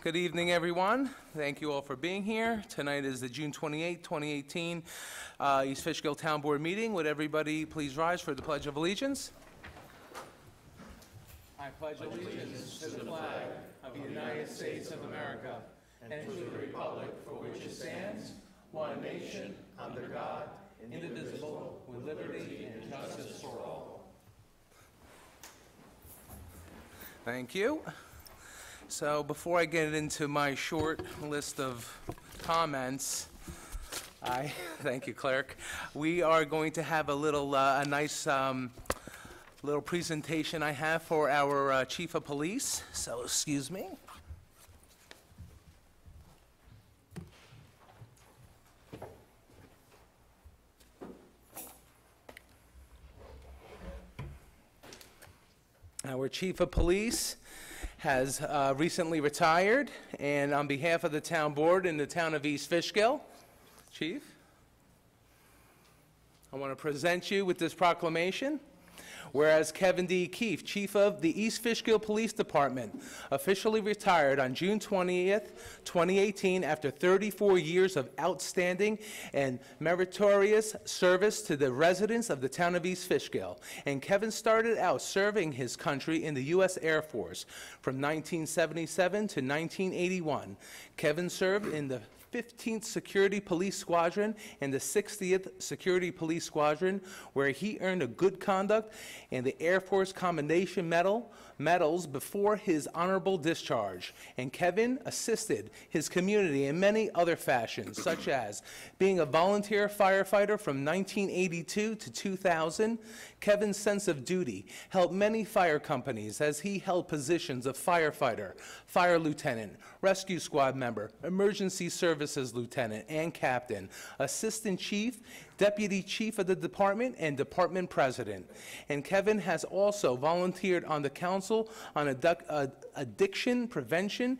Good evening, everyone. Thank you all for being here. Tonight is the June 28, 2018 East Fishkill Town Board meeting. Would everybody please rise for the Pledge of Allegiance? I pledge allegiance to the flag of the United States of America and to the republic for which it stands, one nation, under God, indivisible, with liberty and justice for all. Thank you. So before I get into my short list of comments, thank you, clerk. We are going to have a nice little presentation I have for our chief of police. So excuse me. Our chief of police has recently retired, and on behalf of the town board in the town of East Fishkill, Chief, I want to present you with this proclamation. Whereas Kevin D. Keefe, Chief of the East Fishkill Police Department, officially retired on June 20th, 2018 after 34 years of outstanding and meritorious service to the residents of the town of East Fishkill. And Kevin started out serving his country in the U.S. Air Force from 1977 to 1981. Kevin served in the 15th Security Police Squadron and the 60th Security Police Squadron, where he earned a Good Conduct and the Air Force Commendation medals before his honorable discharge. And Kevin assisted his community in many other fashions, such as being a volunteer firefighter from 1982 to 2000. Kevin's sense of duty helped many fire companies as he held positions of firefighter, fire lieutenant, rescue squad member, emergency services lieutenant and captain, assistant chief, deputy chief of the department, and department president. And Kevin has also volunteered on the Council on Addiction Prevention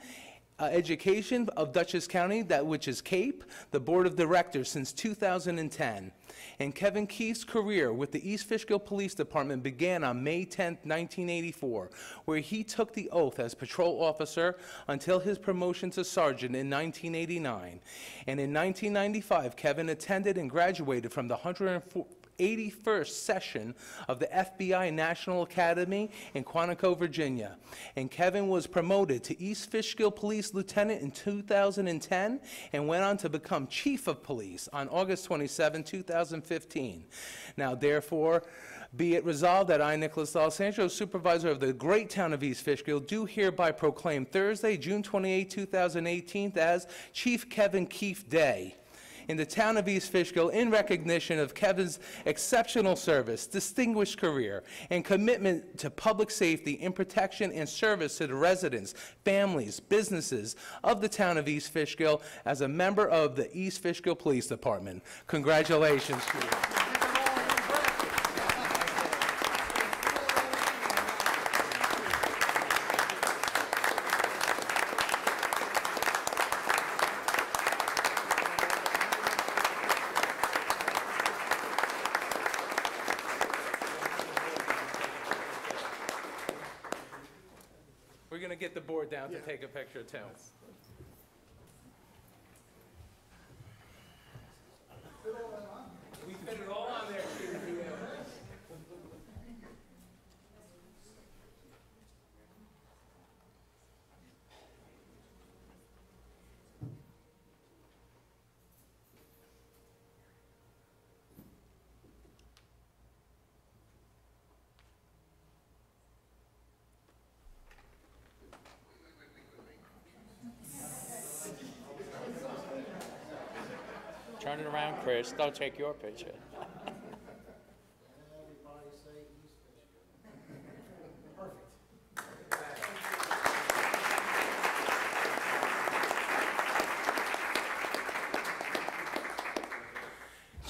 Education of Dutchess County, which is CAPE, the board of directors since 2010. And Kevin Keefe's career with the East Fishkill Police Department began on May 10, 1984, where he took the oath as patrol officer until his promotion to sergeant in 1989. And in 1995, Kevin attended and graduated from the 181st session of the FBI National Academy in Quantico, Virginia. And Kevin was promoted to East Fishkill Police Lieutenant in 2010 and went on to become Chief of Police on August 27, 2015. Now, therefore, be it resolved that I, Nicholas D'Alessandro, Supervisor of the great town of East Fishkill, do hereby proclaim Thursday, June 28, 2018 as Chief Kevin Keefe Day in the town of East Fishkill, in recognition of Kevin's exceptional service, distinguished career, and commitment to public safety and protection and service to the residents, families, businesses of the town of East Fishkill as a member of the East Fishkill Police Department. Congratulations to you. We're going to get the board down to take a picture, too. We fit it all on there, Chief. Turn it around, Chris. Don't take your picture. Everybody say East Fishkill. Perfect.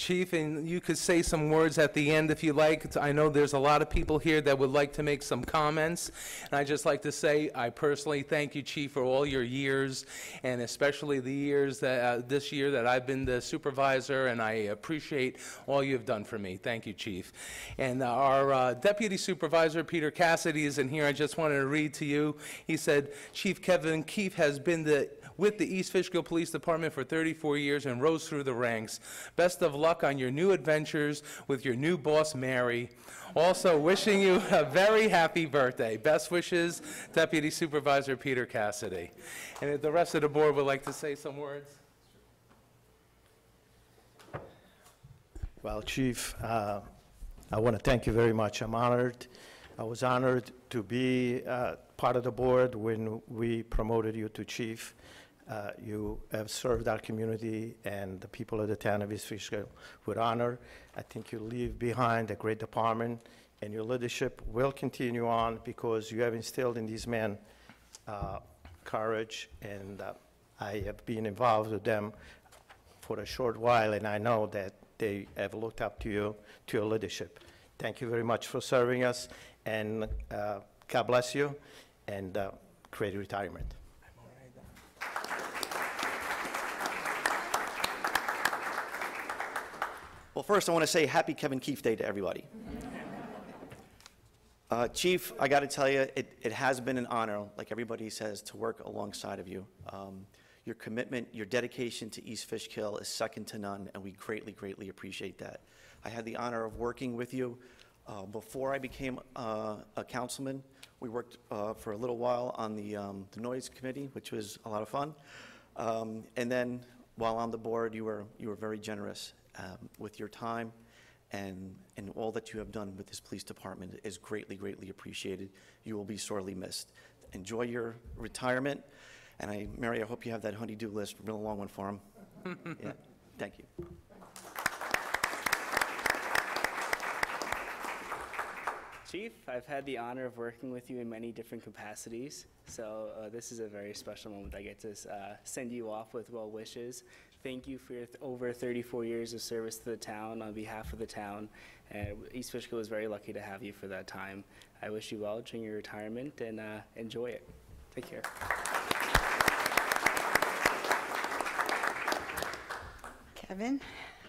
Chief, and you could say some words at the end if you like. I know there's a lot of people here that would like to make some comments, and I'd just like to say I personally thank you, Chief, for all your years, and especially the years that this year that I've been the supervisor, and I appreciate all you've done for me. Thank you, Chief. And our Deputy Supervisor, Peter Cassidy, is in here. I just wanted to read to you. He said, Chief Kevin Keefe has been with the East Fishkill Police Department for 34 years and rose through the ranks. Best of luck on your new adventures with your new boss, Mary. Also wishing you a very happy birthday. Best wishes, Deputy Supervisor Peter Cassidy. And if the rest of the board would like to say some words. Well, Chief, I want to thank you very much. I'm honored. I was honored to be part of the board when we promoted you to chief. You have served our community and the people of the town of East Fishkill with honor. I think you leave behind a great department, and your leadership will continue on because you have instilled in these men courage, and I have been involved with them for a short while, and I know that they have looked up to you, to your leadership. Thank you very much for serving us, and God bless you, and great retirement. Well, first, I want to say happy Kevin Keefe Day to everybody. Chief, I got to tell you, it has been an honor, like everybody says, to work alongside of you. Your commitment, your dedication to East Fishkill is second to none, and we greatly, greatly appreciate that. I had the honor of working with you before I became a councilman. We worked for a little while on the Noise Committee, which was a lot of fun. And then while on the board, you were very generous with your time, and all that you have done with this police department is greatly, greatly appreciated. You will be sorely missed. Enjoy your retirement, and Mary, I hope you have that honey-do list, a real long one for him. Yeah, thank you. Chief, I've had the honor of working with you in many different capacities, so this is a very special moment. I get to send you off with well wishes. Thank you for your over 34 years of service to the town on behalf of the town, and East Fishkill was very lucky to have you for that time. I wish you well during your retirement, and enjoy it. Take care. Kevin,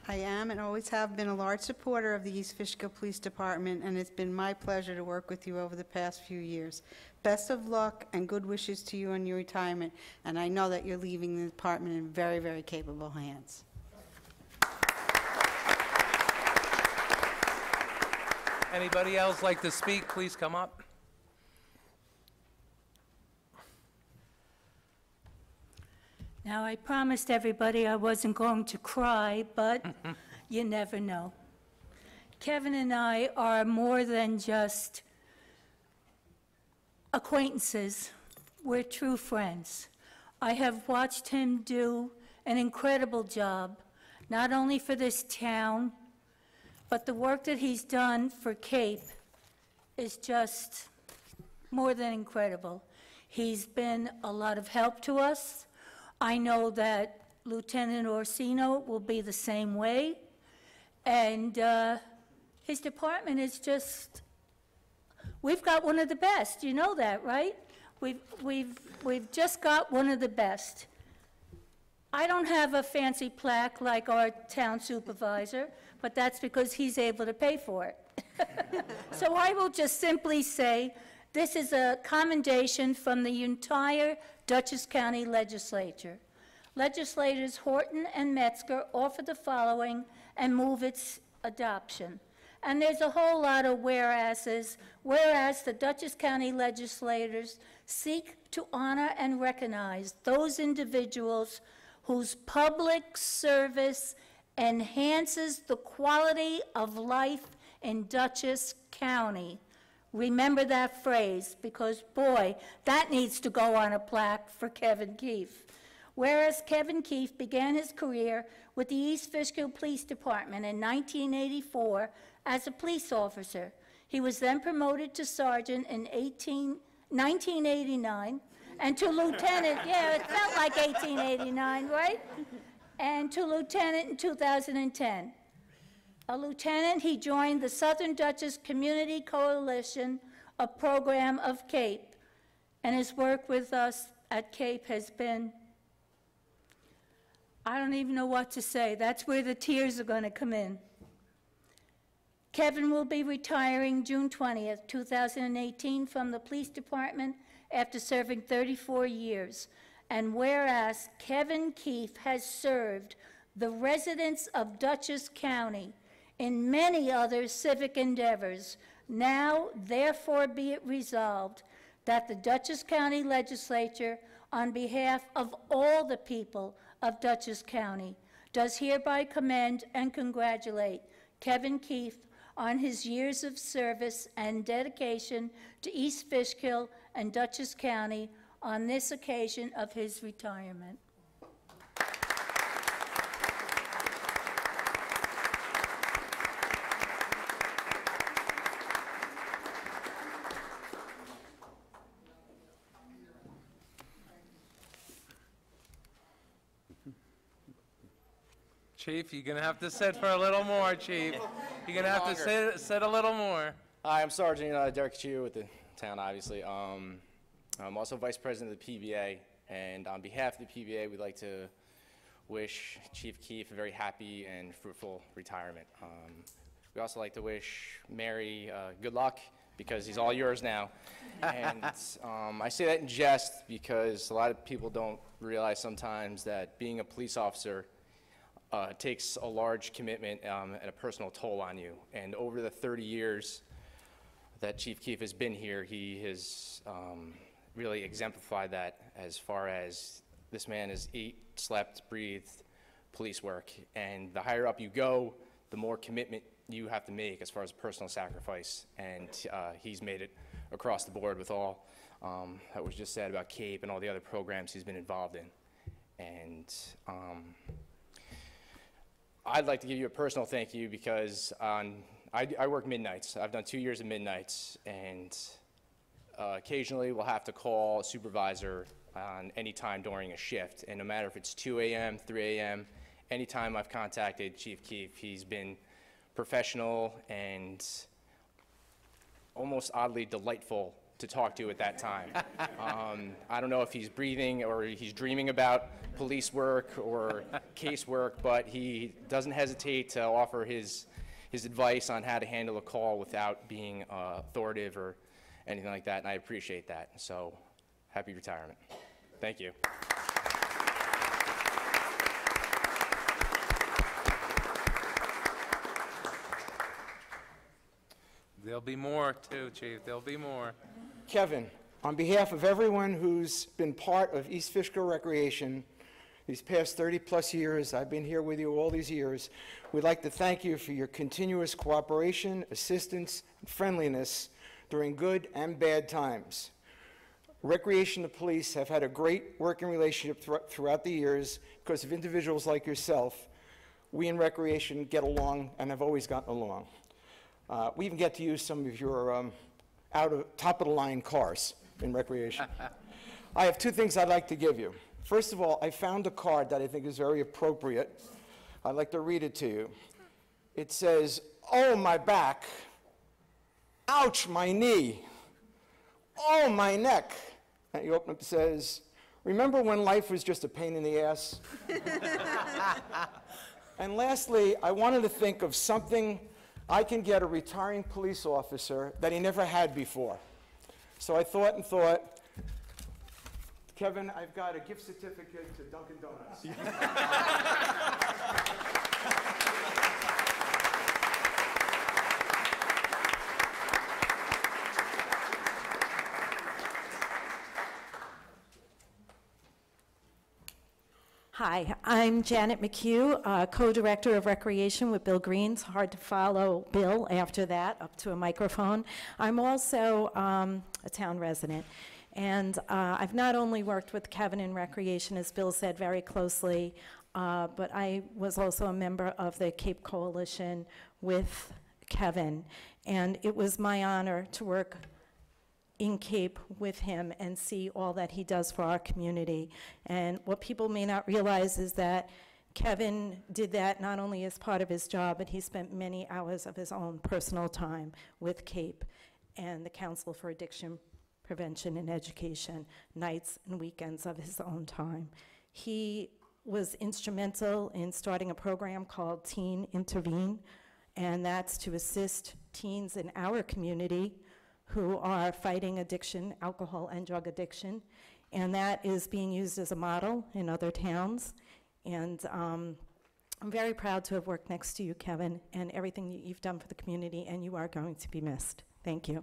I am and always have been a large supporter of the East Fishkill Police Department, and it's been my pleasure to work with you over the past few years. Best of luck and good wishes to you on your retirement, and I know that you're leaving the department in very, very capable hands. Anybody else like to speak, please come up. Now, I promised everybody I wasn't going to cry, but you never know. Kevin and I are more than just acquaintances. We're true friends. I have watched him do an incredible job, not only for this town, but the work that he's done for Cape is just more than incredible. He's been a lot of help to us. I know that Lieutenant Orsino will be the same way, and his department is just, we've got one of the best. You know that, right? We've just got one of the best. I don't have a fancy plaque like our town supervisor, but that's because he's able to pay for it. So I will just simply say, this is a commendation from the entire Dutchess County Legislature. Legislators Horton and Metzger offer the following and move its adoption. And there's a whole lot of whereases. Whereas the Dutchess County legislators seek to honor and recognize those individuals whose public service enhances the quality of life in Dutchess County. Remember that phrase, because, boy, that needs to go on a plaque for Kevin Keefe. Whereas Kevin Keefe began his career with the East Fishkill Police Department in 1984 as a police officer. He was then promoted to sergeant in 1989, and to lieutenant, yeah, it felt like 1889, right? And to lieutenant in 2010. A lieutenant, he joined the Southern Dutchess Community Coalition, a program of CAPE, and his work with us at CAPE has been, I don't even know what to say. That's where the tears are going to come in. Kevin will be retiring June 20th, 2018 from the police department after serving 34 years. And whereas Kevin Keefe has served the residents of Dutchess County in many other civic endeavors, now therefore be it resolved that the Dutchess County Legislature, on behalf of all the people of Dutchess County, does hereby commend and congratulate Kevin Keefe on his years of service and dedication to East Fishkill and Dutchess County on this occasion of his retirement. Chief, you're gonna have to sit for a little more, Chief. You're gonna have to sit a little more. Hi, I'm Sergeant Derek Chu with the town, obviously. I'm also Vice President of the PBA, and on behalf of the PBA, we'd like to wish Chief Keefe a very happy and fruitful retirement. We also like to wish Mary good luck, because he's all yours now. And I say that in jest because a lot of people don't realize sometimes that being a police officer takes a large commitment and a personal toll on you. And over the 30 years that Chief Keefe has been here, he has really exemplified that, as far as this man has ate, slept, breathed police work. And the higher up you go, the more commitment you have to make as far as personal sacrifice. And he's made it across the board with all that was just said about CAPE and all the other programs he's been involved in. And I'd like to give you a personal thank you, because I work midnights. I've done 2 years of midnights, and occasionally we'll have to call a supervisor on any time during a shift. And no matter if it's 2 a.m., 3 a.m., anytime I've contacted Chief Keefe, he's been professional and almost oddly delightful to talk to at that time. I don't know if he's breathing or he's dreaming about police work or case work, but he doesn't hesitate to offer his advice on how to handle a call without being authoritative or anything like that, and I appreciate that. So, happy retirement. Thank you. There'll be more too, Chief. There'll be more. Kevin, on behalf of everyone who's been part of East Fishkill Recreation these past 30-plus years, I've been here with you all these years, we'd like to thank you for your continuous cooperation, assistance, and friendliness during good and bad times. Recreation and the police have had a great working relationship throughout the years because of individuals like yourself. We in Recreation get along and have always gotten along. We even get to use some of your top-of-the-line cars in Recreation. I have two things I'd like to give you. First of all, I found a card that I think is very appropriate. I'd like to read it to you. It says, "Oh, my back. Ouch, my knee. Oh, my neck." And you open up, it says, "Remember when life was just a pain in the ass?" And lastly, I wanted to think of something I can get a retiring police officer that he never had before. So I thought and thought, Kevin, I've got a gift certificate to Dunkin' Donuts. Hi, I'm Janet McHugh, co-director of Recreation with Bill Green. It's hard to follow Bill after that, up to a microphone. I'm also a town resident. And I've not only worked with Kevin in Recreation, as Bill said, very closely, but I was also a member of the CAPE Coalition with Kevin. And it was my honor to work in CAPE with him and see all that he does for our community. And what people may not realize is that Kevin did that not only as part of his job, but he spent many hours of his own personal time with CAPE and the Council for Addiction Prevention and Education, nights and weekends of his own time. He was instrumental in starting a program called Teen Intervene, and that's to assist teens in our community who are fighting addiction, alcohol and drug addiction, and that is being used as a model in other towns. And I'm very proud to have worked next to you, Kevin, and everything that you've done for the community, and you are going to be missed. Thank you.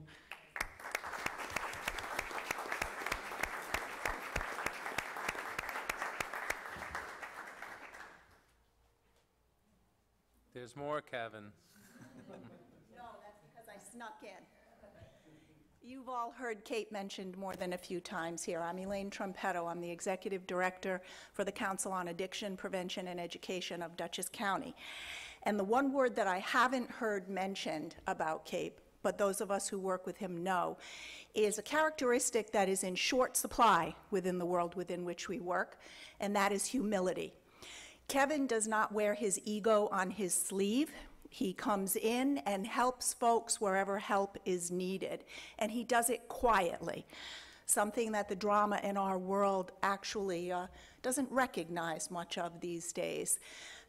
There's more, Kevin. No, that's because I snuck in. You've all heard Kate mentioned more than a few times here. I'm Elaine Trumpetto. I'm the Executive Director for the Council on Addiction Prevention and Education of Dutchess County. And the one word that I haven't heard mentioned about Kate, but those of us who work with him know, is a characteristic that is in short supply within the world within which we work, and that is humility. Kevin does not wear his ego on his sleeve. He comes in and helps folks wherever help is needed, and he does it quietly, something that the drama in our world actually doesn't recognize much of these days.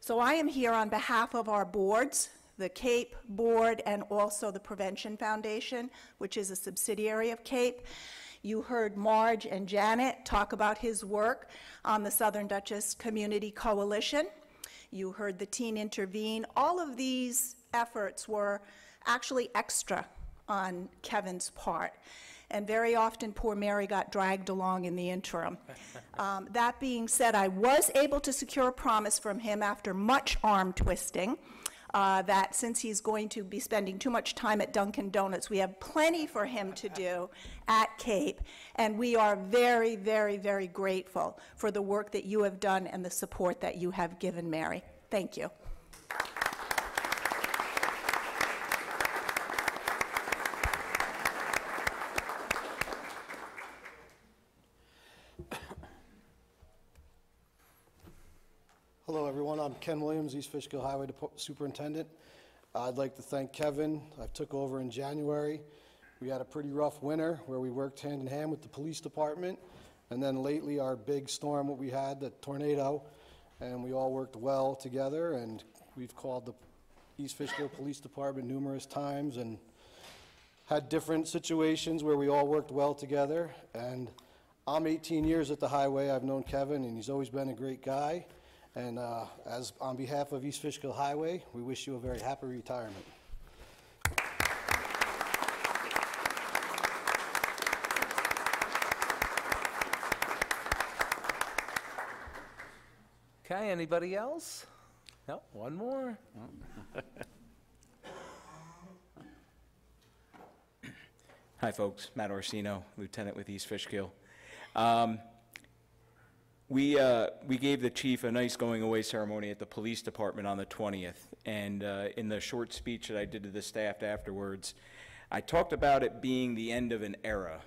So I am here on behalf of our boards, the CAPE board and also the Prevention Foundation, which is a subsidiary of CAPE. You heard Marge and Janet talk about his work on the Southern Dutchess Community Coalition. You heard the Teen Intervene. All of these efforts were actually extra on Kevin's part. And very often, poor Mary got dragged along in the interim. That being said, I was able to secure a promise from him after much arm twisting that since he's going to be spending too much time at Dunkin' Donuts, we have plenty for him to do at CAPE, and we are very, very, very grateful for the work that you have done and the support that you have given Mary. Thank you. Hello, everyone. I'm Ken Williams, East Fishkill Highway Superintendent. I'd like to thank Kevin. I took over in January. We had a pretty rough winter where we worked hand in hand with the police department. And then lately, our big storm, what we had, the tornado, and we all worked well together. And we've called the East Fishkill Police Department numerous times and had different situations where we all worked well together. And I'm 18 years at the highway. I've known Kevin, and he's always been a great guy. And as on behalf of East Fishkill Highway, we wish you a very happy retirement. Okay, anybody else? No, one more. Hi, folks. Matt Orsino, Lieutenant with East Fishkill. We gave the chief a nice going-away ceremony at the police department on the 20th, and in the short speech that I did to the staff afterwards, I talked about it being the end of an era,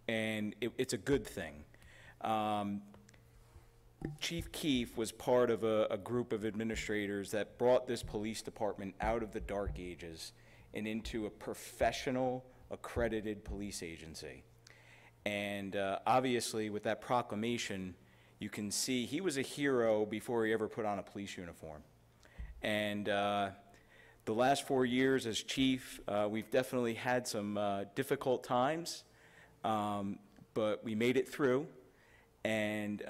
and it's a good thing. Chief Keefe was part of a group of administrators that brought this police department out of the dark ages and into a professional, accredited police agency. And obviously, with that proclamation, you can see he was a hero before he ever put on a police uniform. And the last 4 years as chief, we've definitely had some difficult times, but we made it through and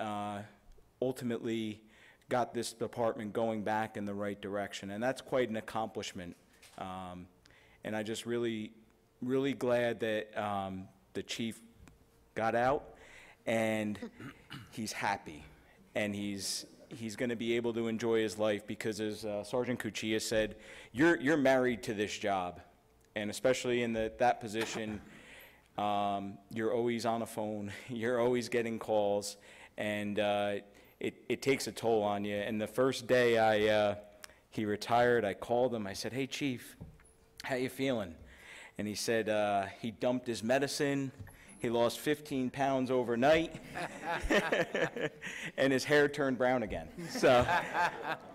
ultimately got this department going back in the right direction. And that's quite an accomplishment. And I just really glad that the chief got out, and he's happy, and he's going to be able to enjoy his life because, as Sergeant Cuccia said, you're married to this job, and especially in that position, you're always on a phone, you're always getting calls, and it takes a toll on you. And the first day he retired, I called him. I said, "Hey, Chief, how you feeling?" And he said he dumped his medicine. He lost 15 pounds overnight, and his hair turned brown again. So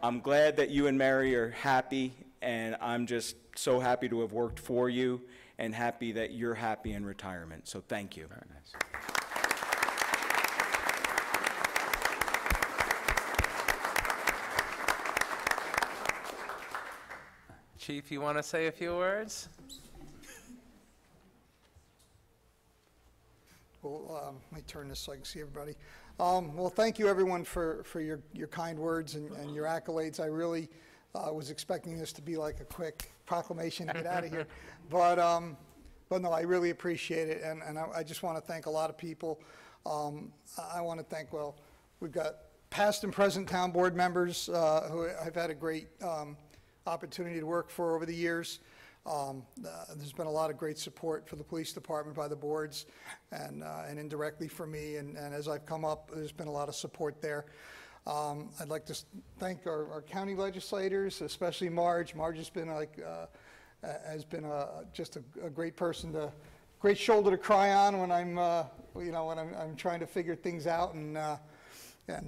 I'm glad that you and Mary are happy, and I'm just so happy to have worked for you and happy that you're happy in retirement. So thank you. Very nice. Chief, you want to say a few words? Well, let me turn this so I can see everybody. Well, thank you, everyone, for your kind words and your accolades. I really was expecting this to be like a quick proclamation and get out of here. But no, I really appreciate it, and I just want to thank a lot of people. I want to thank, well, we've got past and present town board members who I've had a great opportunity to work for over the years. There's been a lot of great support for the police department by the boards and indirectly for me, and as I've come up, there's been a lot of support there. I'd like to thank our county legislators, especially Marge. Marge has been just a great person great shoulder to cry on when I'm I'm trying to figure things out, and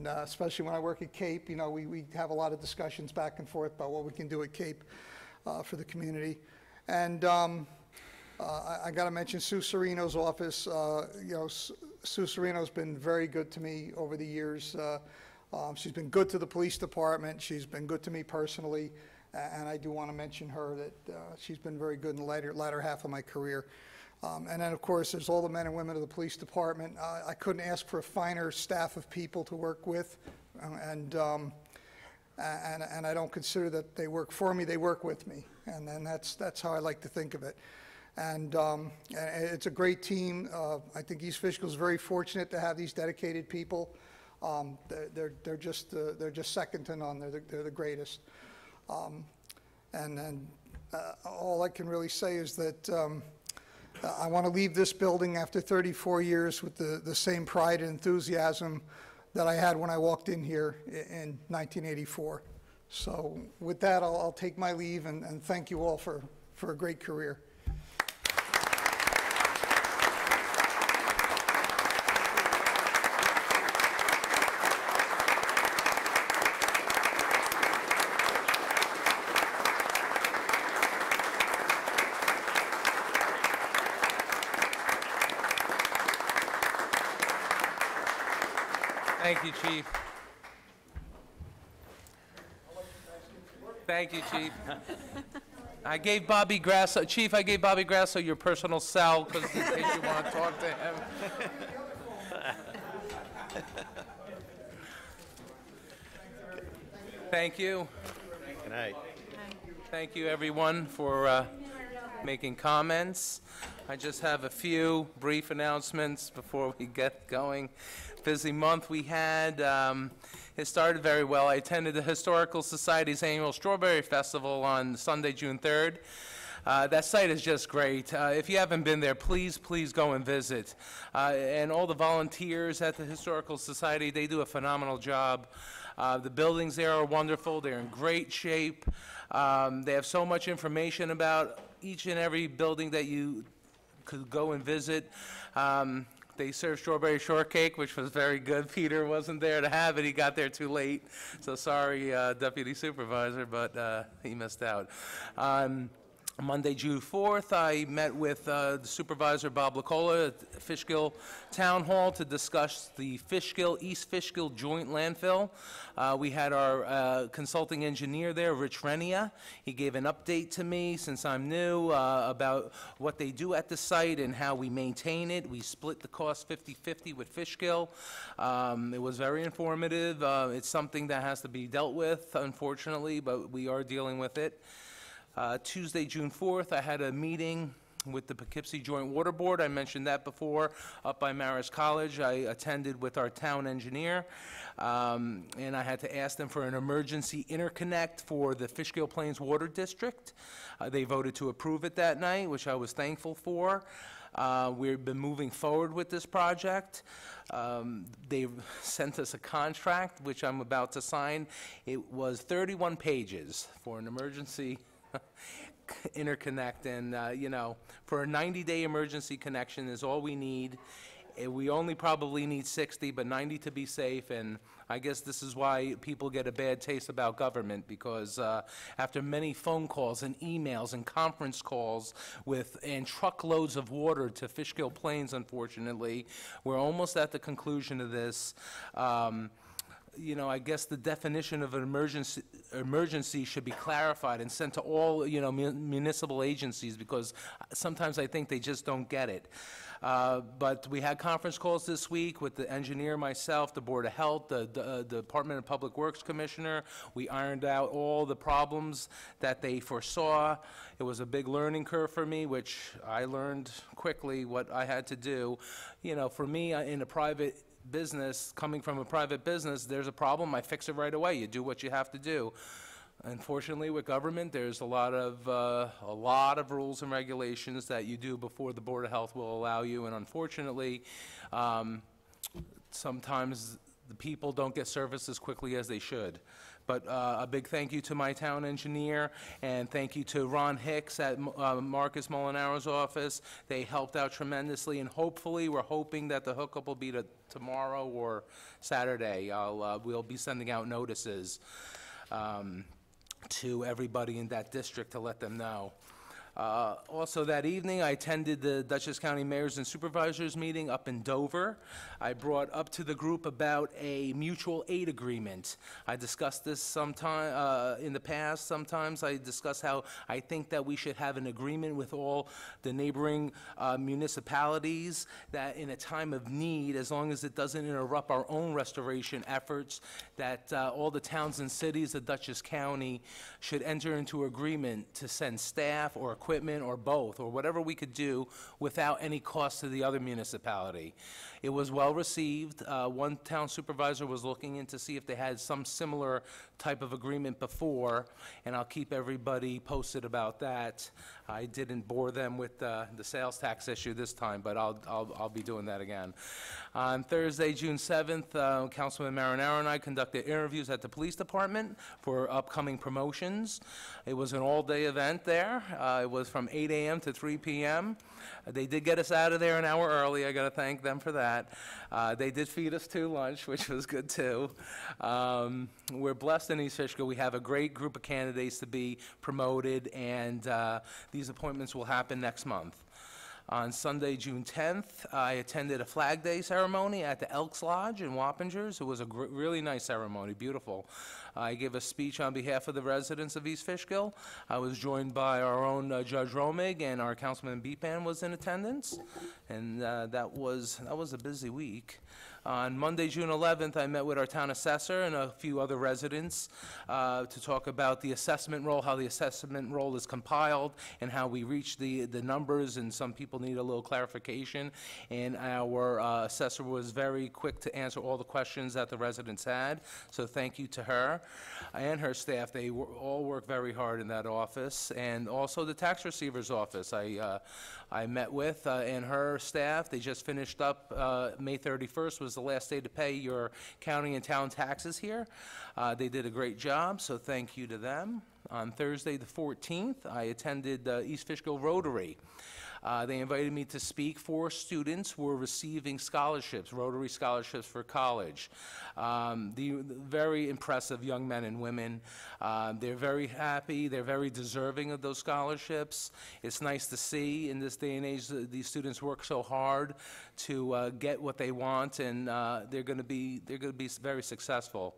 especially when I work at Cape, we have a lot of discussions back and forth about what we can do at Cape for the community. And I got to mention Sue Serino's office. Sue Serino's been very good to me over the years. She's been good to the police department. She's been good to me personally, and I do want to mention her that she's been very good in the latter half of my career. And then, of course, there's all the men and women of the police department. I couldn't ask for a finer staff of people to work with, and I don't consider that they work for me, they work with me, and that's how I like to think of it. And it's a great team. I think East Fishkill is very fortunate to have these dedicated people. They're just second to none. They're the greatest. And all I can really say is that I want to leave this building after 34 years with the same pride and enthusiasm that I had when I walked in here in 1984. So with that, I'll take my leave and thank you all for a great career. Thank you, Chief. Thank you, Chief. I gave Bobby Grasso, Chief, I gave Bobby Grasso your personal cell because in case you want to talk to him. Thank you. Good night. Thank you, everyone, for making comments. I just have a few brief announcements before we get going. Busy month we had. It started very well. I attended the Historical Society's annual Strawberry Festival on Sunday, June 3rd. That site is just great. If you haven't been there, please go and visit. And all the volunteers at the Historical Society, they do a phenomenal job. The buildings there are wonderful. They're in great shape. They have so much information about each and every building that you could go and visit. They served strawberry shortcake, which was very good. Peter wasn't there to have it. He got there too late. So sorry, Deputy Supervisor, but he missed out. Monday, June 4th, I met with Supervisor Bob Lacola at Fishkill Town Hall to discuss the East Fishkill joint landfill. We had our consulting engineer there, Rich Renia. He gave an update to me, since I'm new, about what they do at the site and how we maintain it. We split the cost 50-50 with Fishkill. It was very informative. It's something that has to be dealt with, unfortunately, but we are dealing with it. Tuesday, June 4th, I had a meeting with the Poughkeepsie Joint Water Board. I mentioned that before, up by Marist College. I attended with our town engineer, and I had to ask them for an emergency interconnect for the Fishkill Plains Water District. They voted to approve it that night, which I was thankful for. We've been moving forward with this project. They've sent us a contract, which I'm about to sign. It was 31 pages for an emergency interconnect, and, you know, for a 90-day emergency connection is all we need. We only probably need 60, but 90 to be safe, and I guess this is why people get a bad taste about government, because after many phone calls and emails and conference calls and truckloads of water to Fishkill Plains, unfortunately, we're almost at the conclusion of this. You know, I guess the definition of an emergency should be clarified and sent to all, you know, municipal agencies, because sometimes I think they just don't get it. But we had conference calls this week with the engineer, myself, the Board of Health, the Department of Public Works Commissioner. We ironed out all the problems that they foresaw. It was a big learning curve for me, which I learned quickly what I had to do. You know, for me, in a private business, coming from a private business, there's a problem, I fix it right away. You do what you have to do. Unfortunately, with government, there's a lot of rules and regulations that you do before the Board of Health will allow you, and unfortunately, sometimes the people don't get service as quickly as they should. But a big thank you to my town engineer, and thank you to Ron Hicks at Marcus Molinaro's office. They helped out tremendously, and hopefully, we're hoping that the hookup will be tomorrow or Saturday. We'll be sending out notices to everybody in that district to let them know. Also that evening, I attended the Dutchess County Mayors and Supervisors meeting up in Dover. I brought up to the group about a mutual aid agreement. I discussed this sometime in the past. Sometimes I discuss how I think that we should have an agreement with all the neighboring municipalities that in a time of need, as long as it doesn't interrupt our own restoration efforts, that all the towns and cities of Dutchess County should enter into agreement to send staff or equipment or both, or whatever we could do without any cost to the other municipality. It was well received. One town supervisor was looking in to see if they had some similar type of agreement before, and I'll keep everybody posted about that. I didn't bore them with the sales tax issue this time, but I'll be doing that again. On Thursday, June 7th, Councilman Marinaro and I conducted interviews at the police department for upcoming promotions. It was an all-day event there. It was from 8 a.m. to 3 p.m. They did get us out of there an hour early. I got to thank them for that. They did feed us to lunch, which was good too. We're blessed in East Fishkill. We have a great group of candidates to be promoted, and these appointments will happen next month. On Sunday, June 10th, I attended a Flag Day ceremony at the Elks Lodge in Wappingers. It was a really nice ceremony, beautiful. I gave a speech on behalf of the residents of East Fishkill. I was joined by our own Judge Romig, and our Councilman Beepan was in attendance, and that was a busy week. On Monday, June 11th, I met with our town assessor and a few other residents to talk about the assessment roll, how the assessment roll is compiled, and how we reach the numbers, and some people need a little clarification. And our assessor was very quick to answer all the questions that the residents had, so thank you to her and her staff. They all work very hard in that office, and also the tax receiver's office. I met with and her staff. They just finished up May 31st was the last day to pay your county and town taxes here. They did a great job, so thank you to them. On Thursday the 14th, I attended East Fishkill Rotary. They invited me to speak for students who were receiving scholarships, Rotary scholarships for college. The very impressive young men and women. They're very happy. They're very deserving of those scholarships. It's nice to see in this day and age that these students work so hard to get what they want, and they're going to be very successful.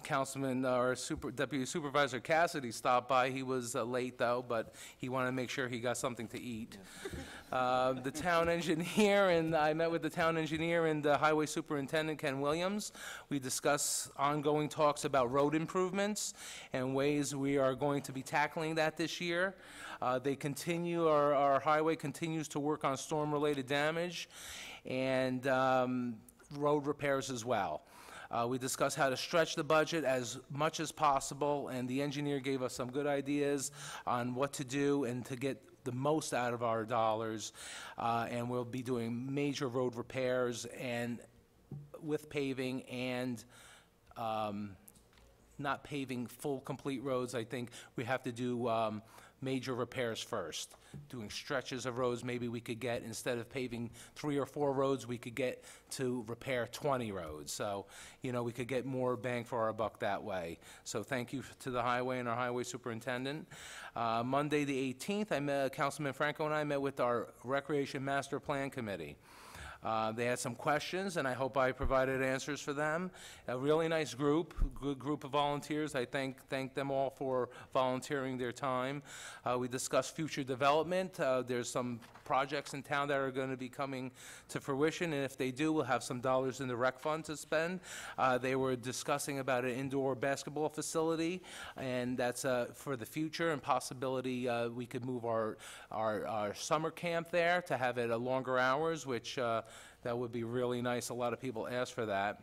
Councilman or Deputy Supervisor Cassidy stopped by. He was late though, but he wanted to make sure he got something to eat. The town engineer, and I met with the town engineer and the highway superintendent, Ken Williams. We discussed ongoing talks about road improvements and ways we are going to be tackling that this year. They continue, our highway continues to work on storm-related damage and road repairs as well. We discussed how to stretch the budget as much as possible, and the engineer gave us some good ideas on what to do and to get the most out of our dollars. And we'll be doing major road repairs and with paving and not paving full complete roads. I think we have to do major repairs first. Doing stretches of roads, maybe we could get, instead of paving 3 or 4 roads, we could get to repair 20 roads. So, you know, we could get more bang for our buck that way. So thank you to the highway and our highway superintendent. Monday, the 18th, Councilman Franco and I met with our Recreation Master Plan Committee. They had some questions, and I hope I provided answers for them. A really nice group, good group of volunteers. I thank them all for volunteering their time. We discussed future development. There's some projects in town that are going to be coming to fruition, and if they do, we'll have some dollars in the rec fund to spend. They were discussing about an indoor basketball facility, and that's for the future, and possibility we could move our summer camp there to have it longer hours, which that would be really nice. A lot of people asked for that.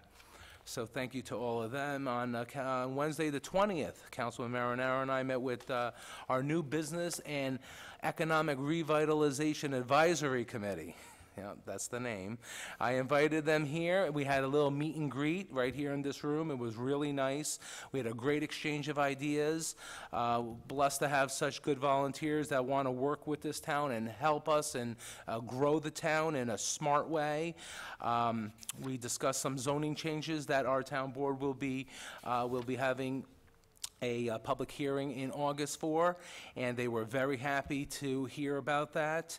So thank you to all of them. On Wednesday, the 20th, Councilman Marinaro and I met with our new Business and Economic Revitalization Advisory Committee. Yeah, that's the name. I invited them here. We had a little meet and greet right here in this room. It was really nice. We had a great exchange of ideas. Blessed to have such good volunteers that want to work with this town and help us and grow the town in a smart way. We discussed some zoning changes that our town board will be having a public hearing in August for, and they were very happy to hear about that.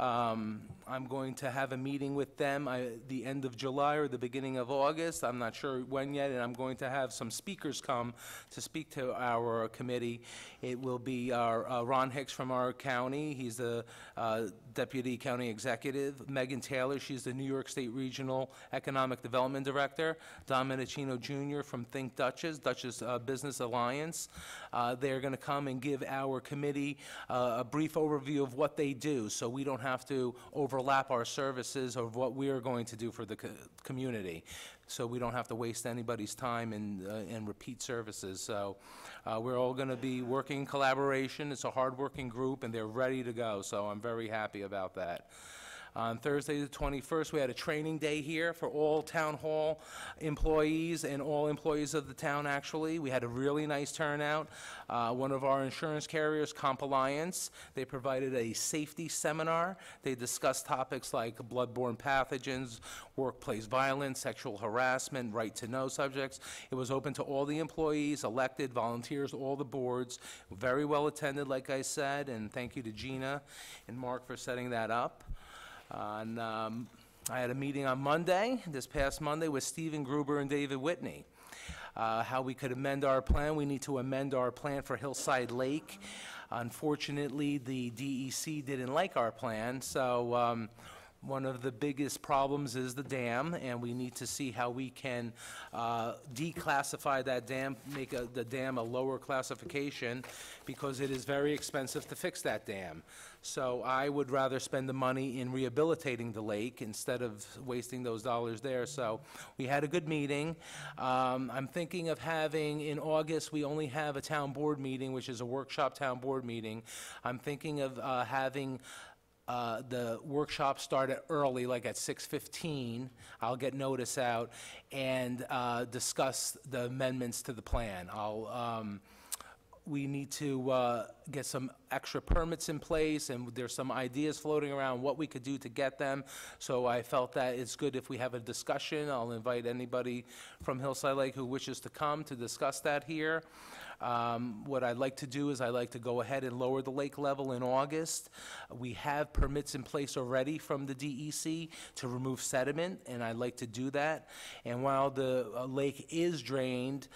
I'm going to have a meeting with them the end of July or the beginning of August. I'm not sure when yet, and I'm going to have some speakers come to speak to our committee. It will be our Ron Hicks from our county. He's the Deputy County Executive. Megan Taylor, she's the New York State Regional Economic Development Director. Don Menachino Jr. from Think Dutchess Business Alliance. They're going to come and give our committee a brief overview of what they do, so we don't have to overlap our services of what we are going to do for the community. So we don't have to waste anybody's time and repeat services. So we're all going to be working in collaboration. It's a hard-working group, and they're ready to go. So I'm very happy about that. On Thursday, the 21st, we had a training day here for all town hall employees and all employees of the town, actually. We had a really nice turnout. One of our insurance carriers, Compliance, they provided a safety seminar. They discussed topics like bloodborne pathogens, workplace violence, sexual harassment, right to know subjects. It was open to all the employees, elected, volunteers, all the boards. Very well attended, like I said, and thank you to Gina and Mark for setting that up. I had a meeting on Monday, this past Monday, with Stephen Gruber and David Whitney. How we could amend our plan. We need to amend our plan for Hillside Lake. Unfortunately, the DEC didn't like our plan, so one of the biggest problems is the dam, and we need to see how we can declassify that dam, make the dam a lower classification, because it is very expensive to fix that dam. So I would rather spend the money in rehabilitating the lake instead of wasting those dollars there. So we had a good meeting. I'm thinking of having, in August, we only have a town board meeting, which is a workshop town board meeting. I'm thinking of having the workshop started early, like at 6:15. I'll get notice out and discuss the amendments to the plan. We need to get some extra permits in place, and there's some ideas floating around what we could do to get them. So I felt that it's good if we have a discussion. I'll invite anybody from Hillside Lake who wishes to come to discuss that here. What I'd like to do is I'd like to go ahead and lower the lake level in August. We have permits in place already from the DEC to remove sediment, and I'd like to do that. And while the lake is drained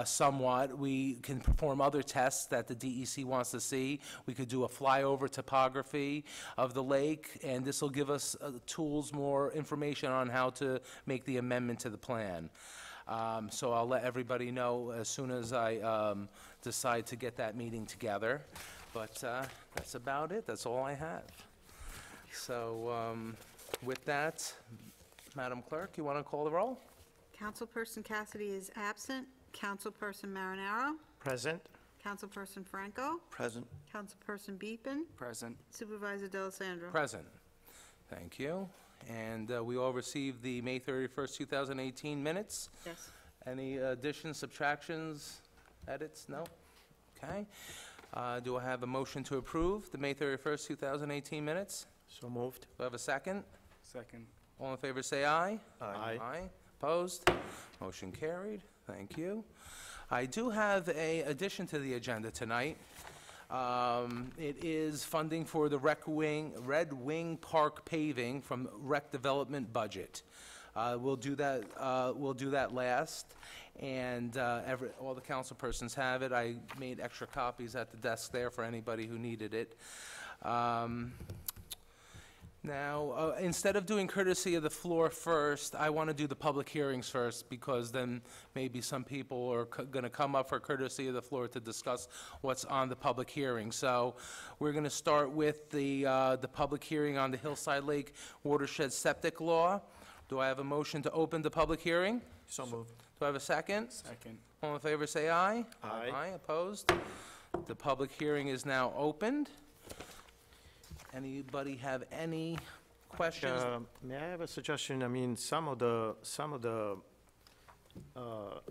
somewhat, we can perform other tests that the DEC wants to see. We could do a flyover topography of the lake, and this will give us tools, more information on how to make the amendment to the plan. So I'll let everybody know as soon as I decide to get that meeting together. But that's about it. That's all I have. So with that, Madam Clerk, you want to call the roll? Councilperson Cassidy is absent. Councilperson Marinaro. Present. Councilperson Franco. Present. Councilperson Beepin. Present. Supervisor D'Alessandro. Present. Thank you. And we all received the May 31st, 2018 minutes. Yes. Any additions, subtractions, edits? No? Okay. Do I have a motion to approve the May 31st, 2018 minutes? So moved. Do I have a second? Second. All in favor, say aye. Aye. Aye. Opposed? Motion carried. Thank you. I do have a addition to the agenda tonight. It is funding for the Red Wing Park paving from rec development budget. We'll do that last, and all the council persons have it. I made extra copies at the desk there for anybody who needed it. Now, instead of doing courtesy of the floor first, I want to do the public hearings first, because then maybe some people are going to come up for courtesy of the floor to discuss what's on the public hearing. So we're going to start with the public hearing on the Hillside Lake Watershed Septic Law. Do I have a motion to open the public hearing? So moved. Do I have a second? Second. All in favor, say aye. Aye. Aye, opposed? The public hearing is now opened. Anybody have any questions? May I have a suggestion? I mean, some of the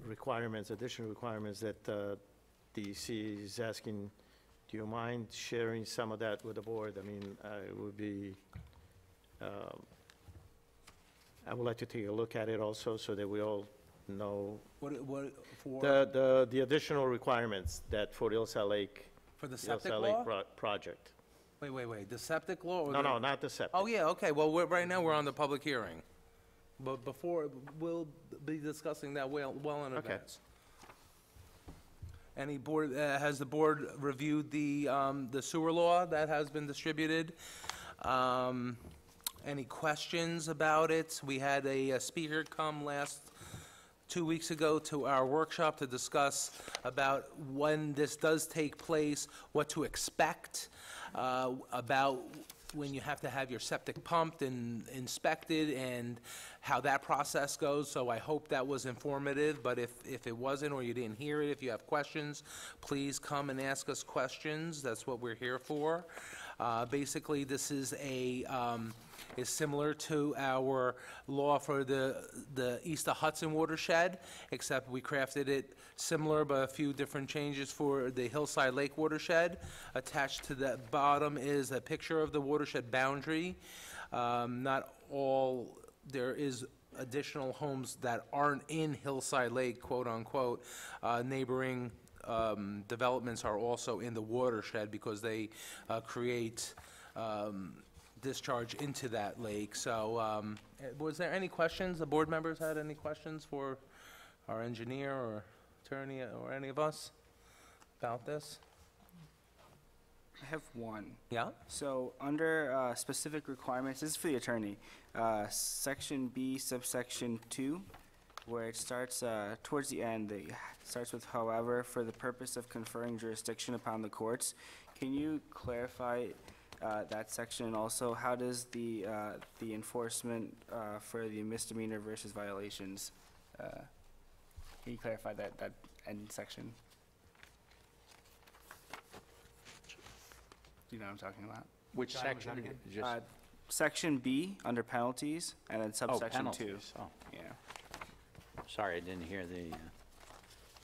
requirements, additional requirements that DEC is asking, do you mind sharing some of that with the board? I mean, it would be, I would like to take a look at it also, so that we all know What for? the additional requirements that for the Hillside Lake. For the septic Hillside law? Lake project. Wait, the septic law? Or No, the- no, not the septic. Oh, yeah, okay, well, right now, we're on the public hearing. But before, we'll be discussing that well in Okay. advance. Any board, has the board reviewed the sewer law that has been distributed? Any questions about it? We had a speaker come 2 weeks ago to our workshop to discuss about when this does take place, what to expect, about when you have to have your septic pumped and inspected, and how that process goes. So I hope that was informative, but if it wasn't, or you didn't hear it, if you have questions, please come and ask us questions. That's what we're here for. Basically, this is is similar to our law for the East of Hudson watershed, except we crafted it similar, but a few different changes for the Hillside Lake watershed. Attached to the bottom is a picture of the watershed boundary. Not all, there is additional homes that aren't in Hillside Lake, quote-unquote. Neighboring developments are also in the watershed because they create discharge into that lake. So was there any questions? The board members had any questions for our engineer or attorney or any of us about this? I have one. Yeah? So under specific requirements, this is for the attorney, section B subsection 2, where it starts towards the end, it starts with however, for the purpose of conferring jurisdiction upon the courts. Can you clarify that section, and also how does the enforcement for the misdemeanor versus violations, can you clarify that end section? Do you know what I'm talking about? Which section? Just- Section B, under penalties, and then Oh, subsection 2. penalties. Oh, Yeah. sorry, I didn't hear the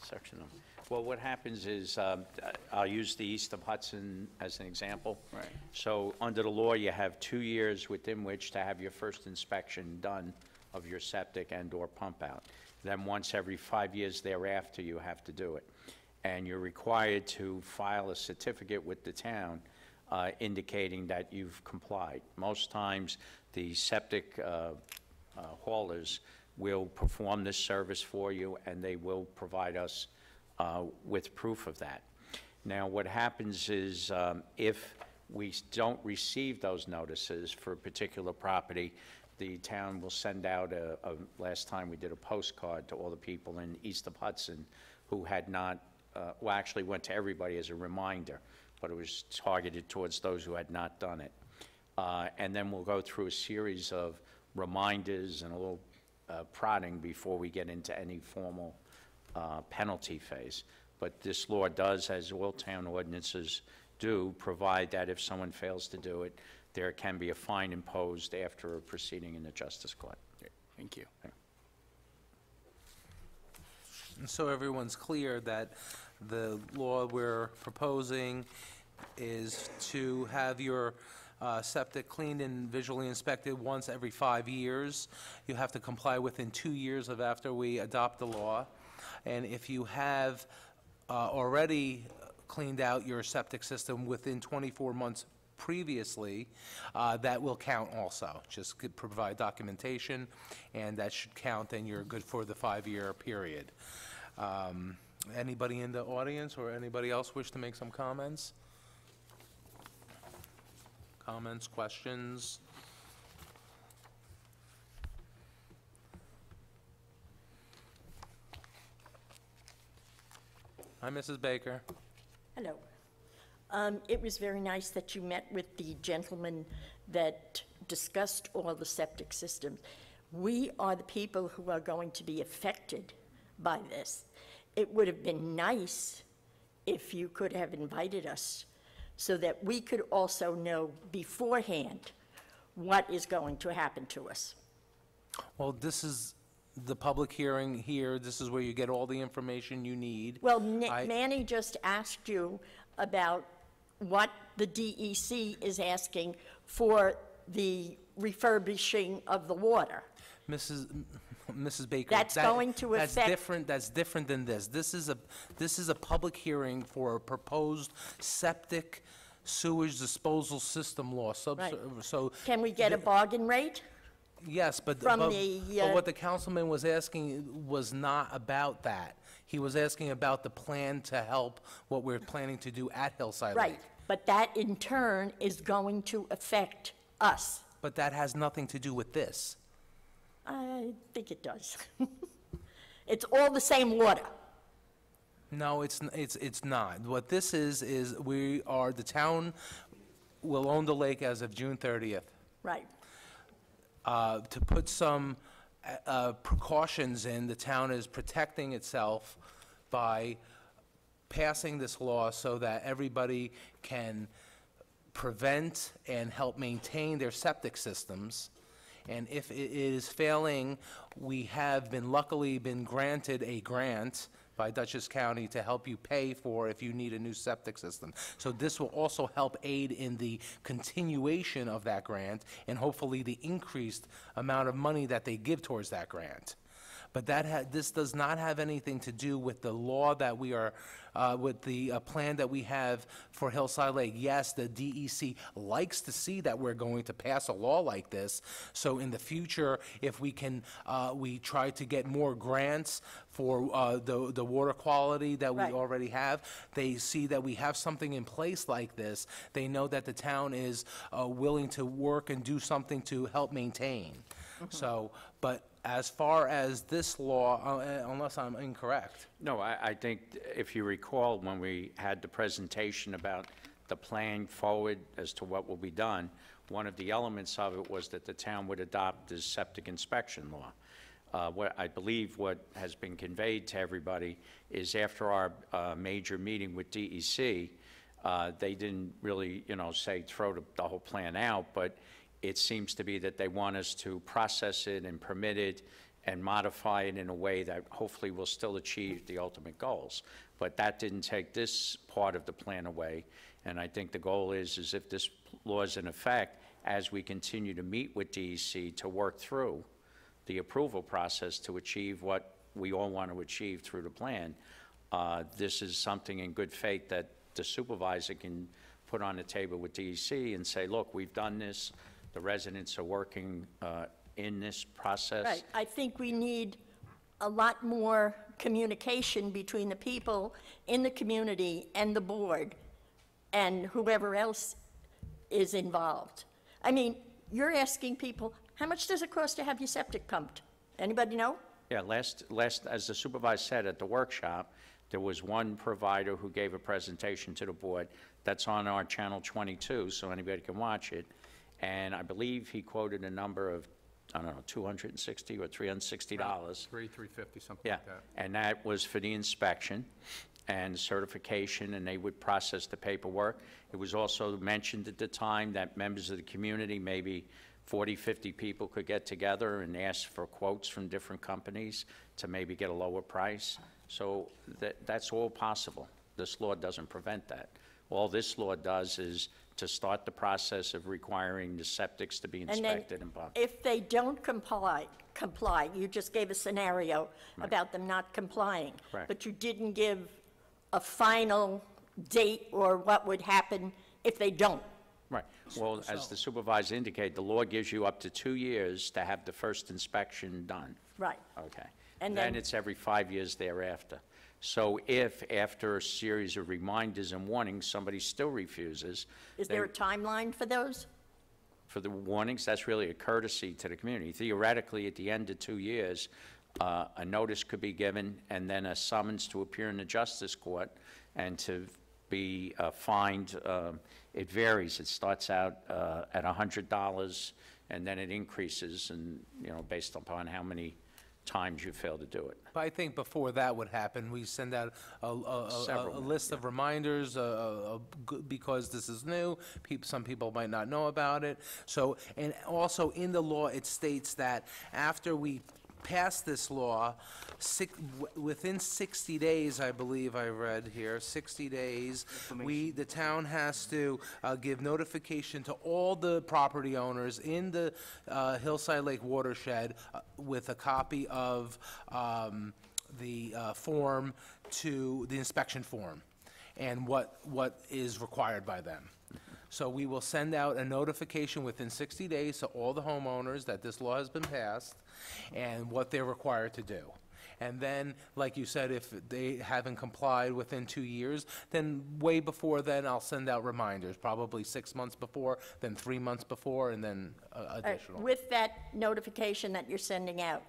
section number. Well, what happens is, I'll use the East of Hudson as an example. Right. So under the law, you have 2 years within which to have your first inspection done of your septic and/or pump out. Then once every 5 years thereafter, you have to do it. And you're required to file a certificate with the town indicating that you've complied. Most times, the septic haulers will perform this service for you, and they will provide us with proof of that. Now, what happens is, if we don't receive those notices for a particular property, the town will send out last time we did a postcard to all the people in East of Hudson who had not, well, actually went to everybody as a reminder, but it was targeted towards those who had not done it. And then we'll go through a series of reminders and a little prodding before we get into any formal penalty phase. But this law does, as all town ordinances do, provide that if someone fails to do it, there can be a fine imposed after a proceeding in the Justice Court. Thank you. And so everyone's clear that The law we're proposing is to have your septic cleaned and visually inspected once every 5 years. You have to comply within 2 years of after we adopt the law. And if you have already cleaned out your septic system within 24 months previously, that will count also. Just provide documentation, and that should count, and you're good for the 5-year period. Anybody in the audience or anybody else wish to make some comments? Comments, questions? Hi, Mrs. Baker. Hello. It was very nice that you met with the gentleman that discussed all the septic systems. We are the people who are going to be affected by this. It would have been nice if you could have invited us so that we could also know beforehand what is going to happen to us. Well, this is the public hearing here. This is where you get all the information you need. Well, Manny just asked you about what the DEC is asking for the refurbishing of the water. Mrs. Baker. That's going to affect- That's different than this. This is a public hearing for a proposed septic sewage disposal system law. Right. So. Can we get a bargain rate? Yes, but what the councilman was asking was not about that. He was asking about the plan to help what we're planning to do at Hillside Lake. Right, but that in turn is going to affect us. But that has nothing to do with this. I think it does. It's all the same water. No, it's not. What this is the town will own the lake as of June 30th. Right. To put some precautions in, the town is protecting itself by passing this law so that everybody can prevent and help maintain their septic systems. And if it is failing, we have luckily been granted a grant by Dutchess County to help you pay for if you need a new septic system. So this will also help aid in the continuation of that grant and hopefully the increased amount of money that they give towards that grant. But this does not have anything to do with the law that we are, with the plan that we have for Hillside Lake. Yes, the DEC likes to see that we're going to pass a law like this. So in the future, if we can, we try to get more grants for the water quality that we already have. They see that we have something in place like this. They know that the town is willing to work and do something to help maintain. So, but as far as this law, unless I'm incorrect. No, I think if you recall, when we had the presentation about the plan forward as to what will be done, one of the elements of it was that the town would adopt this septic inspection law. I believe what has been conveyed to everybody is after our major meeting with DEC, they didn't really, say throw the whole plan out, but it seems to be that they want us to process it and permit it and modify it in a way that hopefully will still achieve the ultimate goals. But that didn't take this part of the plan away. And I think the goal is if this law is in effect, as we continue to meet with DEC to work through the approval process to achieve what we all want to achieve through the plan, this is something in good faith that the supervisor can put on the table with DEC and say, look, we've done this. The residents are working in this process. Right. I think we need a lot more communication between the people in the community and the board and whoever else is involved. I mean, you're asking people, how much does it cost to have your septic pumped? Anybody know? Yeah, last, as the supervisor said at the workshop, there was one provider who gave a presentation to the board. That's on our channel 22, so anybody can watch it. And I believe he quoted a number of, I don't know, $260 or $360. $350, something like that. And that was for the inspection and certification, and they would process the paperwork. It was also mentioned at the time that members of the community maybe 40, 50 people could get together and ask for quotes from different companies to maybe get a lower price. So that's all possible. This law doesn't prevent that. All this law does is to start the process of requiring the septics to be inspected and pumped. If they don't comply, you just gave a scenario about them not complying. Correct. But you didn't give a final date or what would happen if they don't. Right. Well, as the supervisor indicated, the law gives you up to 2 years to have the first inspection done. Right. Okay. And then then- it's every 5 years thereafter. So if, after a series of reminders and warnings, somebody still refuses. Is there a timeline for those? For the warnings, that's really a courtesy to the community. Theoretically, at the end of 2 years, a notice could be given, and then a summons to appear in the justice court, and to be fined. It varies. It starts out at $100, and then it increases, and, based upon how many times you fail to do it. But I think before that would happen, we send out a list of reminders, because this is new, some people might not know about it. So, and also in the law, it states that after we pass this law, within 60 days, I believe I read here, 60 days, the town has to give notification to all the property owners in the Hillside Lake watershed with a copy of the form the inspection form, and what is required by them. So we will send out a notification within 60 days to all the homeowners that this law has been passed and what they're required to do. And then, like you said, if they haven't complied within 2 years, then way before then, I'll send out reminders, probably 6 months before, then 3 months before, and then additional. With that notification that you're sending out,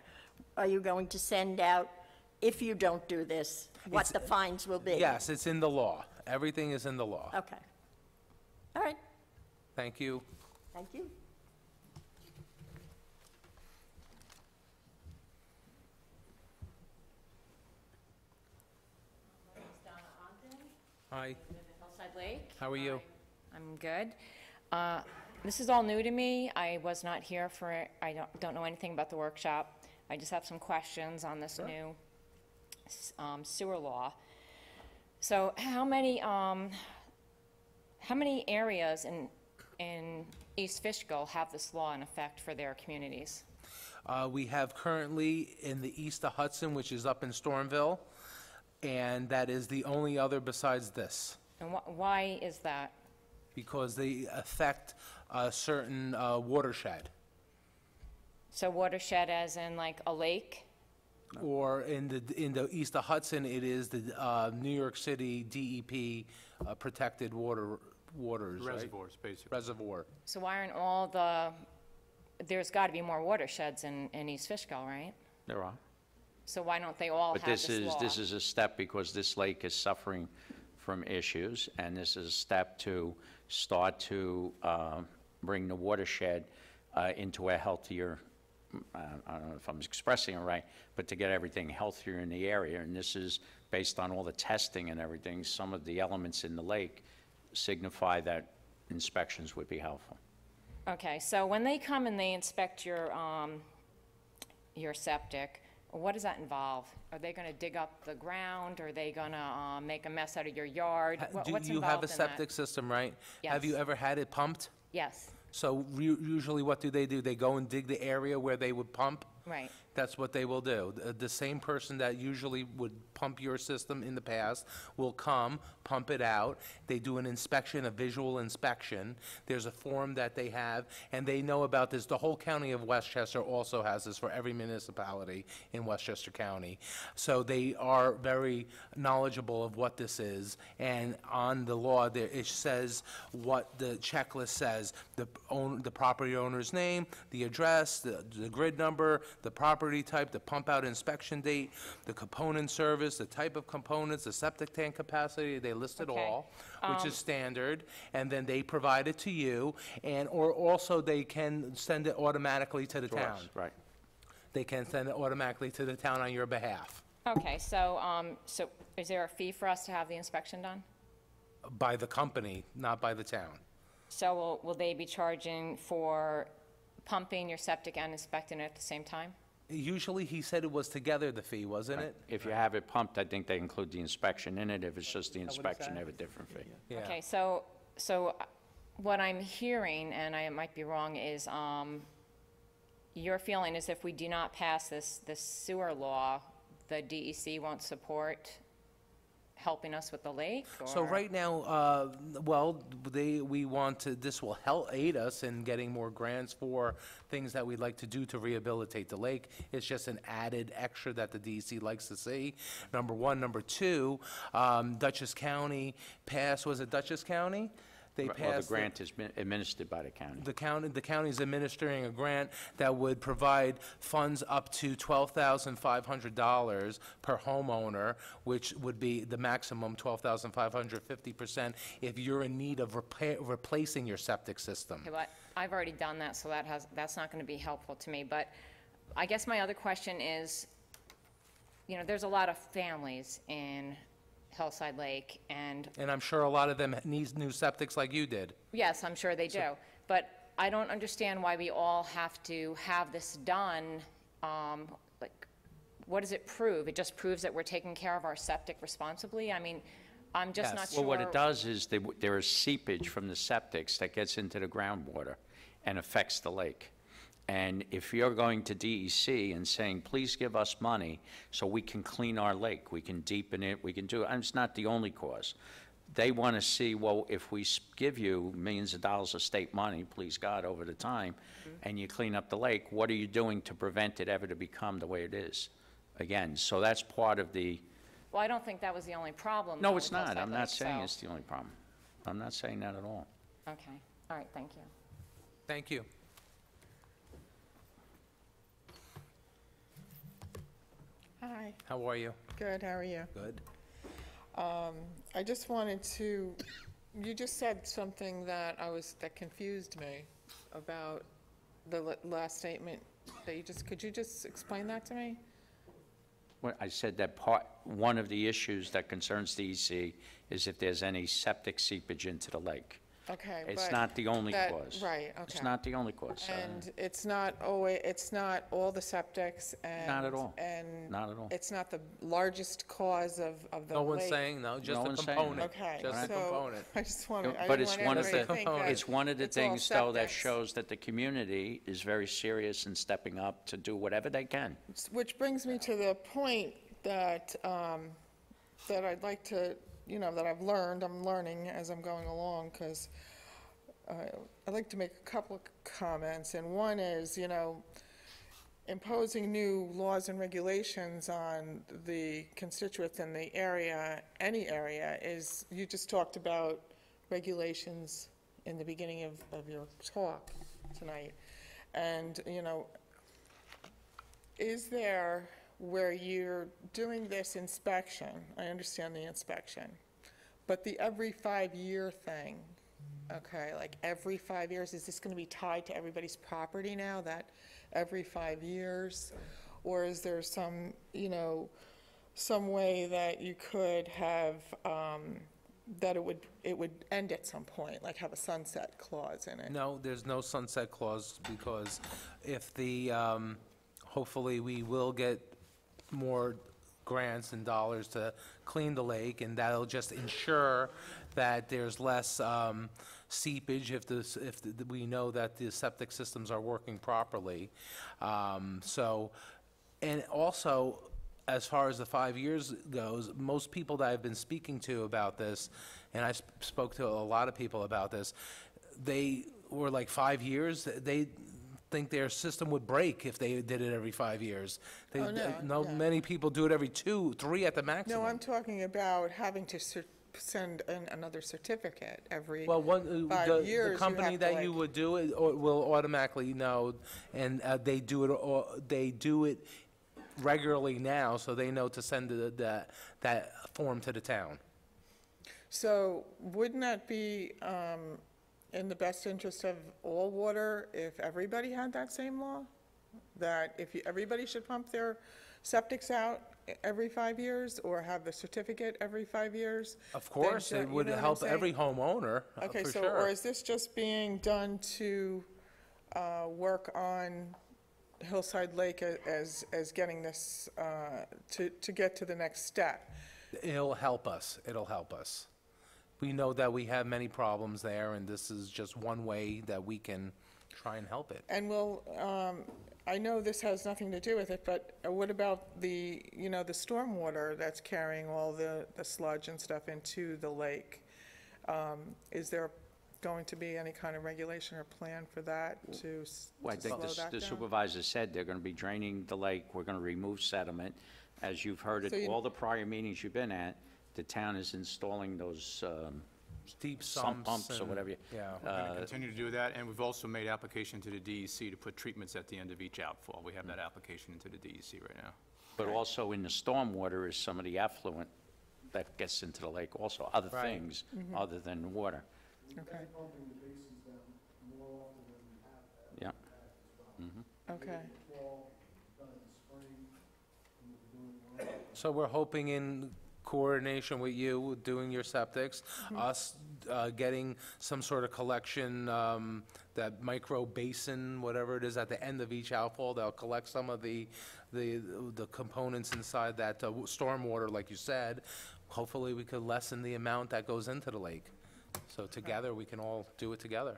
are you going to send out, if you don't do this, what the fines will be? Yes, it's in the law. Everything is in the law. Okay. All right, Thank you. thank you. Hi, Hillside Lake. how are you? I'm good. This is all new to me. I was not here for it. I don't know anything about the workshop. I just have some questions on this new sewer law. So how many areas in East Fishkill have this law in effect for their communities? We have currently in the east of Hudson, which is up in Stormville, and that is the only other besides this, And why is that? because they affect a certain watershed. So watershed as in like a lake? Or in the east of Hudson, it is the New York City DEP protected waters, right? Reservoirs, basically. Reservoir. So why aren't there's got to be more watersheds in East Fishkill, right? There are. So why don't they all But have this law? this is a step because this lake is suffering from issues, and this is a step to start to bring the watershed into a healthier, I don't know if I'm expressing it right, but to get everything healthier in the area. And this is based on all the testing and everything. Some of the elements in the lake signify that inspections would be helpful. Okay, so when they come and they inspect your septic, what does that involve? Are they going to dig up the ground? Are they going to make a mess out of your yard? What's Do you have involved a in that? septic system, right? Have Yes. you ever had it pumped? Yes, So usually what do? They go and dig the area where they would pump? right. That's what they will do. The same person that usually would pump your system in the past will come, pump it out. They do an inspection, a visual inspection. There's a form that they have, and they know about this. The whole county of Westchester also has this for every municipality in Westchester County. So they are very knowledgeable of what this is, and on the law, there, it says what the checklist says, the property owner's name, the address, the grid number, the property type, the pump out inspection date, the component service, the type of components, the septic tank capacity, they list it Okay. all, which is standard, and then they provide it to you, or also they can send it automatically to the To us, town. right. They can send it automatically to the town on your behalf, Okay, so is there a fee for us to have the inspection done? by the company, not by the town. So will they be charging for pumping your septic and inspecting it at the same time? Usually, he said it was together, the fee, wasn't it? If you have it pumped, I think they include the inspection in it. If it's just the inspection, they have a different fee. Yeah. Okay, so what I'm hearing, and I might be wrong, is your feeling is if we do not pass this sewer law, the DEC won't support helping us with the lake? So or- right now, well, we want to, this will help aid us in getting more grants for things that we'd like to do to rehabilitate the lake. It's just an added extra that the DEC likes to see, number one. Number two, Dutchess County passed, was it Dutchess County? They Well, the passed. grant is administered by the county. The county's administering a grant that would provide funds up to $12,500 per homeowner, which would be the maximum $12,500, 50% if you're in need of replacing your septic system. Okay, but I've already done that, so that's not going to be helpful to me. But I guess my other question is, you know, there's a lot of families in Hillside Lake, and And I'm sure a lot of them need new septics like you did. yes, I'm sure they do. But I don't understand why we all have to have this done. Like, what does it prove? It just proves that we're taking care of our septic responsibly? I mean, I'm just not sure. Well, what it does is there is seepage from the septics that gets into the groundwater and affects the lake. And if you're going to DEC and saying, please give us money so we can clean our lake, we can deepen it, we can do it, and it's not the only cause. They want to see, well, if we give you millions of dollars of state money, please God, over the time, and you clean up the lake, what are you doing to prevent it ever to become the way it is? Again, so that's part of the, Well, I don't think that was the only problem. no, though, it's with not. Hillside I'm not Lake, saying so- it's the only problem. I'm not saying that at all. Okay, all right, thank you. Thank you. Hi, How are you? good, how are you? Good. I just wanted to, you just said something that that confused me about the last statement that you just, could you just explain that to me? Well, I said that one of the issues that concerns DEC is if there's any septic seepage into the lake. Okay, It's but not the only that- cause. right, It's okay. not the only cause. And it's not always, it's not all the septics and. Not at all. And. Not at all. It's not the largest cause of the lake. No one's saying, no, just No a one's saying component. that. Okay, Just a so component. I just wanted, I But didn't it's want one of everybody to think that it's one of the it's all things, though, that septics. shows that the community is very serious in stepping up to do whatever they can. Which brings me to the point that, that I'd like to, you know, that I'm learning as I'm going along, because I'd like to make a couple of comments, and one is, you know, imposing new laws and regulations on the constituents in the area, any area, is, you just talked about regulations in the beginning of your talk tonight. And, you know, is there, where you're doing this inspection, I understand the inspection, but the every 5-year thing, okay, like every 5 years, is this gonna be tied to everybody's property now, that every 5 years? Or is there some, you know, some way that you could have, that it would end at some point, like have a sunset clause in it? No, there's no sunset clause, because if the, hopefully we will get more grants and dollars to clean the lake, and that'll just ensure that there's less seepage if we know that the septic systems are working properly. So, and also, as far as the 5 years goes, most people that I've been speaking to about this, and I spoke to a lot of people about this, they were like 5 years, they think their system would break if they did it every 5 years. Oh, no, yeah. Many people do it every 2, 3 at the maximum. No, I'm talking about having to send in another certificate every Well, 5 years. the company have to, that you like- would do it will automatically know, and they do it regularly now, so they know to send that form to the town. So wouldn't that be in the best interest of all water if everybody had that same law? That if everybody should pump their septics out every 5 years, or have the certificate every 5 years? Of course, Then, it you would know what I'm help saying? every homeowner, Okay, for so, sure. or is this just being done to work on Hillside Lake as getting this, to get to the next step? It'll help us. It'll help us. We know that we have many problems there, and this is just one way that we can try and help it. And I know this has nothing to do with it, but what about the stormwater that's carrying all the sludge and stuff into the lake? Is there going to be any kind of regulation or plan for that to Well, I think slow that the down? supervisor said they're going to be draining the lake, we're going to remove sediment. As you've heard So at you- all the prior meetings you've been at, the town is installing those Deep sump sumps pumps or and- whatever. yeah. We're going to continue to do that, and we've also made application to the DEC to put treatments at the end of each outfall. We have that application into the DEC right now. But also in the stormwater is some of the effluent that gets into the lake also, other Right. things other than water. Okay, Yeah. okay. So we're hoping in coordination with you, doing your septics, us getting some sort of collection, that micro basin, whatever it is, at the end of each outfall, they'll collect some of the components inside that stormwater, like you said. Hopefully, we could lessen the amount that goes into the lake. So together, we can all do it together.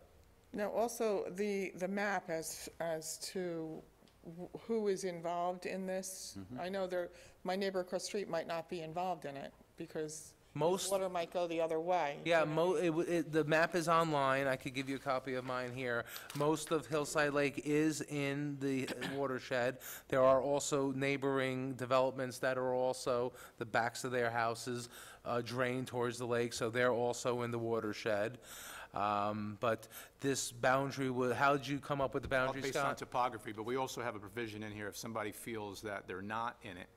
Now, also, the map as to who is involved in this? I know my neighbor across the street might not be involved in it, because Most- water might go the other way. Yeah, the map is online. I could give you a copy of mine here. Most of Hillside Lake is in the watershed. There are also neighboring developments that are also, the backs of their houses drain towards the lake, so they're also in the watershed. But this boundary, how did you come up with the Well, boundary, based on Scott? topography, but we also have a provision in here, if somebody feels that they're not in it,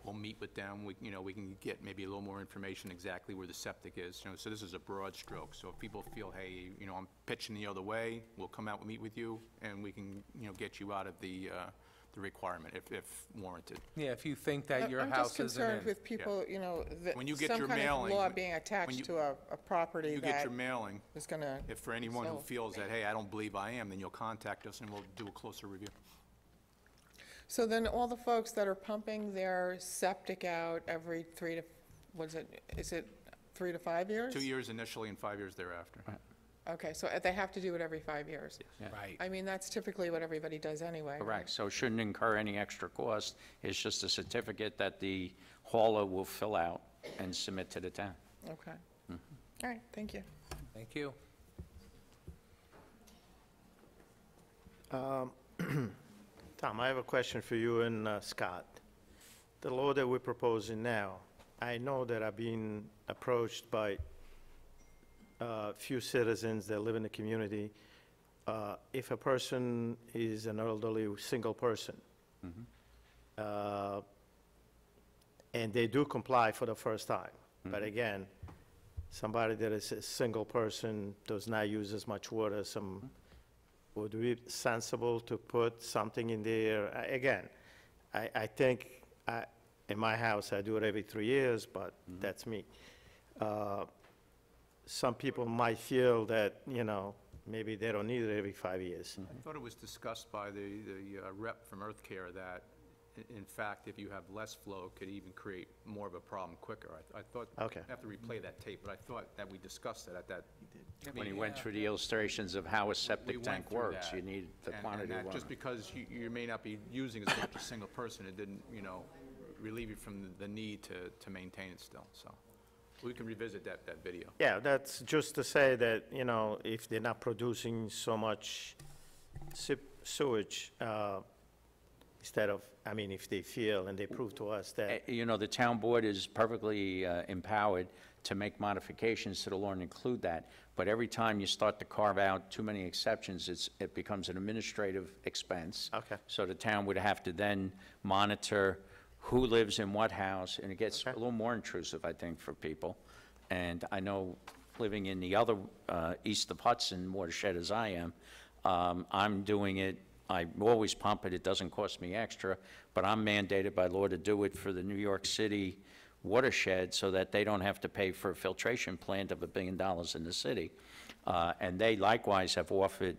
we'll meet with them, we can get maybe a little more information exactly where the septic is, so this is a broad stroke. So if people feel, hey, I'm pitching the other way, we'll come out and meet with you, and we can, get you out of the requirement if warranted. Yeah, if you think that your I'm house just isn't in. concerned with people, that When you get some your kind of mailing- law being when attached you- to a property You get that your mailing, is gonna. if for anyone who So- feels that, hey, I don't believe I am, then you'll contact us and we'll do a closer review. So then all the folks that are pumping their septic out every is it 3 to 5 years? 2 years initially and 5 years thereafter. Okay, so they have to do it every 5 years? Right. I mean, that's typically what everybody does anyway. right? Correct, so it shouldn't incur any extra cost. It's just a certificate that the hauler will fill out and submit to the town. Okay. All right, thank you. Thank you. Tom, I have a question for you and Scott. The law that we're proposing now, I know that I've been approached by a few citizens that live in the community. If a person is an elderly single person, and they do comply for the first time, but again, somebody that is a single person does not use as much water, would it be sensible to put something in there? Again, I think in my house, I do it every 3 years, but that's me. Some people might feel that, maybe they don't need it every 5 years. I thought it was discussed by the rep from Earth Care that, in fact, if you have less flow, it could even create more of a problem quicker. I thought, Okay. I have to replay that tape, but I thought that we discussed it at that When he meeting. went through the illustrations of how a We septic went tank through works, that, you need the and quantity of that water. just because you may not be using as much as a single person, it didn't, relieve you from the need to maintain it still, so. We can revisit that video. Yeah, that's just to say that, if they're not producing so much sewage, instead of, if they feel and they prove to us that, The town board is perfectly empowered to make modifications to the law and include that, but every time you start to carve out too many exceptions, it becomes an administrative expense. Okay. So the town would have to then monitor who lives in what house, and it gets a little more intrusive, I think, for people. And I know, living in the other east of Hudson watershed as I am, I'm doing it, I always pump it, it doesn't cost me extra, but I'm mandated by law to do it for the New York City watershed so that they don't have to pay for a filtration plant of $1 billion in the city. And they likewise have offered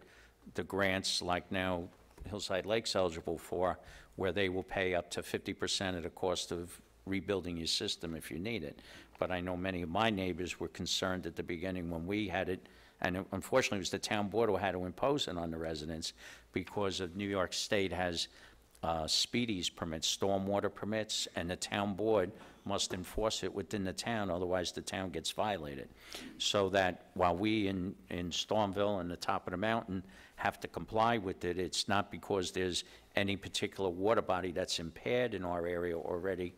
the grants like now Hillside Lake's eligible for, where they will pay up to 50% of the cost of rebuilding your system if you need it. But I know many of my neighbors were concerned at the beginning when we had it, and unfortunately, it was the town board who had to impose it on the residents because of New York State has speedies permits, stormwater permits, and the town board must enforce it within the town, otherwise the town gets violated. So that while we in Stormville and the top of the mountain have to comply with it, it's not because there's any particular water body that's impaired in our area already.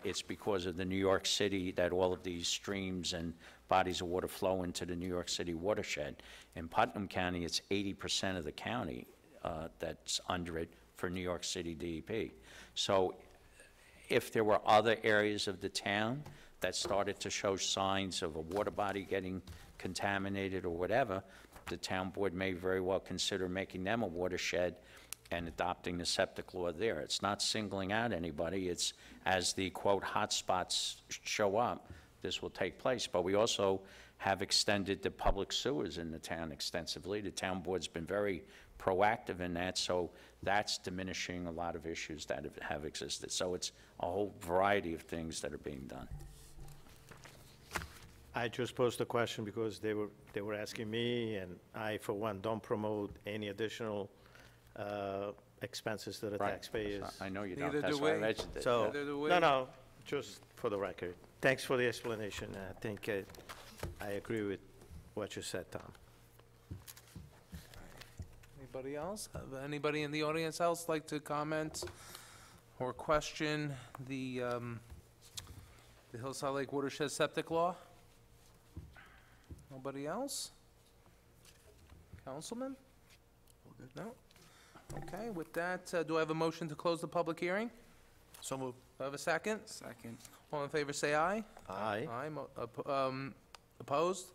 It's because of the New York City that all of these streams and bodies of water flow into the New York City watershed. In Putnam County, it's 80% of the county that's under it for New York City DEP. So if there were other areas of the town that started to show signs of a water body getting contaminated or whatever, the town board may very well consider making them a watershed and adopting the septic law there. It's not singling out anybody. It's as the, quote, hotspots show up, this will take place. But we also have extended the public sewers in the town extensively. The town board's been very proactive in that, so that's diminishing a lot of issues that have existed. So it's a whole variety of things that are being done. I just posed a question because they were asking me, and I, for one, don't promote any additional expenses to the Right. taxpayers. I know you Neither don't, that's do why I we. mentioned it. So, Neither do we. no, just for the record. Thanks for the explanation. I think I agree with what you said, Tom. Anybody else? Have anybody in the audience else like to comment or question the Hillside Lake Watershed Septic Law? Nobody else? Councilman? No? Okay, with that, do I have a motion to close the public hearing? So moved. Do I have a second? Second. All in favor, say aye. Aye. Aye. Opposed?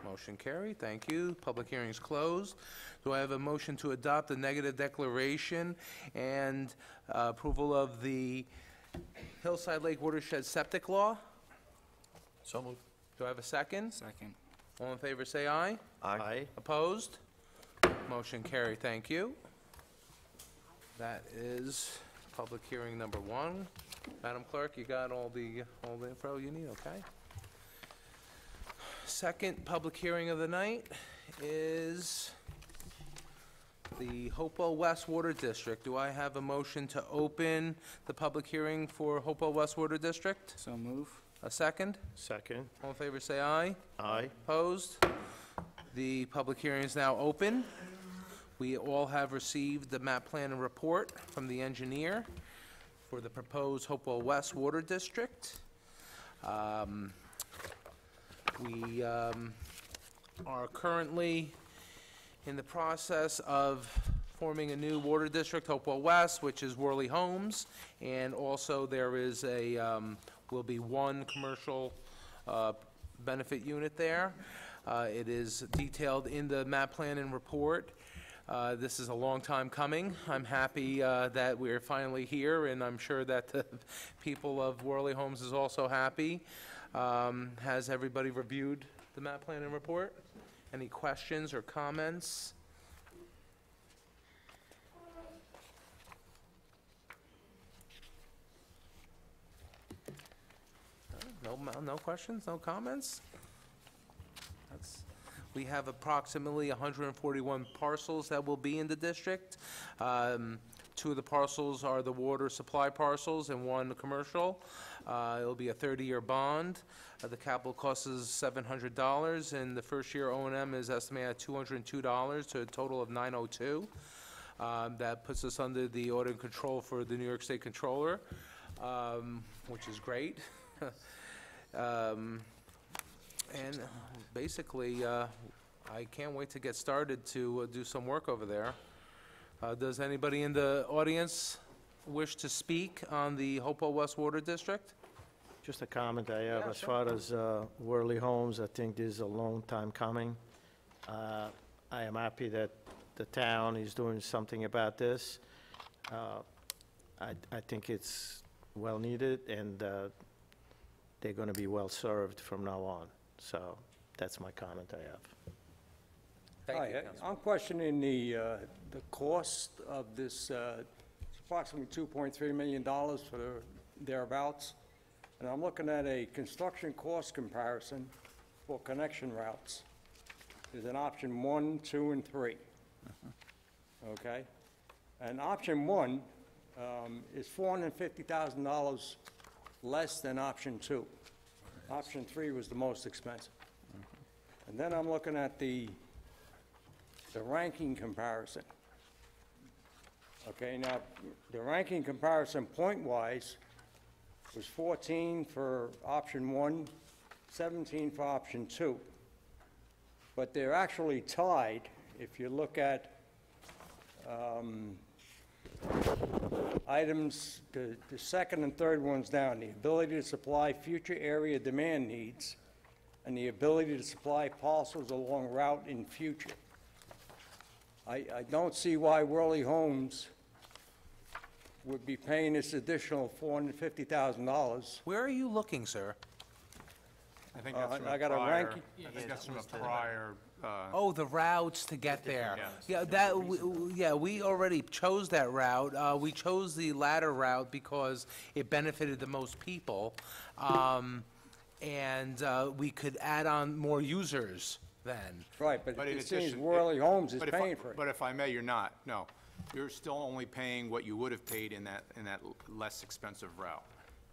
Motion carried, thank you. Public hearing is closed. Do I have a motion to adopt the negative declaration and approval of the Hillside Lake Watershed Septic Law? So moved. Do I have a second? Second. All in favor, say aye. Aye. Opposed? Motion carried, thank you. That is public hearing number one. Madam Clerk, you got all the info you need, okay? Second public hearing of the night is the Hopewell West Water District. Do I have a motion to open the public hearing for Hopewell West Water District? So move. A second? Second. All in favor, say aye. Aye. Opposed? The public hearing is now open. We all have received the map plan and report from the engineer for the proposed Hopewell West Water District. We are currently in the process of forming a new water district, Hopewell West, which is Worley Homes, and also there is will be one commercial benefit unit there. It is detailed in the map plan and report. This is a long time coming. I'm happy that we're finally here, and I'm sure that the people of Worley Homes is also happy. Has everybody reviewed the map plan and report? Any questions or comments? No questions, no comments? We have approximately 141 parcels that will be in the district. Two of the parcels are the water supply parcels and one commercial. It'll be a 30-year bond. The capital cost is $700, and the first-year O&M is estimated at $202, to a total of $902. That puts us under the audit and control for the New York State Controller, which is great. And basically, I can't wait to get started to do some work over there. Does anybody in the audience wish to speak on the Hopewell West Water District? Just a comment I have, Yeah, as sure. far as Worley Homes, I think this is a long time coming. I am happy that the town is doing something about this. I think it's well needed, and they're going to be well served from now on. So that's my comment I have. Thank you, Hi, Councilman. I'm questioning the cost of this, it's approximately $2.3 million for thereabouts, and I'm looking at a construction cost comparison for connection routes. There's an option 1, 2, and 3. Okay? And option 1 is $450,000 less than option 2. Option 3 was the most expensive. And then I'm looking at the ranking comparison. Okay, now, the ranking comparison point-wise was 14 for option 1, 17 for option 2. But they're actually tied if you look at items, the second and third ones down, the ability to supply future area demand needs and the ability to supply parcels along route in future. I don't see why Worley Homes would be paying this additional $450,000. Where are you looking, sir? I think that's from I a got a prior, ranking. I think that's from a prior, Oh, the routes to get there. Yes. Yeah, we already chose that route. We chose the latter route because it benefited the most people. And we could add on more users then. Right, but But in it seems addition- Worley Homes is but if I- paying for it. But if I may, you're not, no. You're still only paying what you would have paid in that less expensive route.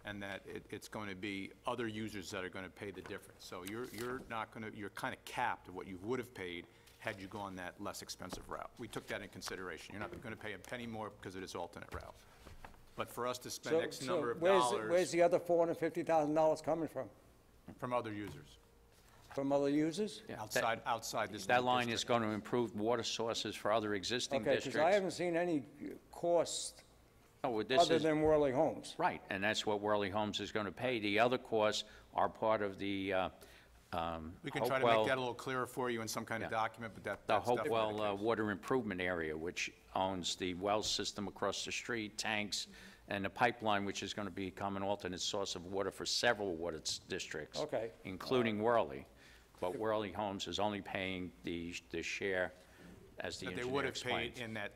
And that it's going to be other users that are going to pay the difference. So you're not going to, you're kind of capped at what you would have paid had you gone that less expensive route. We took that in consideration. You're not going to pay a penny more because of this alternate route. But for us to spend X number of Where's dollars the other $450,000 coming from? from other users, From other users? outside this. That new line is district. going to improve water sources for other existing Okay, districts. because I haven't seen any cost Oh, well, this other is- than Worley Homes. Right, and that's what Worley Homes is going to pay. The other costs are part of the We can try to make that a little clearer for you in some kind of document, but the that's definitely the Hopewell case. Water Improvement Area, which owns the well system across the street, tanks, and the pipeline, which is going to become an alternate source of water for several water districts. Okay. Including Worley. But Worley Homes is only paying the share, as the That they engineer would have explained. paid in that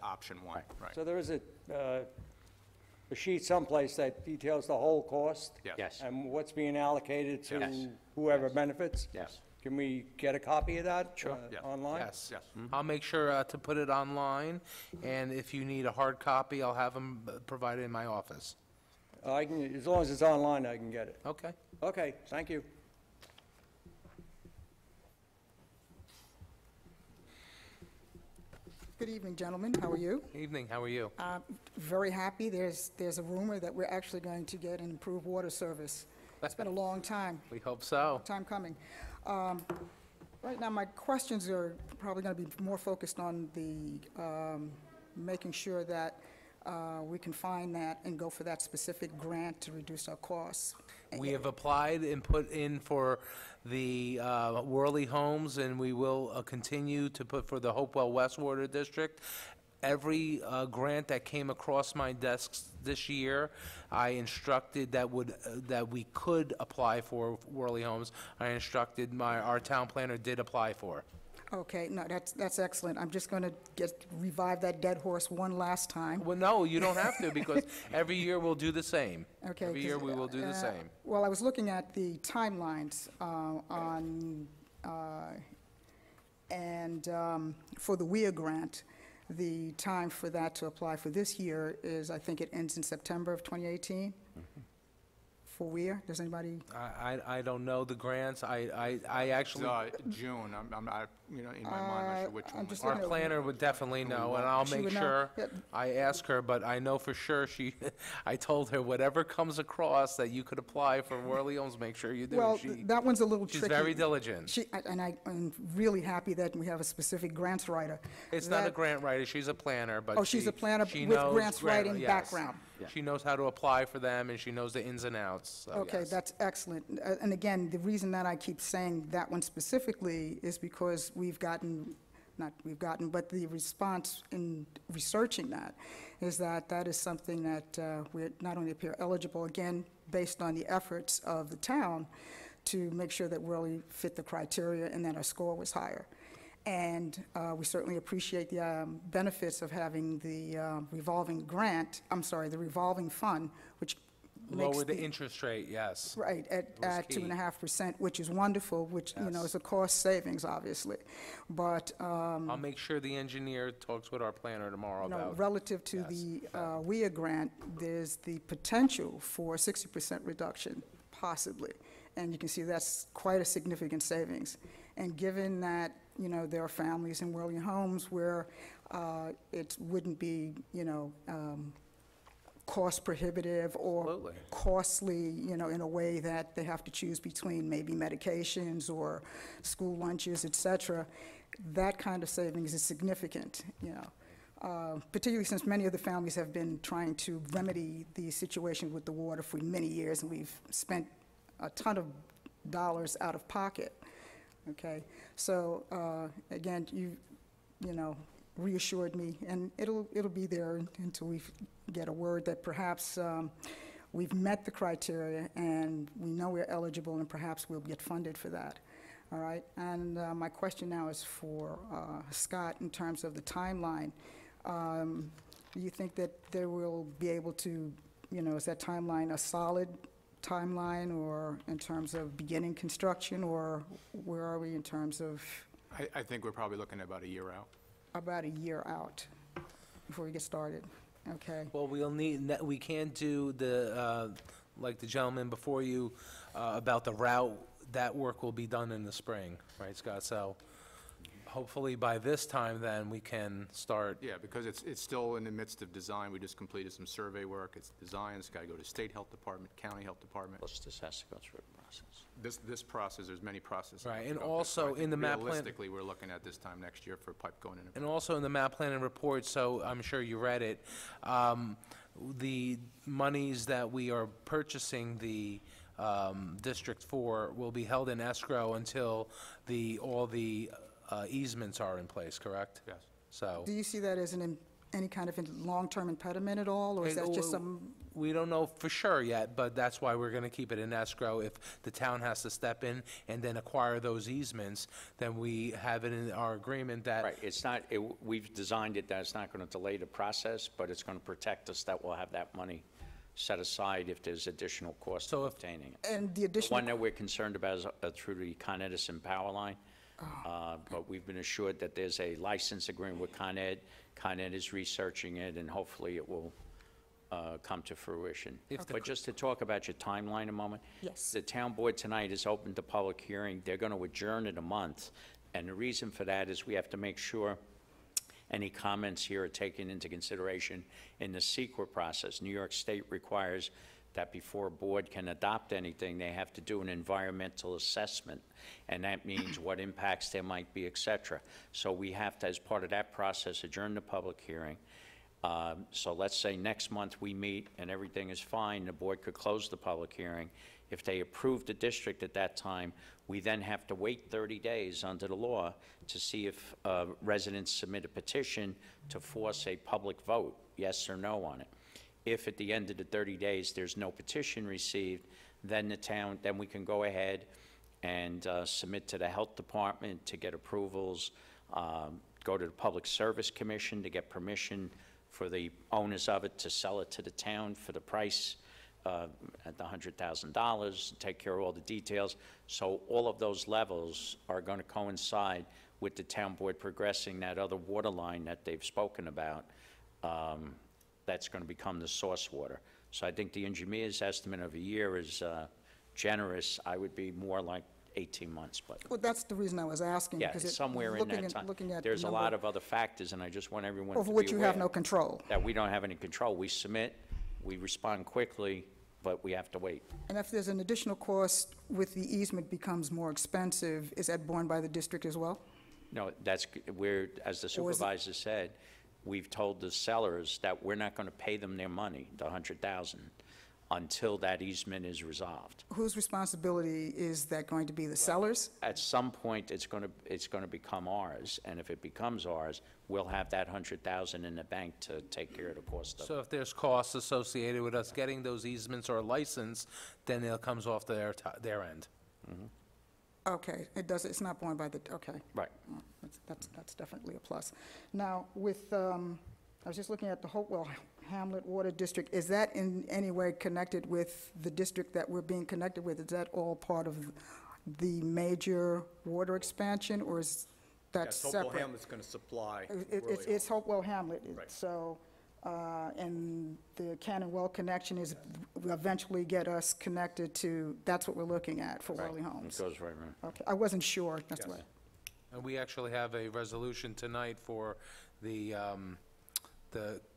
option 1, right. So there is a sheet someplace that details the whole cost? Yes. Yes. And what's being allocated Yes. to whoever benefits? Yes. Can we get a copy of that? Sure. Yeah. Online? Yes. Yes. I'll make sure to put it online, and if you need a hard copy, I'll have them provided in my office. I can, as long as it's online, I can get it. Okay. Okay, thank you. Good evening, gentlemen. How are you? Evening, how are you? Very happy. There's a rumor that we're actually going to get an improved water service. It's been a long time. We hope so. Time coming. Right now, my questions are probably going to be more focused on the making sure that we can find that and go for that specific grant to reduce our costs. We have applied and put in for the Worley Homes, and we will continue to put for the Hopewell West Water District. Every grant that came across my desks this year, I instructed that we could apply for Worley Homes. I instructed our town planner did apply for. Okay, no, that's excellent. I'm just going to revive that dead horse one last time. Well, no, you don't have to, because every year we'll do the same. Okay. Every year we will do the same. Well, I was looking at the timelines for the WEA grant, the time for that to apply for this year is, I think it ends in September of 2018 for WEA. Does anybody? I don't know the grants. I actually. June, I'm not, in my mind, not sure which one. was Our that. planner would definitely know, and I'll She make would know. sure. Yeah. I ask her, but I know for sure I told her, whatever comes across that you could apply for Worley Homes, make sure you do. Well, that one's a little She's tricky. very diligent. I'm really happy that we have a specific grants writer. It's not a grant writer, she's a planner, but Oh, she's a planner she with knows grants writing yes. background. She knows how to apply for them, and she knows the ins and outs, so Okay, yes. that's excellent. And again, the reason that I keep saying that one specifically is because but the response in researching that is that is something that we not only appear eligible, again, based on the efforts of the town to make sure that Worley fit the criteria and that our score was higher. And we certainly appreciate the benefits of having the revolving fund, which makes Lower the interest rate, yes. Right, at Was key. 2.5%, which is wonderful, which, you know, Yes. is a cost savings, obviously. But, I'll make sure the engineer talks with our planner tomorrow you know, about. relative to Yes. the WIA grant, there's the potential for a 60% reduction, possibly. And you can see that's quite a significant savings. And given that, you know, there are families in Worldly Homes where it wouldn't be, you know, cost prohibitive or Absolutely. costly, you know, in a way that they have to choose between maybe medications or school lunches, et cetera, that kind of savings is significant, you know. Particularly since many of the families have been trying to remedy the situation with the water for many years, and we've spent a ton of dollars out of pocket, okay? So, again, you know, reassured me, and it'll be there until we get a word that perhaps we've met the criteria and we know we're eligible, and perhaps we'll get funded for that. All right, and my question now is for Scott in terms of the timeline. Do you think that they will be able to, you know, is that timeline a solid timeline, or in terms of beginning construction, or where are we in terms of I think we're probably looking at about a year out. about a year out before we get started? Okay. Well, we can't do the, like the gentleman before you, about the route, that work will be done in the spring, right, Scott? So hopefully by this time, then, we can start. Yeah, because it's still in the midst of design. We just completed some survey work. It's design, it's got to go to State Health Department, County Health Department. Plus, this has to go through a process. This process, there's many processes. Right, that and go through. also I think in the map plan- Realistically, we're looking at this time next year for pipe going in. And also in the map plan and report, so I'm sure you read it, the monies that we are purchasing the district for will be held in escrow until all the easements are in place, correct? Yes. So. Do you see that as any kind of long-term impediment at all, or is that just some? We don't know for sure yet, but that's why we're going to keep it in escrow. If the town has to step in and then acquire those easements, then we have it in our agreement that. Right, it's not, we've designed it that it's not going to delay the process, but it's going to protect us that we'll have that money set aside if there's additional cost of obtaining it. And the The additional. one that we're concerned about is through the Con Edison power line. But we've been assured that there's a license agreement with Con Ed. Con Ed is researching it, and hopefully it will come to fruition. But just to talk about your timeline a moment. Yes. The town board tonight has opened the public hearing. They're going to adjourn in a month. And the reason for that is we have to make sure any comments here are taken into consideration in the CEQA process. New York State requires that before a board can adopt anything, they have to do an environmental assessment, and that means what impacts there might be, et cetera. So we have to, as part of that process, adjourn the public hearing. So let's say next month we meet and everything is fine, the board could close the public hearing. If they approve the district at that time, we then have to wait 30 days under the law to see if residents submit a petition to force a public vote, yes or no on it. If at the end of the 30 days there's no petition received, then then we can go ahead and submit to the health department to get approvals, go to the Public Service Commission to get permission for the owners of it to sell it to the town for the price at the $100,000, take care of all the details. So all of those levels are going to coincide with the town board progressing that other water line that they've spoken about. That's going to become the source water. So I think the engineer's estimate of a year is generous. I would be more like 18 months, but. Well, that's the reason I was asking. Yeah, because it's somewhere in that time. Looking at There's the a number lot of other factors, and I just want everyone to be over aware. which you have no control. That we don't have any control. We submit, we respond quickly, but we have to wait. And if there's an additional cost with the easement becomes more expensive, is that borne by the district as well? No, that's, as the supervisor said, we've told the sellers that we're not going to pay them their money, the $100,000, until that easement is resolved. Whose responsibility is that going to be, the sellers? At some point, it's going to become ours, and if it becomes ours, we'll have that $100,000 in the bank to take care of the cost of it. So if there's costs associated with us getting those easements or license, then it comes off their end. Okay, it's not borne by the, okay. Right. Okay. That's definitely a plus. Now, with, I was just looking at the Hopewell Hamlet Water District. Is that in any way connected with the district that we're being connected with? Is that all part of the major water expansion, or is that Yes, separate? Hopewell Hamlet's going to supply. It's Hopewell Hamlet. Right. So, and the Cannon Well connection is will eventually get us connected to, that's what we're looking at for Worley Homes. It goes right around. Okay, I wasn't sure, that's Yes. why. And we actually have a resolution tonight for the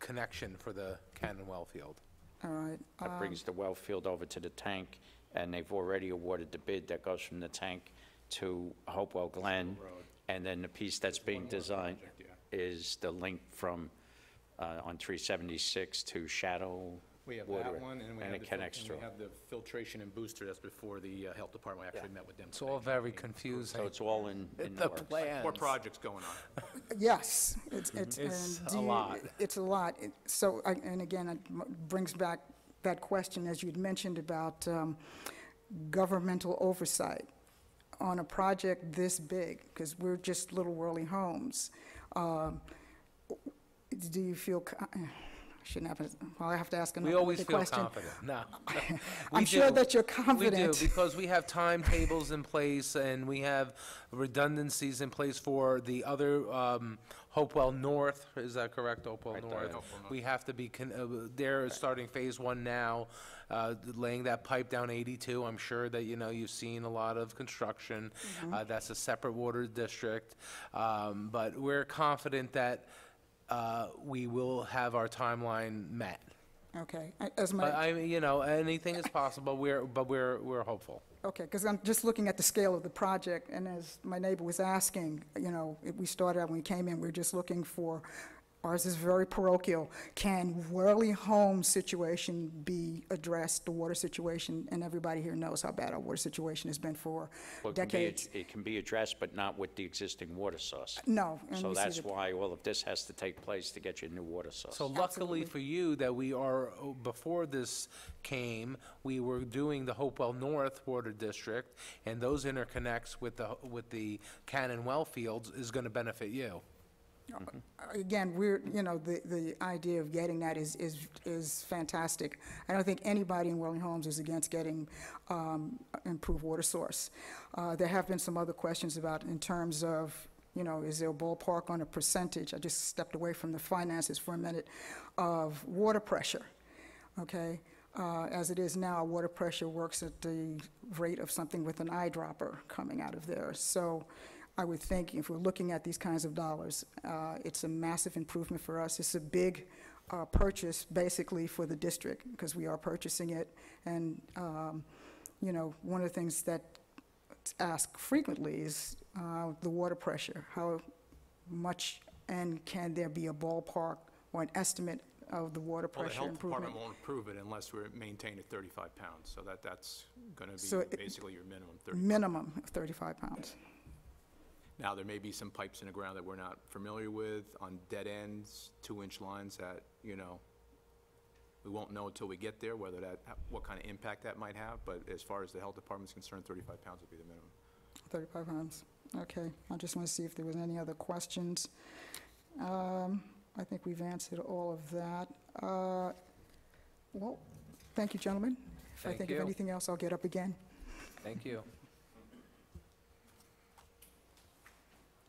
connection for the Cannon Well field. All right. That brings the well field over to the tank, and they've already awarded the bid that goes from the tank to Hopewell Glen. And then the piece that's being designed is the link from, on 376 to Shadow We have Water, that one, and we have it the connects and through. we have the filtration and booster. That's before the health department. We actually met with them. It's all very confusing. So it's all in The works. plans. More projects going on. Yes, it's It's and a do you- lot. It's a lot. So, and again, it brings back that question, as you'd mentioned, about governmental oversight on a project this big, because we're just little Worley Homes. Do you feel, I shouldn't have, well, I have to ask We another always feel question. confident. No. I'm We sure do. that you're We confident. do, because we have timetables in place, and we have redundancies in place for the other Hopewell North, is that correct, Hopewell Right there, North? yeah. Hopewell North. We have to be, they're starting phase one now, laying that pipe down 82. I'm sure that, you've seen a lot of construction. That's a separate water district. But we're confident that we will have our timeline met. Okay, as But my, anything is possible, we're hopeful. okay, because I'm just looking at the scale of the project, and as my neighbor was asking, we started out when we came in, we were just looking for, ours is very parochial, can Worley Homes situation be addressed, the water situation, and everybody here knows how bad our water situation has been for Well, decades. it can be addressed, but not with the existing water source. No, and So we see that's the- why all of this has to take place to get your new water source. So luckily for you that before this came, we were doing the Hopewell North Water District, and those interconnects with the Cannon Well fields is going to benefit you. Again, the idea of getting that is fantastic. I don't think anybody in Worley Homes is against getting improved water source. There have been some other questions about in terms of, is there a ballpark on a percentage? I just stepped away from the finances for a minute of water pressure, okay? As it is now, water pressure works at the rate of something with an eyedropper coming out of there. So I would think if we're looking at these kinds of dollars, it's a massive improvement for us. It's a big purchase, basically, for the district, because we are purchasing it. And, one of the things that's asked frequently is the water pressure. How much, and can there be a ballpark or an estimate of the water Well, the pressure health improvement? department won't approve it unless we're maintained at 35 pounds. So that's going to So be basically your minimum, 35. Minimum of 35 pounds. Now, there may be some pipes in the ground that we're not familiar with on dead ends, 2-inch lines that, we won't know until we get there whether what kind of impact that might have. But as far as the health department's concerned, 35 pounds would be the minimum. 35 pounds. Okay, I just want to see if there was any other questions. I think we've answered all of that. Well, thank you, gentlemen. If I Thank think of you. anything else, I'll get up again. Thank you.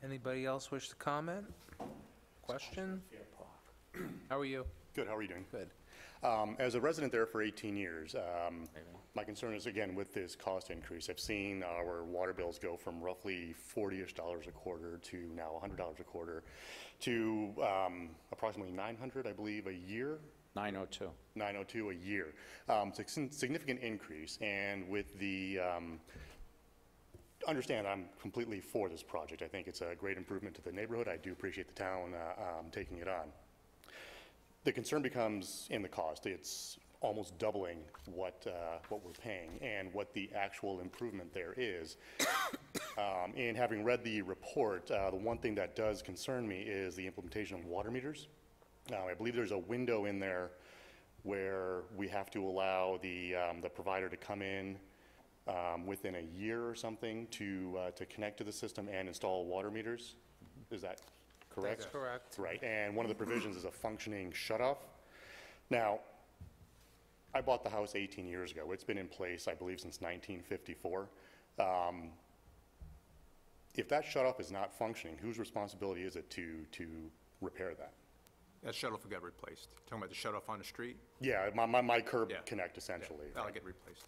Anybody else wish to comment? Question? How are you? Good, how are you doing? Good. As a resident there for 18 years, my concern is, again, with this cost increase. I've seen our water bills go from roughly $40-ish a quarter to now $100 a quarter to approximately $900, I believe, a year. 902. 902 a year. It's a significant increase, and with the understand I'm completely for this project. I think it's a great improvement to the neighborhood. I do appreciate the town taking it on. The concern becomes in the cost. It's almost doubling what we're paying and what the actual improvement there is. And having read the report, the one thing that does concern me is the implementation of water meters. I believe there's a window in there where we have to allow the provider to come in within a year or something to connect to the system and install water meters. Is that correct? That's correct. Right, and one of the provisions is a functioning shutoff. Now, I bought the house 18 years ago. It's been in place, I believe, since 1954. If that shutoff is not functioning, whose responsibility is it to repair that? That shutoff will get replaced. Talking about the shutoff on the street? Yeah, my curb Yeah. connect, essentially. That'll get replaced.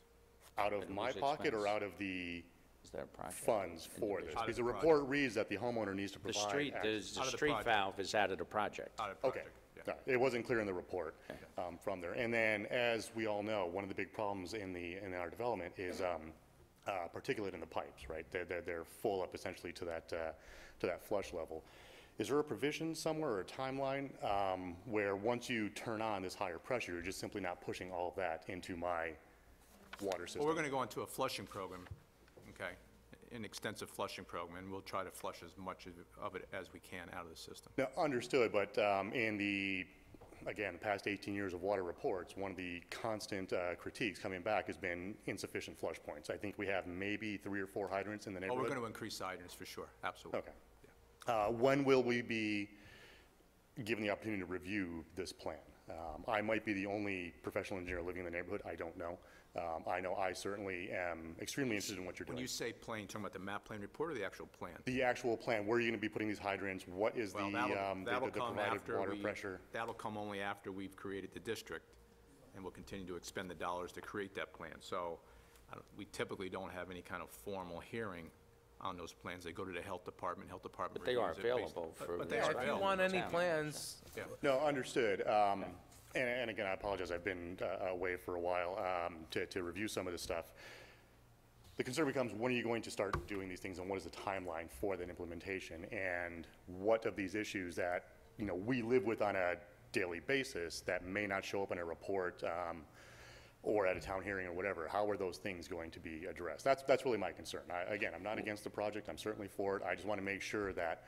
Out of At my whose pocket or expense? out of the Is there a project? funds for this? Out of Because the the report reads that the homeowner needs to The provide. street, access. the Out of the street project. valve is out of the project. Out of the Okay. project, yeah. No, it wasn't clear in the report from there. And then, as we all know, one of the big problems in our development is particulate in the pipes, right? They're full up essentially to that flush level. Is there a provision somewhere or a timeline where once you turn on this higher pressure, you're just simply not pushing all of that into my water system? Well, we're going to go into a flushing program, okay? An extensive flushing program, and we'll try to flush as much of it as we can out of the system. Now, understood, but in the past 18 years of water reports, one of the constant critiques coming back has been insufficient flush points. I think we have maybe 3 or 4 hydrants in the Oh, neighborhood. we're going to increase hydrants for sure, absolutely. Okay. When will we be given the opportunity to review this plan? I might be the only professional engineer living in the neighborhood, I don't know. I know I certainly am extremely interested in what you're When doing. you say plan, you talking about the map plan report or the actual plan? The actual plan, where are you going to be putting these hydrants? What is Well, the that'll come provided after water pressure? That'll come only after we've created the district, and we'll continue to expend the dollars to create that plan. So we typically don't have any kind of formal hearing on those plans. They go to the health department But they are reviews it based- available for. But they Yeah, are if you available. want any Town. plans, Yeah. No, understood. And again, I apologize, I've been away for a while to review some of this stuff. The concern becomes, when are you going to start doing these things, and what is the timeline for that implementation? And what of these issues that, we live with on a daily basis that may not show up in a report or at a town hearing or whatever, how are those things going to be addressed? That's really my concern. Again, I'm not against the project, I'm certainly for it. I just want to make sure that,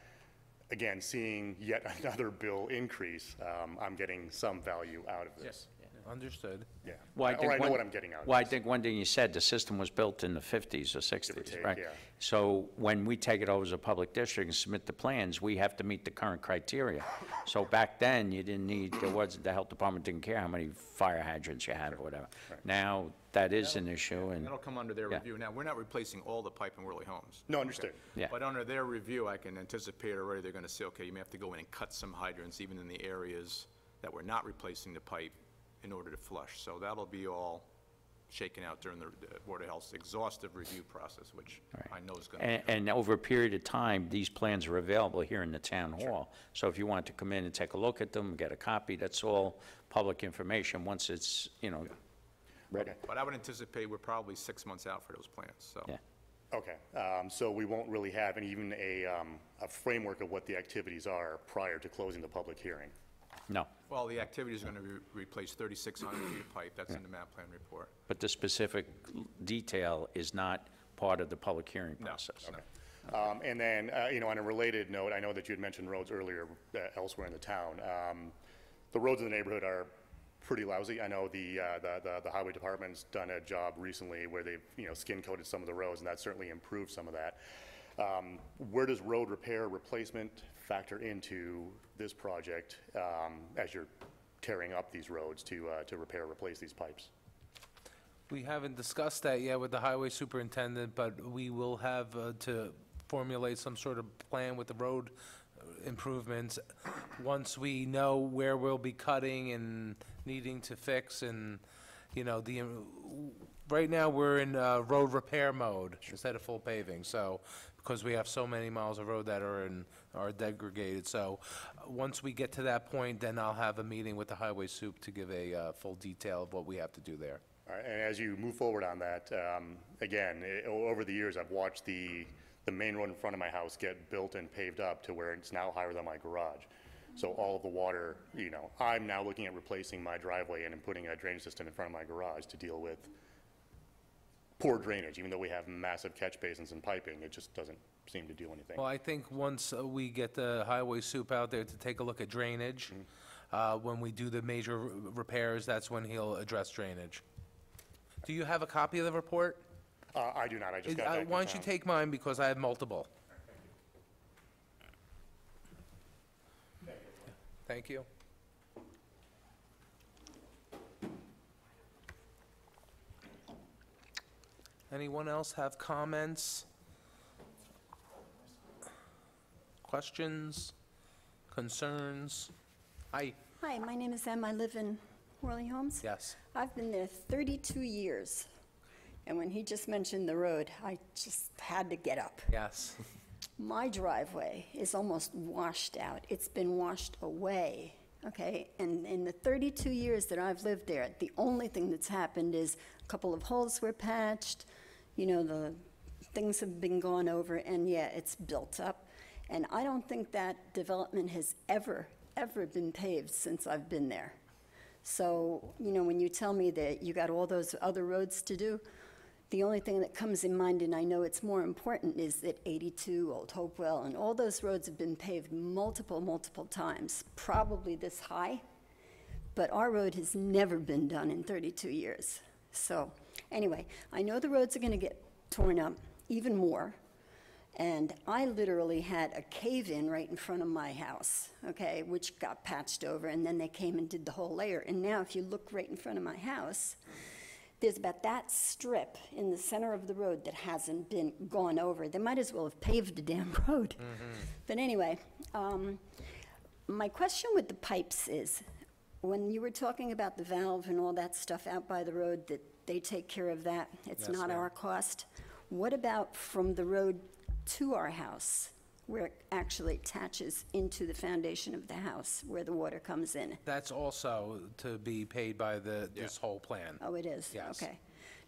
again, seeing yet another bill increase, I'm getting some value out of this. understood. Yeah. Well, Or I know what I'm getting out of Well, I this. think one thing you said, the system was built in the 50s or 60s, take, right? yeah. So when we take it over as a public district and submit the plans, we have to meet the current criteria. So back then, you didn't need, the health department didn't care how many fire hydrants you had or whatever. Now, that is an issue, and, That'll come under their Yeah. review. Now, we're not replacing all the pipe in Worley Homes. No, understood. Yeah. But under their review, I can anticipate already, they're going to say, okay, you may have to go in and cut some hydrants, even in the areas that we're not replacing the pipe in order to flush. So that'll be all shaken out during the Board of Health's exhaustive review process, which I know is going to be. and over a period of time, these plans are available here in the town hall. So if you want to come in and take a look at them, get a copy, that's all public information once it's, ready. But I would anticipate we're probably 6 months out for those plans, so. Yeah. Okay, so we won't really have even a framework of what the activities are prior to closing the public hearing? No. Well, the activity is going to replace 3,600 feet of pipe. That's in the map plan report. But the specific detail is not part of the public hearing process. And then, on a related note, I know that you had mentioned roads earlier elsewhere in the town. The roads in the neighborhood are pretty lousy. I know the highway department's done a job recently where they've, skin coated some of the roads, and that certainly improved some of that. Where does road repair replacement factor into this project as you're tearing up these roads to repair, replace these pipes? We haven't discussed that yet with the highway superintendent, but we will have to formulate some sort of plan with the road improvements once we know where we'll be cutting and needing to fix, and, right now, we're in road repair mode instead of full paving, so, because we have so many miles of road that are degraded. So, once we get to that point, then I'll have a meeting with the highway sup to give a full detail of what we have to do there. All right, and as you move forward on that, again, over the years, I've watched the main road in front of my house get built and paved up to where it's now higher than my garage. So all of the water, I'm now looking at replacing my driveway and putting a drainage system in front of my garage to deal with poor drainage. Even though we have massive catch basins and piping, it just doesn't seem to do anything. Well, I think once we get the highway sup out there to take a look at drainage, when we do the major repairs, that's when he'll address drainage. Do you have a copy of the report? I do not, I just got back in Why don't you town. take mine, because I have multiple. Thank you. Anyone else have comments? Questions? Concerns? Hi. Hi, my name is Em. I live in Worley Homes. Yes. I've been there 32 years. And when he just mentioned the road, I just had to get up. Yes. My driveway is almost washed out. It's been washed away, okay? And in the 32 years that I've lived there, the only thing that's happened is a couple of holes were patched, you know, the things have been gone over, and yeah, it's built up. And I don't think that development has ever been paved since I've been there. So, you know, when you tell me that you got all those other roads to do, the only thing that comes in mind, and I know it's more important, is that 82, Old Hopewell, and all those roads have been paved multiple times, probably this high, but our road has never been done in 32 years. So, anyway, I know the roads are gonna get torn up even more, and I literally had a cave-in right in front of my house, okay, which got patched over, and then they came and did the whole layer. And now if you look right in front of my house, there's about that strip in the center of the road that hasn't been gone over. They might as well have paved the damn road. But anyway, my question with the pipes is, when you were talking about the valve and all that stuff out by the road, that they take care of that, it's Yes, not ma'am. our cost. What about from the road to our house, where it actually attaches into the foundation of the house, where the water comes in? That's also to be paid by this whole plan. Oh, it is? Yes. Okay.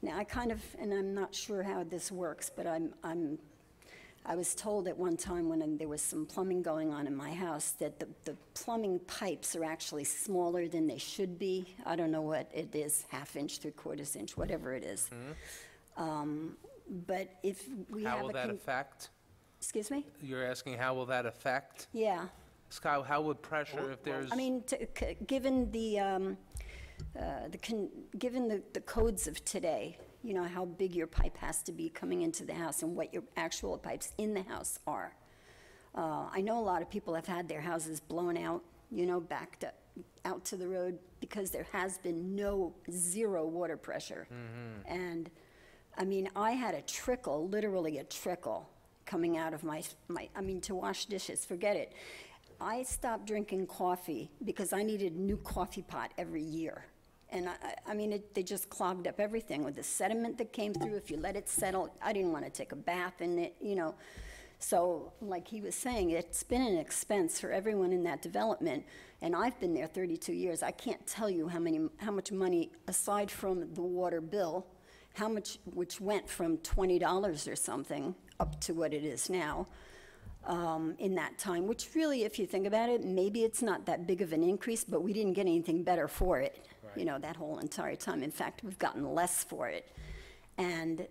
Now, I kind of, and I'm not sure how this works, but I was told at one time when there was some plumbing going on in my house that the plumbing pipes are actually smaller than they should be. I don't know what it is, half inch, 3/4 inch, whatever it is. But if we have How will that affect? Excuse me? You're asking how will that affect? Yeah. Scott, how would pressure, if there's? I mean, given given the codes of today, you know, how big your pipe has to be coming into the house and what your actual pipes in the house are. I know a lot of people have had their houses blown out, you know, backed up, out to the road because there has been zero water pressure. And, I mean, I had a trickle, literally a trickle, coming out of my, I mean, to wash dishes, forget it. I stopped drinking coffee because I needed a new coffee pot every year. And I mean, they just clogged up everything with the sediment that came through. If you let it settle, I didn't want to take a bath in it, you know. So, like he was saying, it's been an expense for everyone in that development. And I've been there 32 years. I can't tell you how much money, aside from the water bill, which went from $20 or something up to what it is now, in that time, which really, if you think about it, maybe it's not that big of an increase, but we didn't get anything better for it, you know, that whole entire time. In fact, we've gotten less for it. And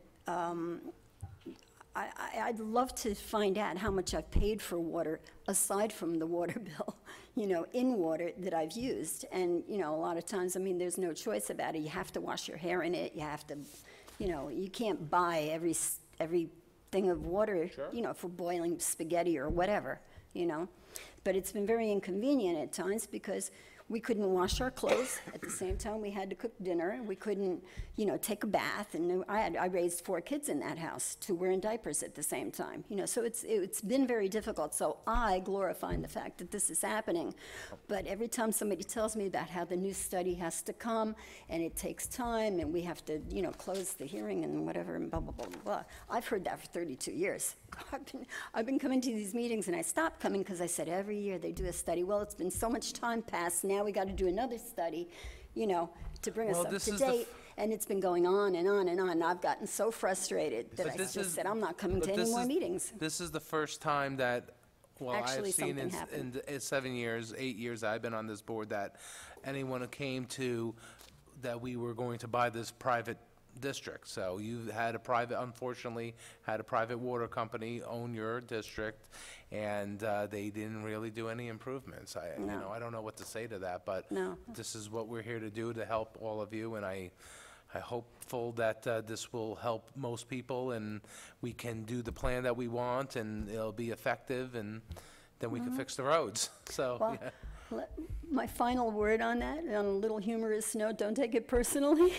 I'd love to find out how much I've paid for water, aside from the water bill, you know, in water that I've used. And, you know, a lot of times, I mean, there's no choice about it. You have to wash your hair in it. You have to, you know, you can't buy every thing of water, you know, for boiling spaghetti or whatever, you know. But it's been very inconvenient at times because we couldn't wash our clothes. At the same time, we had to cook dinner, and we couldn't, you know, take a bath. And I raised 4 kids in that house, 2 were in diapers at the same time, you know. So it's been very difficult. So I glorify the fact that this is happening. But every time somebody tells me about how the new study has to come, and it takes time, and we have to, you know, close the hearing and whatever, and blah, blah, blah, blah, blah. I've heard that for 32 years. I've been coming to these meetings, and I stopped coming because I said every year they do a study. Well, it's been so much time passed. Now we got to do another study, you know, to bring us up to date. And it's been going on and on and on. And I've gotten so frustrated that I just said, I'm not coming to any more meetings. This is the first time that, well, Actually, I've seen something happened. in 7 years, 8 years I've been on this board, that anyone who came to, that we were going to buy this private district. So you had unfortunately, had a private water company own your district, and they didn't really do any improvements. You know, I don't know what to say to that, but this is what we're here to do, to help all of you, and I'm hopeful that this will help most people, and we can do the plan that we want, and it'll be effective, and then we can fix the roads. So, Well, yeah. My final word on that, on a little humorous note, don't take it personally,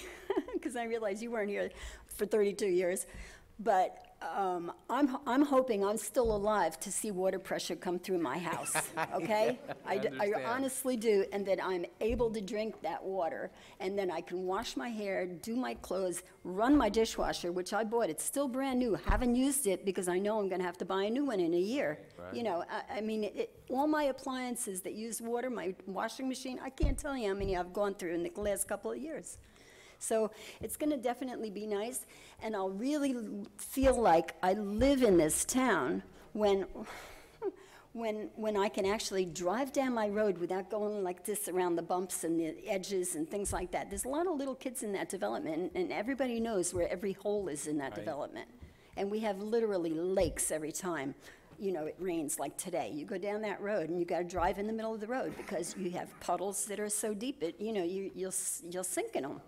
because I realize you weren't here for 32 years, but I'm hoping I'm still alive to see water pressure come through my house, okay? I understand. honestly do, and that I'm able to drink that water, and then I can wash my hair, do my clothes, run my dishwasher, which I bought. It's still brand new. Haven't used it because I know I'm going to have to buy a new one in a year. Right. You know, I mean, all my appliances that use water, my washing machine, I can't tell you how many I've gone through in the last couple of years. So it's going to definitely be nice, and I'll really feel like I live in this town when I can actually drive down my road without going like this around the bumps and the edges and things like that. There's a lot of little kids in that development, and everybody knows where every hole is in that development. And we have literally lakes every time, you know, it rains like today. You go down that road and you got to drive in the middle of the road because you have puddles that are so deep, you'll sink in them.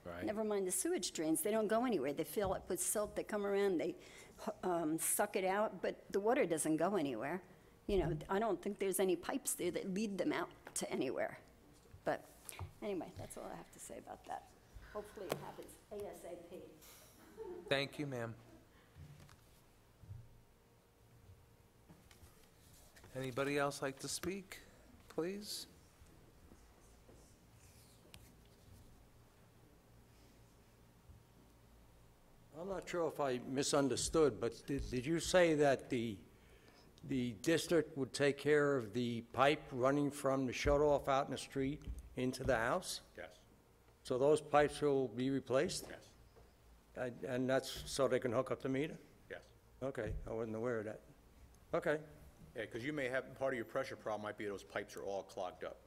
Right. Never mind the sewage drains. They don't go anywhere. They fill up with silt. They come around, they suck it out, but the water doesn't go anywhere. You know, I don't think there's any pipes there that lead them out to anywhere. But anyway, that's all I have to say about that. Hopefully it happens ASAP. Thank you, ma'am. Anybody else like to speak, please? I'm not sure if I misunderstood, but did you say that the district would take care of the pipe running from the shut-off out in the street into the house? Yes. So those pipes will be replaced? Yes. And that's so they can hook up the meter? Yes. Okay, I wasn't aware of that. Okay, Yeah, because you may have, part of your pressure problem might be those pipes are all clogged up.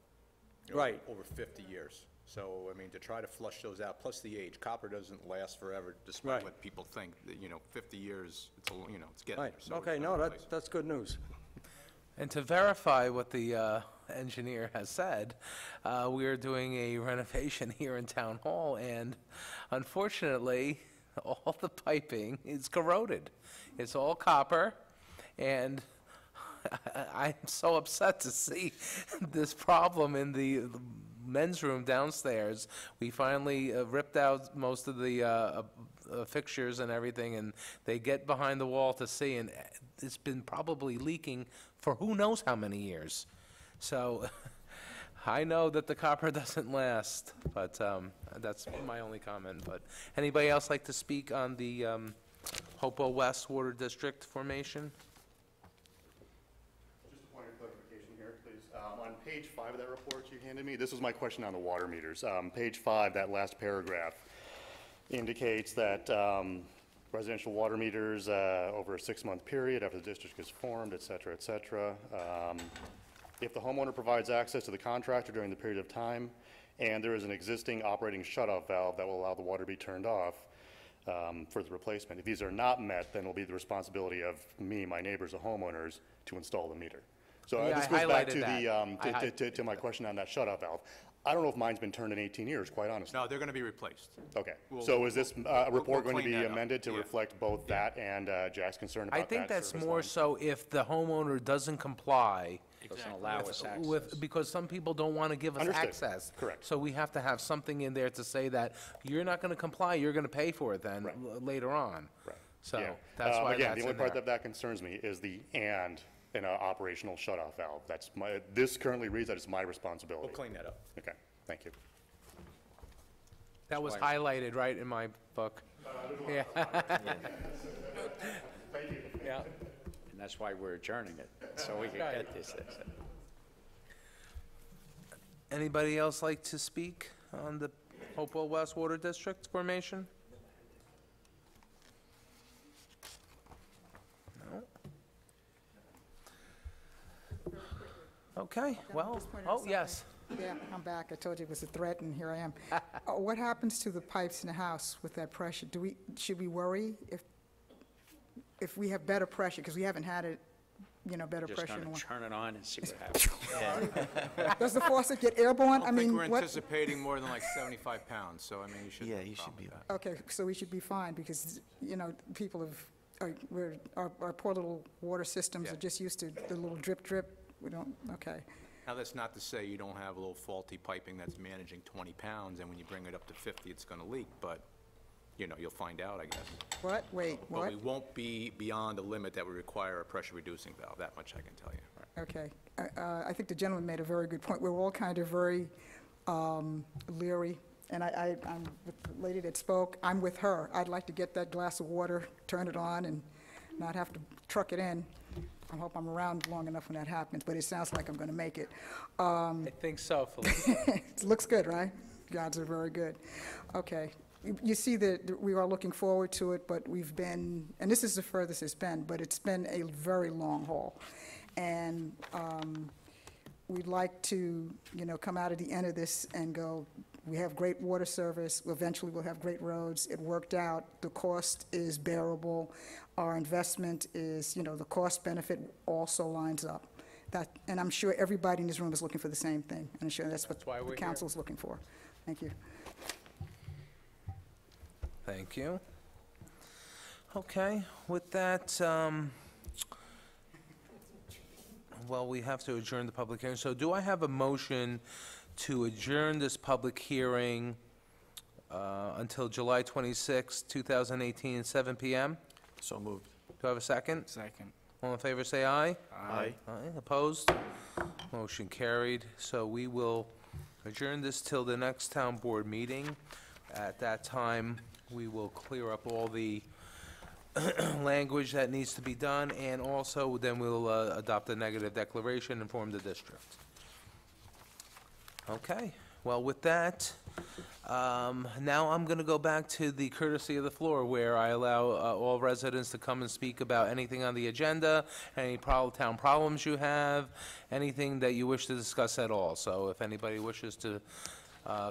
You know, Right. Over 50 years. So, I mean, to try to flush those out, plus the age, copper doesn't last forever, despite Right. what people think, that, 50 years, it's, it's getting right, there. So okay, it's no, not replaced. that's good news. And to verify what the engineer has said, we are doing a renovation here in Town Hall, and unfortunately, all the piping is corroded. It's all copper, and I'm so upset to see this problem in the men's room downstairs. We finally ripped out most of the fixtures and everything, and they get behind the wall to see, and it's been probably leaking for who knows how many years. So I know that the copper doesn't last, but that's my only comment. But anybody else like to speak on the Hopewell West Water District formation? Just a point of clarification here, please. On page 5 of that report you handed me, this was my question on the water meters. Page 5, that last paragraph indicates that residential water meters over a 6-month period after the district is formed, et cetera, et cetera. If the homeowner provides access to the contractor during the period of time, and there is an existing operating shutoff valve that will allow the water to be turned off for the replacement. If these are not met, then it will be the responsibility of me, my neighbors, the homeowners, to install the meter. So Yeah, this I goes back highlighted to to my question on that shutoff valve. I don't know if mine's been turned in 18 years, quite honestly. No, they're going to be replaced. Okay. We'll- So is this report we'll going to clean be that up. amended to Yeah. reflect both that and Jack's concern about I that think that's service more line? so if the homeowner doesn't comply Doesn't allow us access. with, because some people don't want to give us Understood. access. Correct. So we have to have something in there to say that you're not going to comply, you're going to pay for it then later on. Right. So Yeah. that's why Again, that's the only in part there. that concerns me is the and in an operational shutoff valve. That's my, this currently reads that it's my responsibility. We'll clean that up. Okay, thank you. That was why- highlighted, right, in my book? Yeah. Thank you. Yeah. And that's why we're adjourning it, so we can get this. Anybody else like to speak on the Hopewell West Water District formation? No? Okay, well, Just point out oh, something. yes. Yeah, I'm back. I told you it was a threat, and here I am. What happens to the pipes in the house with that pressure? Should we worry if we have better pressure? Because we haven't had it, better Just pressure in a gonna while. turn it on and see what happens. Does the faucet get airborne? I don't think mean, we're what? anticipating more than like 75 pounds, so I mean, you shouldn't Yeah, have a you should problem be with that. Okay, so we should be fine because, people our poor little water systems Yeah. are just used to the little drip, drip. We don't, okay. Now, that's not to say you don't have a little faulty piping that's managing 20 pounds, and when you bring it up to 50, it's going to leak, but, you know, you'll find out, I guess. What? Wait, But what? we won't be beyond the limit that would require a pressure-reducing valve, that much I can tell you. Okay. I think the gentleman made a very good point. We're all kind of very leery, and I'm with the lady that spoke, I'm with her. I'd like to get that glass of water, turn it on, and not have to truck it in. I hope I'm around long enough when that happens, but it sounds like I'm going to make it. I think so, Felicia. It looks good, right? Gods are very good. Okay. You see that we are looking forward to it, but we've been, and this is the furthest it's been, but it's been a very long haul. And we'd like to, you know, come out at the end of this and go, we have great water service, eventually we'll have great roads, it worked out, the cost is bearable, our investment is, you know, the cost benefit also lines up. That, and I'm sure everybody in this room is looking for the same thing, and I'm sure that's what why the we're here. council's looking for. Thank you. Thank you. Okay, with that, well, we have to adjourn the public hearing. So do I have a motion to adjourn this public hearing until July 26, 2018, 7 p.m.? So moved. Do I have a second? Second. All in favor, say aye. Aye. Aye. Opposed? Motion carried. So we will adjourn this till the next town board meeting. At that time, we will clear up all the language that needs to be done, and also then we'll adopt a negative declaration and form the district. Okay, well, with that, now I'm going to go back to the courtesy of the floor, where I allow all residents to come and speak about anything on the agenda, any town problems you have, anything that you wish to discuss at all. So if anybody wishes to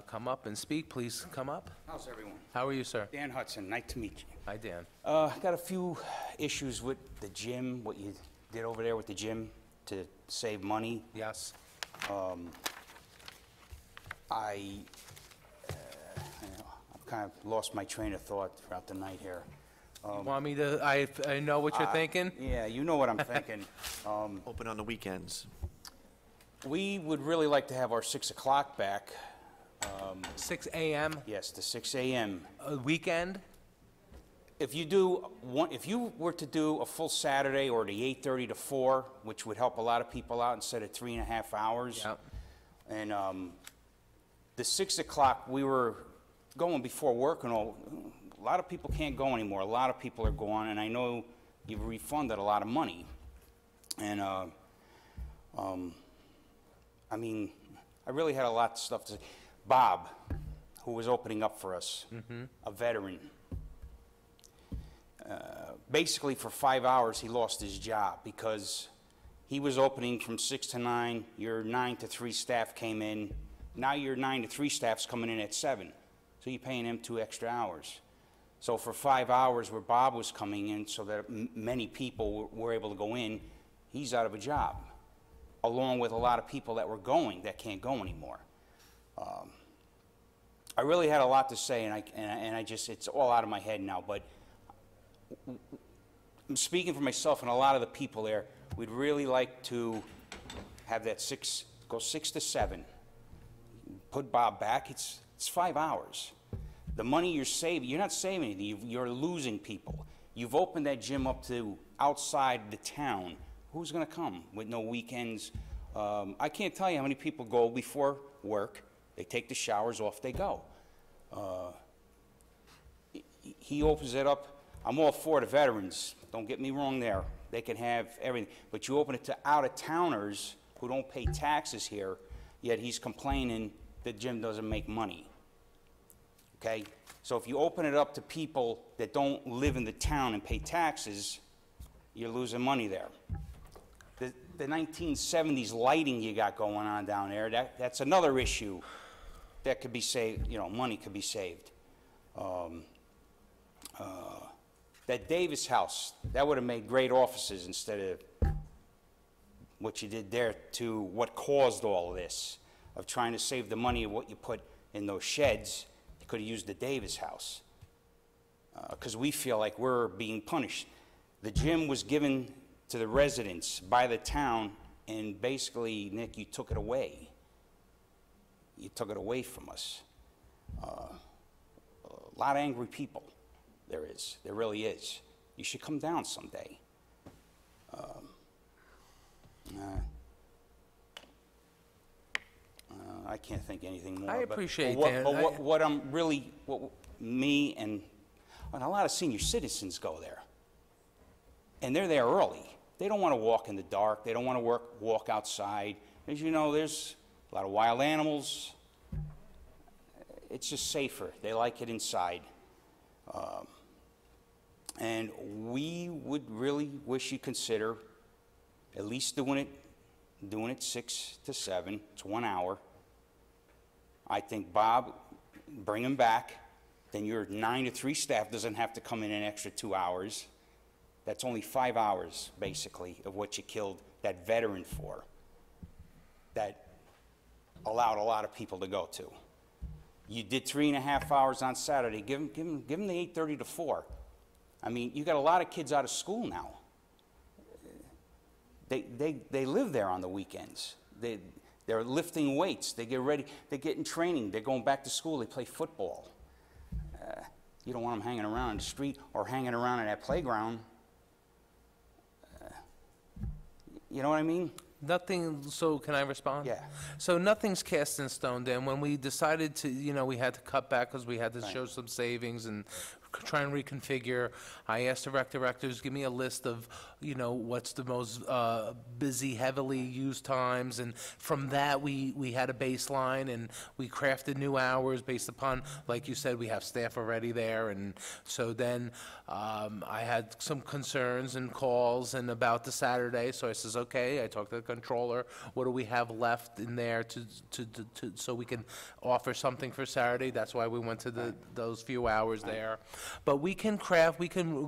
come up and speak, please come up. How's everyone? How are you, sir? Dan Hudson, nice to meet you. Hi, Dan. Got a few issues with the gym, what you did over there with the gym to save money. Yes. I've kind of lost my train of thought throughout the night here. Want me to, I know what you're thinking? Yeah, you know what I'm thinking. Open on the weekends. We would really like to have our 6 o'clock back. 6 a.m.? Yes, the 6 a.m. Weekend? If you were to do a full Saturday, or the 8:30 to 4, which would help a lot of people out instead of 3.5 hours. Yep. And the 6 o'clock, we were going before work and all. A lot of people can't go anymore. A lot of people are gone, and I know you've refunded a lot of money. And I mean, I really had a lot of stuff to say. Bob, who was opening up for us, a veteran. Basically, for 5 hours, he lost his job because he was opening from 6 to 9. Your 9 to 3 staff came in. Now your 9 to 3 staff's coming in at 7. So you're paying him 2 extra hours. So for 5 hours where Bob was coming in so that many people were able to go in, he's out of a job, along with a lot of people that were going that can't go anymore. I really had a lot to say, and I just, it's all out of my head now, but I'm speaking for myself and a lot of the people there. We'd really like to have that go 6 to 7. Put Bob back. It's 5 hours. The money you're saving, you're not saving anything. You're losing people. You've opened that gym up to outside the town. Who's going to come with no weekends? I can't tell you how many people go before work. They take the showers off, they go. He opens it up. I'm all for the veterans. Don't get me wrong there. They can have everything. But you open it to out-of-towners who don't pay taxes here, yet he's complaining the gym doesn't make money. Okay? So if you open it up to people that don't live in the town and pay taxes, you're losing money there. The 1970s lighting you got going on down there, that's another issue that could be saved, you know, money could be saved. That Davis house, that would have made great offices instead of what you did there, to what caused all of this, of trying to save the money of what you put in those sheds. You could have used the Davis house, because we feel like we're being punished. The gym was given to the residents by the town And basically, Nick, you took it away. You took it away from us. A lot of angry people, there is. There really is. You should come down someday. I can't think anything more. I but- appreciate but what, that. But what I'm really, me and a lot of senior citizens go there. And they're there early. They don't want to walk in the dark. They don't want to walk outside. As you know, there's a lot of wild animals. It's just safer. They like it inside. And we would really wish you consider at least doing it 6 to 7. It's 1 hour. I think, Bob, bring him back. Then your 9 to 3 staff doesn't have to come in an extra 2 hours. That's only 5 hours, basically, of what you killed that veteran for. That allowed a lot of people to go to. You did 3.5 hours on Saturday. Give them the 8:30 to 4. I mean, you got a lot of kids out of school now. They live there on the weekends. They're lifting weights. They get ready. They get in training. They're going back to school. They play football. You don't want them hanging around in the street or hanging around in that playground. You know what I mean? Nothing, so can I respond? Yeah. So nothing's cast in stone, Dan. When we decided to, we had to cut back because we had to show some savings and try and reconfigure, I asked the rec directors, give me a list of, what's the most busy, heavily used times. And from that, we had a baseline and we crafted new hours based upon, like you said, we have staff already there. And so then I had some concerns and calls and about the Saturday. So I says, okay, I talked to the controller. What do we have left in there so we can offer something for Saturday? That's why we went to those few hours there. But we can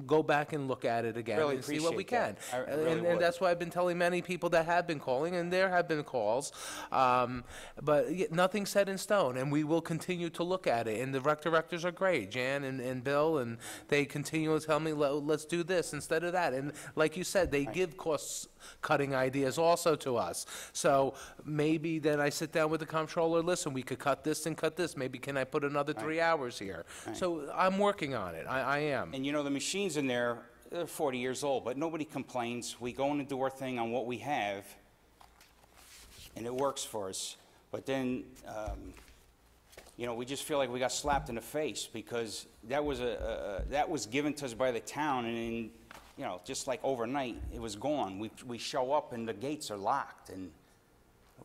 go back and look at it again Really and see what we appreciate can. that. I really And would. that's why I've been telling many people that have been calling, and there have been calls. But nothing's set in stone, and we will continue to look at it. And the rec directors are great, Jan and Bill, and they continue to tell me, let's do this instead of that. And like you said, they give cost-cutting ideas also to us. So maybe then I sit down with the comptroller, listen, we could cut this and cut this. Maybe can I put another 3 hours here? So I'm working on it. I am. And the machines in there, they're 40 years old, but nobody complains. We go in and do our thing on what we have, and it works for us. But then, we just feel like we got slapped in the face because that was given to us by the town, and just like overnight, it was gone. We show up and the gates are locked, and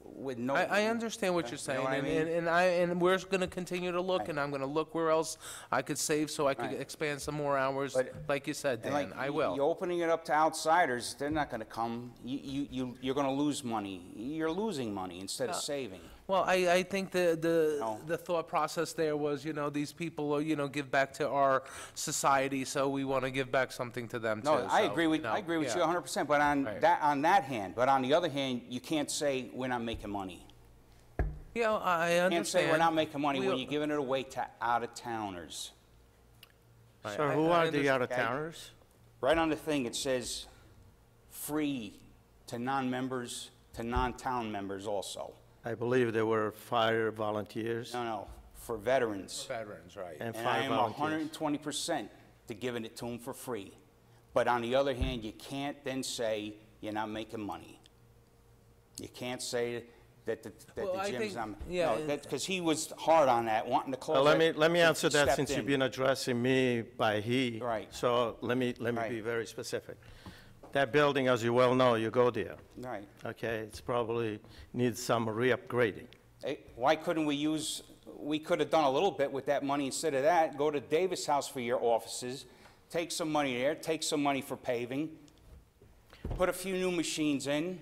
with no. I understand what you're saying, what I mean? and we're going to continue to look, and I'm going to look where else I could save so I could expand some more hours, like you said, Dan. I will. You're opening it up to outsiders. They're not going to come. You're going to lose money. You're losing money instead of saving. Well, I think the thought process there was, these people, give back to our society, so we want to give back something to them too. No, I So, agree with you 100%. But on that hand, but on the other hand, you can't say we're not making money. I understand. You can't say we're not making money when you're giving it away to out-of-towners. So who are the out-of-towners? Right on the thing, it says free to non-members, to non-town members also. I believe there were fire volunteers. No, for veterans. Veterans, right. And And fire I am volunteers. 120% to giving it to them for free. But on the other hand, you can't then say you're not making money. You can't say that the gym's not, because he was hard on that, wanting to close Well, it. let me answer that Stepped since in. you've been addressing me by he. Right. So let me Right. be very specific. That building, as you well know, you go there. Right. Okay, it's probably needs some re-upgrading. Hey, why couldn't we could have done a little bit with that money instead of that, go to Davis House for your offices, take some money there, take some money for paving, put a few new machines in.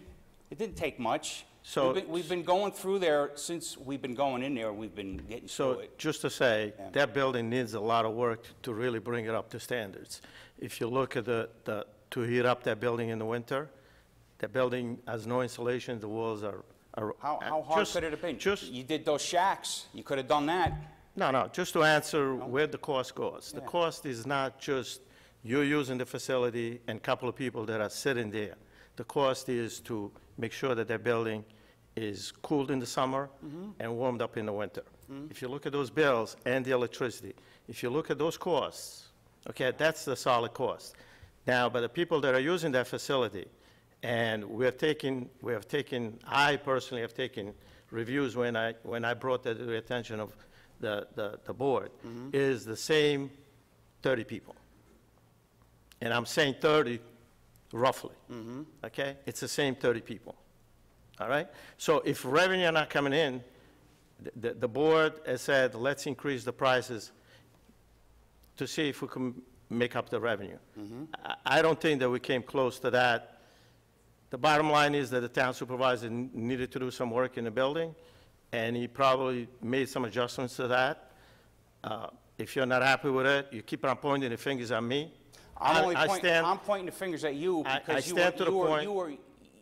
It didn't take much. So- We've been going through there, since we've been going in there, we've been getting through So it. just to say, that building needs a lot of work to really bring it up to standards. If you look at to heat up that building in the winter, that building has no insulation, the walls are. How hard could it have been? You did those shacks, you could have done that. No, just to answer where the cost goes. The Yeah. cost is not just you using the facility and a couple of people that are sitting there. The cost is to make sure that that building is cooled in the summer and warmed up in the winter. If you look at those bills and the electricity, if you look at those costs, okay, that's the solid cost. Now, but the people that are using that facility, and I personally have taken reviews when I brought that to the attention of the board, is the same 30 people. And I'm saying 30 roughly, okay? It's the same 30 people, all right? So if revenue are not coming in, the board has said, let's increase the prices to see if we can make up the revenue. I don't think that we came close to that. The bottom line is that the town supervisor needed to do some work in the building, and he probably made some adjustments to that. If you're not happy with it, you keep on pointing the fingers at me. I'm pointing the fingers at you because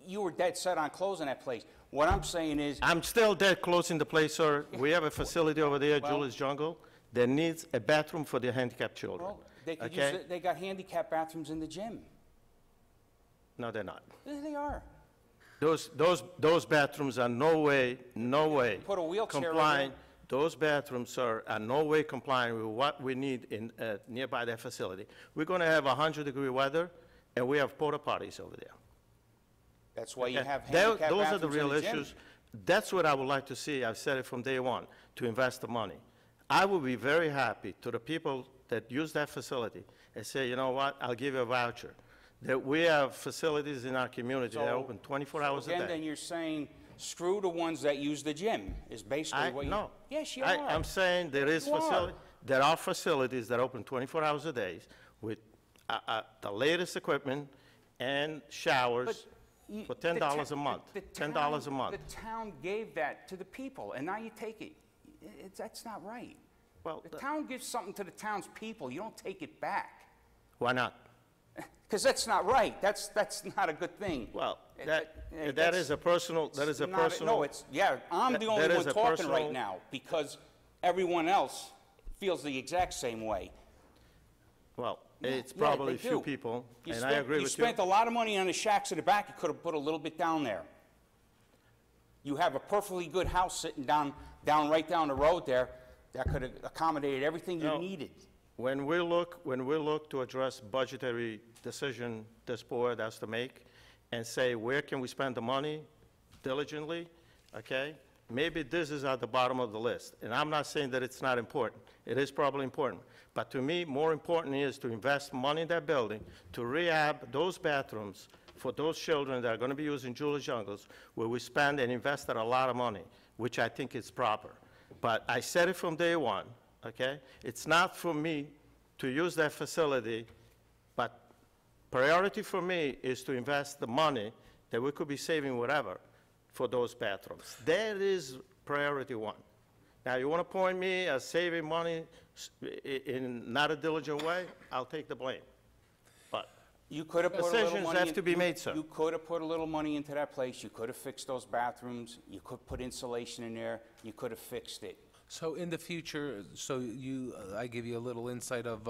you were dead set on closing that place. What I'm saying is... I'm still dead closing the place, sir. We have a facility over there, Well- Julius Jungle, that needs a bathroom for the handicapped children. Well, they could Okay? use they got handicap bathrooms in the gym. No, they're not. Yeah, they are. Those bathrooms are no way Put a wheelchair in compliant. Those bathrooms are no way compliant with what we need in nearby that facility. We're going to have 100-degree weather, and we have porta potties over there. That's why you Okay? have handicap Those are the bathrooms in real the gym. issues. That's what I would like to see. I've said it from day one, to invest the money. I would be very happy to the people that use that facility and say, you know what, I'll give you a voucher. That we have facilities in our community that are open 24 hours a Again, day. then you're saying, screw the ones that use the gym, is basically what you... No. Yes, you are. I'm saying there are facilities that open 24 hours a day with the latest equipment and showers for $10 a month. $10 a month. The town gave that to the people, and now you take it. That's not right. Well, the town gives something to the townspeople. You don't take it back. Why not? Because that's not right. That's not a good thing. Well, that is a personal, No, it's, yeah, I'm the only one talking right now, because everyone else feels the exact same way. Well, it's Yeah, probably a they few do. people, You and I spent- agree with you. You spent a lot of money on the shacks in the back. You could have put a little bit down there. You have a perfectly good house sitting right down the road there that could have accommodated everything you needed. When we look to address budgetary decision this board has to make and say, where can we spend the money diligently, okay? Maybe this is at the bottom of the list. And I'm not saying that it's not important. It is probably important. But to me, more important is to invest money in that building, to rehab those bathrooms for those children that are going to be using Julius Jungles, where we spend and invested a lot of money, which I think is proper. But I said it from day one, okay? It's not for me to use that facility, but priority for me is to invest the money that we could be saving whatever for those bathrooms. That is priority one. Now, you want to point me as saving money in not a diligent way, I'll take the blame. But You could have put a little decisions money... have to be made, sir. You could have put a little money into that place. You could have fixed those bathrooms. You could put insulation in there. You could have fixed it. So in the future, I give you a little insight of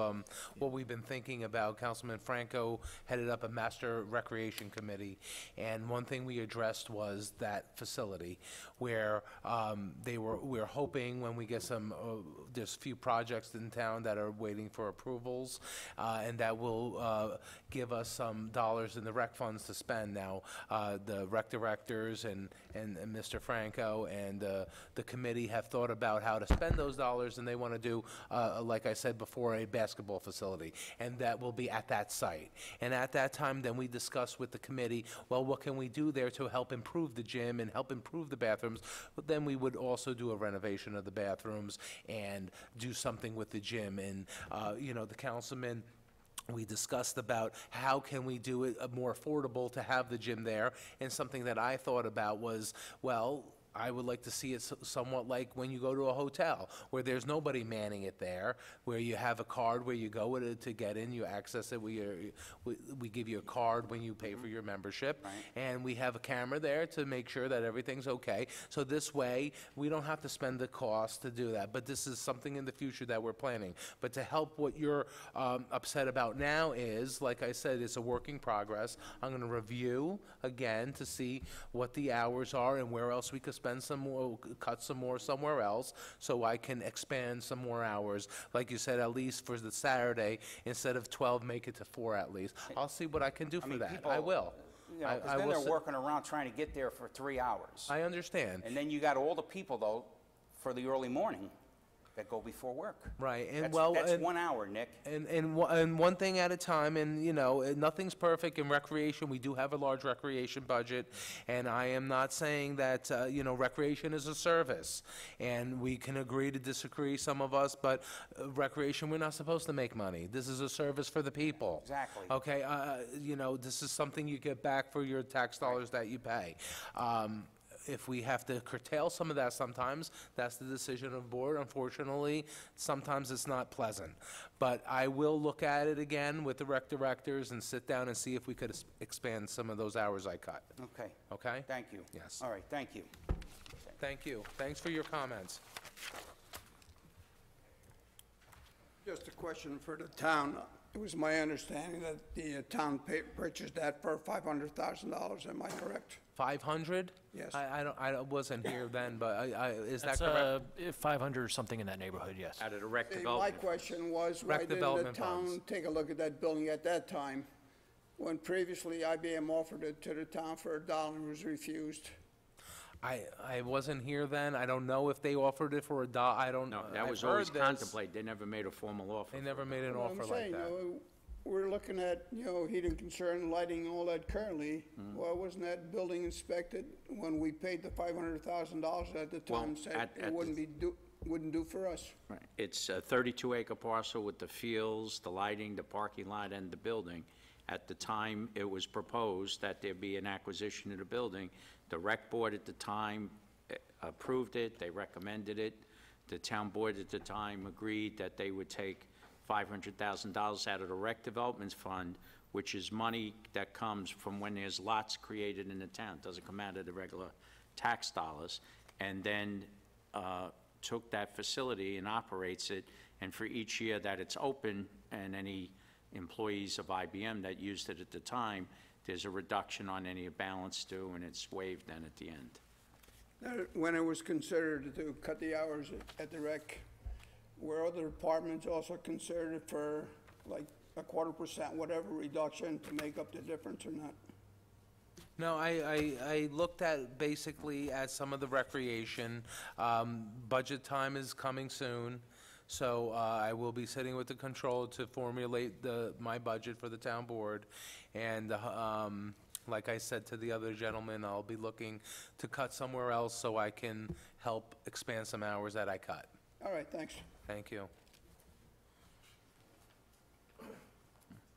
what we've been thinking about. Councilman Franco headed up a master recreation committee, and one thing we addressed was that facility where we're hoping when we get there's a few projects in town that are waiting for approvals, and that will give us some dollars in the rec funds to spend. Now, the rec directors and Mr. Franco and the committee have thought about how to spend those dollars, and they want to do, like I said before, a basketball facility, and that will be at that site. And at that time, then we discuss with the committee, well, what can we do there to help improve the gym and help improve the bathrooms? But then we would also do a renovation of the bathrooms and do something with the gym. And, the councilman, we discussed about how can we do it more affordable to have the gym there, and something that I thought about was, well, I would like to see it somewhat like when you go to a hotel, where there's nobody manning it there, where you have a card where you go with it to get in, you access it, we give you a card when you pay for your membership, and we have a camera there to make sure that everything's okay. So this way, we don't have to spend the cost to do that, but this is something in the future that we're planning. But to help what you're upset about now is, like I said, it's a work in progress. I'm going to review again to see what the hours are and where else we could spend some more, cut some more somewhere else, so I can expand some more hours. Like you said, at least for the Saturday, instead of 12, make it to 4 at least. I'll see what I can do for that. I will. You know, 'cause I then will they're sit- working around trying to get there for 3 hours. I understand. And then you got all the people, though, for the early morning that go before work. Right, and That's- well, That's and- 1 hour, Nick. And one thing at a time, and, you know, nothing's perfect in recreation. We do have a large recreation budget, and I am not saying that, you know, recreation is a service, and we can agree to disagree, some of us, but recreation, we're not supposed to make money. This is a service for the people. Exactly. Okay, you know, this is something you get back for your tax dollars that you pay. If we have to curtail some of that sometimes, that's the decision of the board. Unfortunately, sometimes it's not pleasant. But I will look at it again with the rec directors and sit down and see if we could expand some of those hours I cut. Okay. Okay? Thank you. Yes. All right, thank you. Thank you. Thanks for your comments. Just a question for the town. It was my understanding that the town purchased that for $500,000. Am I correct? 500? Yes. I wasn't here then, but is that That's correct? 500 or something in that neighborhood, yes. Out of the rec My development. question was, why Rec didn't the development town funds. take a look at that building at that time, when previously IBM offered it to the town for $1 and was refused? I wasn't here then. I don't know if they offered it for $1. I don't know. No, that was always contemplated. They never made a formal offer. They never made an Well, offer I'm like saying, that. we're looking at, heating concern, lighting, all that currently. Well, wasn't that building inspected when we paid the $500,000 at the Well, time, said at it the- wouldn't do for us? Right. It's a 32-acre parcel with the fields, the lighting, the parking lot, and the building. At the time, it was proposed that there be an acquisition of the building. The rec board at the time approved it, they recommended it. The town board at the time agreed that they would take $500,000 out of the rec development fund, which is money that comes from when there's lots created in the town. It doesn't come out of the regular tax dollars. And then took that facility and operates it, and for each year that it's open, and any employees of IBM that used it at the time, there's a reduction on any balance due, and it's waived then at the end. Now, when it was considered to cut the hours at the rec, were other departments also considered for like a 1/4%, whatever reduction to make up the difference or not? No, I looked at, basically, at some of the recreation. Budget time is coming soon, so I will be sitting with the controller to formulate my budget for the town board. And like I said to the other gentleman, I'll be looking to cut somewhere else so I can help expand some hours that I cut. All right, thanks. Thank you.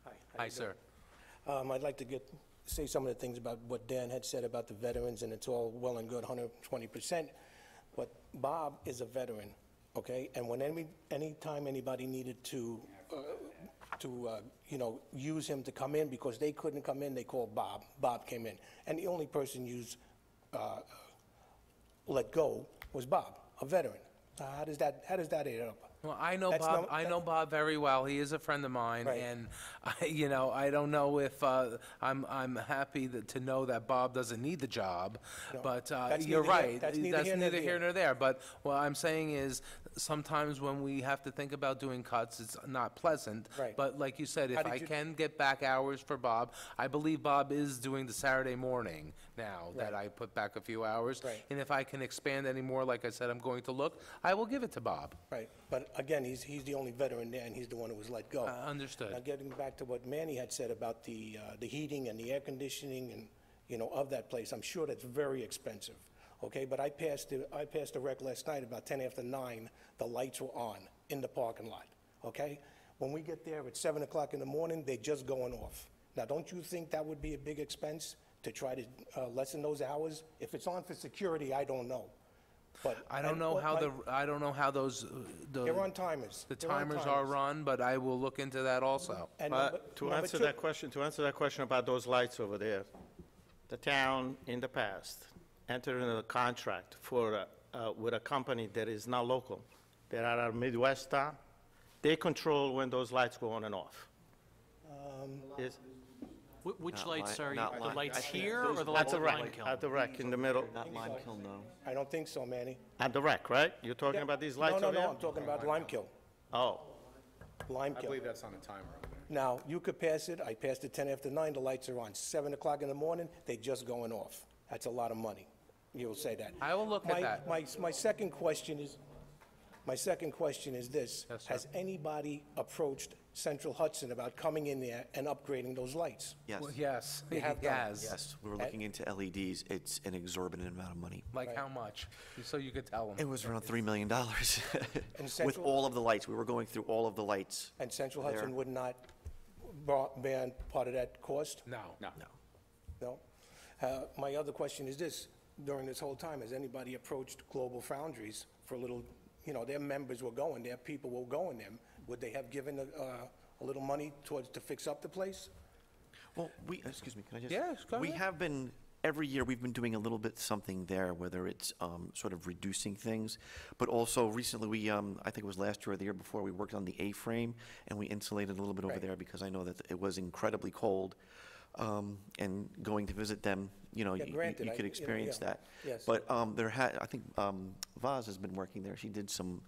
Hi. Hi, sir. I'd like to say some of the things about what Dan had said about the veterans, and it's all well and good, 120%, but Bob is a veteran, okay? And when anytime anybody needed to use him to come in because they couldn't come in, they called Bob. Bob came in. And the only person used let go was Bob, a veteran. How does that add up? Well, I know That's Bob. not- I know Bob very well. He is a friend of mine, Right. and I don't know if I'm happy to know that Bob doesn't need the job. No, But that's you're neither here- right. that's neither here nor neither here there. nor there. But what I'm saying is, sometimes when we have to think about doing cuts, it's not pleasant. Right. But like you said, How if did I you- can get back hours for Bob, I believe Bob is doing the Saturday morning now that I put back a few hours. Right. And if I can expand any more, like I said, I'm going to look. I will give it to Bob. Right, but again, he's the only veteran there, and he's the one who was let go. Understood. Now, getting back to what Manny had said about the heating and the air conditioning and, of that place, I'm sure that's very expensive, okay? But I passed the rec last night about 10 after 9, the lights were on in the parking lot, okay? When we get there at 7 o'clock in the morning, they're just going off. Now, don't you think that would be a big expense to try to lessen those hours? If it's on for security, I don't know. But I don't know how those, They're on timers. the They're on timers are timers. run, but I will look into that also. And But to answer that question about those lights over there, the town in the past entered into a contract for, with a company that is not local. They are a Midwest town. They control when those lights go on and off. Is- Which Not lights Lime- are, not the Lime- lights I think here those or the are- lights At at the Lime wreck, Kiln? at the wreck in the middle. Not Lime Kiln, no. I don't think so, Manny. At the wreck, right? You're talking about these lights over No, here? I'm talking about Lime Kiln. Oh, Lime I Kiln. believe that's on a timer over there. Now, you could pass it, I passed it 10 after 9, the lights are on. 7 o'clock in the morning, they just going off. That's a lot of money. You'll say that. I will look at that. My second question is this. Yes, sir. Has anybody approached Central Hudson about coming in there and upgrading those lights? Yes. Well, yes, You have he done. has. Yes, we were looking into LEDs. It's an exorbitant amount of money. Like how much? So you could tell It them. was around $3 million with Central- all of the lights. We were going through all of the lights. And Central there. Hudson would not bear part of that cost? No. No. No? My other question is this, during this whole time, has anybody approached Global Foundries for a little, their members were going there, people were going there, would they have given a little money to fix up the place? Well, excuse me, can I just? Yes, go We ahead. have been, every year, we've been doing a little bit something there, whether it's sort of reducing things, but also recently, we, I think it was last year or the year before, we worked on the A-frame, and we insulated a little bit over Right. there because I know that it was incredibly cold. And going to visit them, Yeah, you granted, could experience yeah. that. Yes. But I think Vaz has been working there. She did some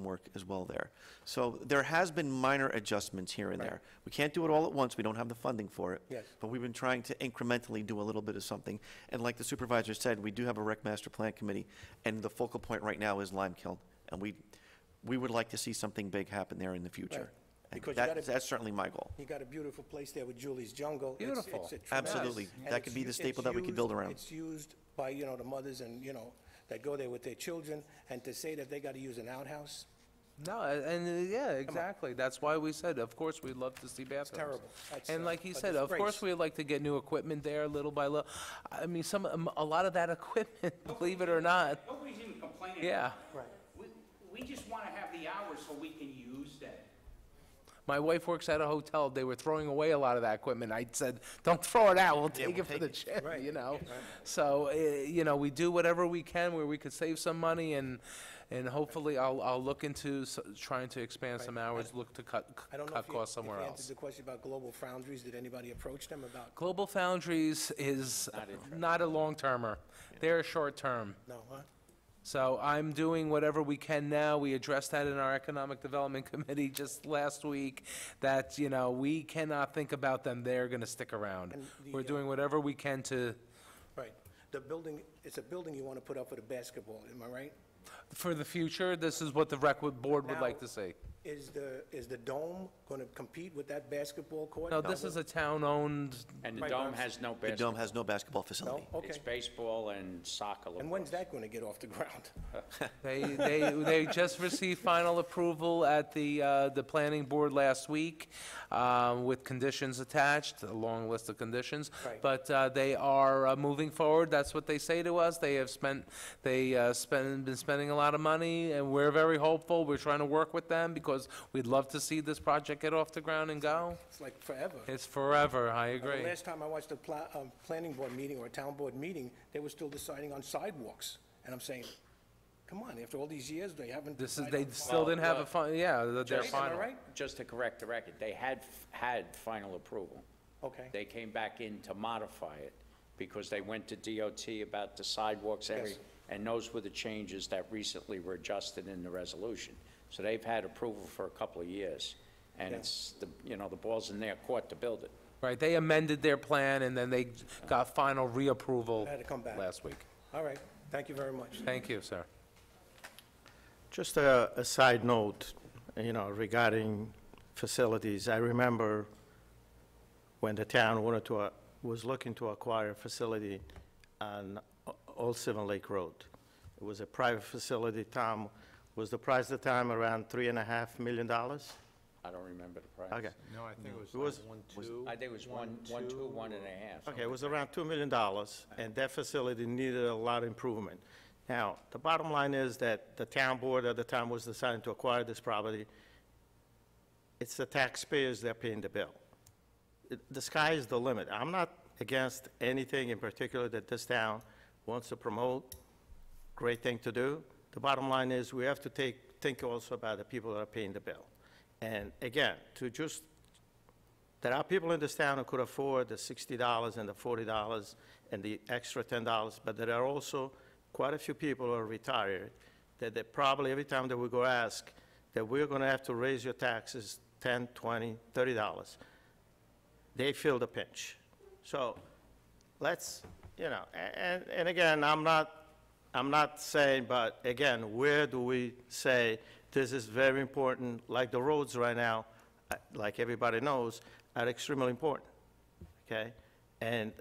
work as well there. So there has been minor adjustments here and Right. there. We can't do it all at once. We don't have the funding for it. Yes. But we've been trying to incrementally do a little bit of something. And like the supervisor said, we do have a rec master plan committee, and the focal point right now is Lime Kiln. And we would like to see something big happen there in the future. Right. And Because you gotta- that's certainly my goal. You got a beautiful place there with Julie's Jungle. Beautiful. It's a tremendous- Absolutely. and That it's could be the u- staple it's that we could build used- around. It's used by, the mothers and, that go there with their children, and to say that they got to use an outhouse, No, yeah, exactly. That's why we said, of course, we'd love to see bathrooms. terrible. That's, And like he a said, of course, disgrace. we'd like to get new equipment there little by little. I mean, a lot of that equipment, believe it or not, Nobody's even complaining. yeah. We just want to have the hours so we can use them. My wife works at a hotel. They were throwing away a lot of that equipment. I said, don't throw it out. We'll take it for the gym, So, we do whatever we can where we could save some money, and hopefully I'll look into trying to expand some hours, look to cut I don't know cut if you costs somewhere answered else. the question about Global Foundries. Did anybody approach them about? Global Foundries is not a long-termer. They're a short-term. No, huh? So I'm doing whatever we can now. We addressed that in our Economic Development Committee just last week, that, we cannot think about them. They're going to stick around. And We're doing whatever we can to, Right. The building, it's a building you want to put up for the basketball, am I right? for the future, this is what the rec board would Now- like to see. Is the dome going to compete with that basketball court? No, this is a town-owned, And the Right, dome I'm- has no The basketball. dome has no basketball facility. No? Okay. It's baseball and soccer. And when's that going to get off the ground? they just received final approval at the planning board last week, with conditions attached, a long list of conditions. Right. But they are moving forward. That's what they say to us. They have been spending a lot of money, and we're very hopeful. We're trying to work with them because we'd love to see this project get off the ground and go. It's like forever. It's forever, I The agree. last time I watched a planning board meeting or a town board meeting, they were still deciding on sidewalks. And I'm saying, come on, after all these years, they haven't decided. They on still didn't have a their Just- final. Just to correct the record, they had final approval. Okay. They came back in to modify it because they went to DOT about the sidewalks, Yes. and those were the changes that recently were adjusted in the resolution. So they've had approval for a couple of years, and Yeah. it's, the ball's in their court to build it. Right, they amended their plan, and then they got final reapproval Had to come back. last week. All right, thank you very much. Thank you, sir. just a side note, regarding facilities. I remember when the town was looking to acquire a facility on Old Sylvan Lake Road. It was a private facility. Tom, was the price at the time around $3.5 million? I don't remember the price. Okay. No, I think it It was was- like 1.2. I think it was one, 1.5. Okay, it was around $2 million, and that facility needed a lot of improvement. Now, the bottom line is that the town board at the time was deciding to acquire this property. It's the taxpayers that are paying the bill. The sky is the limit. I'm not against anything in particular that this town wants to promote. Great thing to do. The bottom line is we have to think also about the people that are paying the bill. And again, there are people in this town who could afford the $60 and the $40 and the extra $10, but there are also quite a few people who are retired that they probably every time that we go ask that we're going to have to raise your taxes $10, $20, $30, they feel the pinch. So let's, and again, I'm not saying, but again, where do we say this is very important, like the roads right now, like everybody knows, are extremely important, okay? And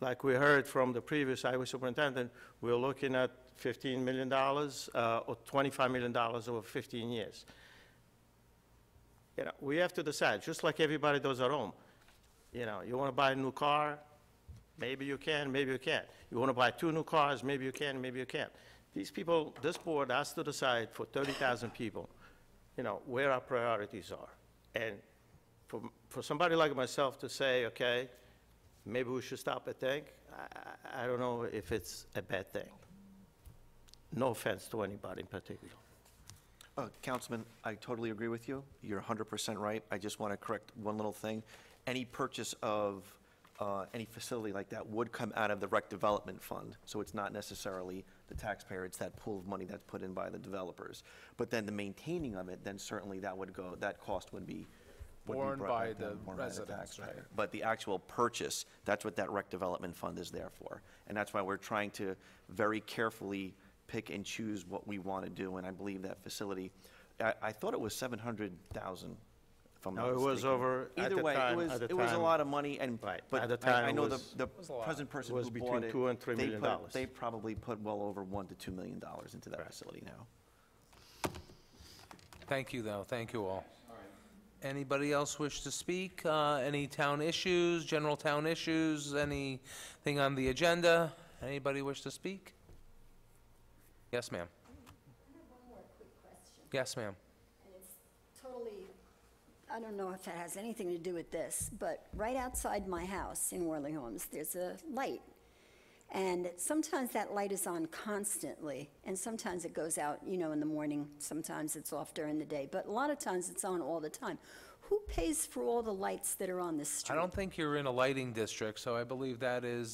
like we heard from the previous highway superintendent, we're looking at $15 million or $25 million over 15 years. We have to decide, just like everybody does at home. You want to buy a new car, maybe you can, maybe you can't. You want to buy 2 new cars, maybe you can, maybe you can't. These people, this board has to decide for 30,000 people, where our priorities are. And for somebody like myself to say, okay, maybe we should stop and think, I don't know if it's a bad thing. No offense to anybody in particular. Councilman, I totally agree with you. You're 100% right. I just want to correct one little thing. Any purchase of any facility like that would come out of the rec development fund. So it's not necessarily the taxpayer, it's that pool of money that's put in by the developers. But then the maintaining of it, then certainly that would go, that cost would be Borne brought by back down, the borne by residents, taxpayer. right. But the actual purchase, that's what that rec development fund is there for. And that's why we're trying to very carefully pick and choose what we want to do. And I believe that facility, I thought it was 700,000. No, it was over, at Either the way, time, it was a lot of money, and, Right. but At the time, I it know was- the was a lot. present person It was who between bought it. $2 and $3 they million. They probably put well over $1 to $2 million into that facility now. Thank you, though. Thank you all. Anybody else wish to speak? Any town issues, general town issues, anything on the agenda? Anybody wish to speak? Yes, ma'am. Yes, ma'am. And it's totally, I don't know if it has anything to do with this, but right outside my house in Worley Homes, there's a light. And sometimes that light is on constantly, and sometimes it goes out, in the morning, sometimes it's off during the day, but a lot of times it's on all the time. Who pays for all the lights that are on the street? I don't think you're in a lighting district, so I believe that is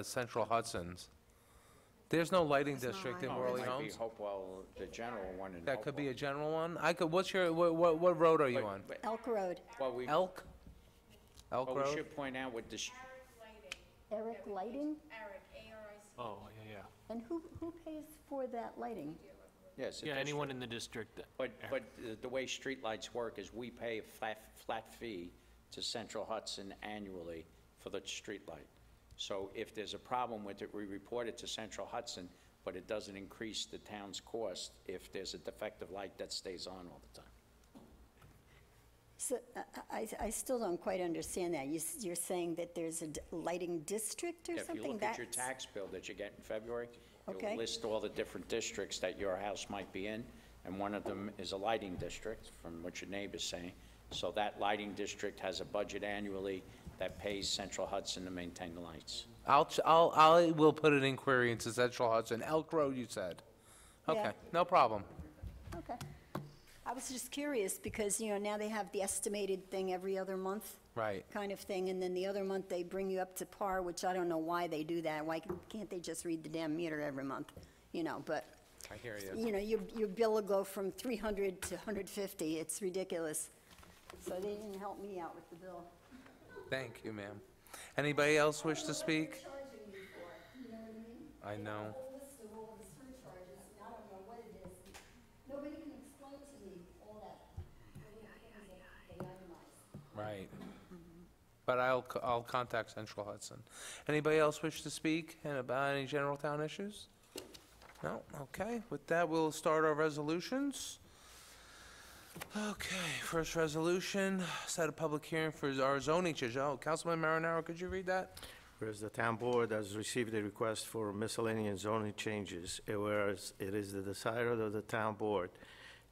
Central Hudson's. There's no lighting district in Oh, Worley it might be Homes? Hopewell, the general one in That could be a Hopewell. general one? What's your, what road are you on? Elk Road. Well, we, Elk? Elk well, we Road? should point out with the, Eric Lighting? Oh, yeah. And who pays for that lighting? yes. the Yeah, anyone district. in the district. But the way streetlights work is we pay a flat fee to Central Hudson annually for the streetlight. So if there's a problem with it, we report it to Central Hudson, but it doesn't increase the town's cost if there's a defective light that stays on all the time. So I still don't quite understand that. You're saying that there's a lighting district or If you something? look at your tax bill that you get in February, it Okay. will list all the different districts that your house might be in, and one of them is a lighting district, from what your neighbor's saying. So that lighting district has a budget annually that pays Central Hudson to maintain the lights. I will put an inquiry into Central Hudson. Elk Road, you said? Okay, Yeah. no problem. Okay. I was just curious because, now they have the estimated thing every other month. Right. Kind of thing, and then the other month they bring you up to par, which I don't know why they do that. Why can't they just read the damn meter every month? But, I hear you. your bill will go from 300 to 150. It's ridiculous. So they didn't help me out with the bill. Thank you, ma'am. Anybody else wish to speak? I know. Nobody can explain to me all that. Right. But I'll contact Central Hudson. Anybody else wish to speak about any general town issues? No? Okay. With that, we'll start our resolutions. Okay, first resolution, set a public hearing for our zoning change. Oh, Councilman Marinaro, could you read that? Whereas the town board has received a request for miscellaneous zoning changes, and whereas it is the desire of the town board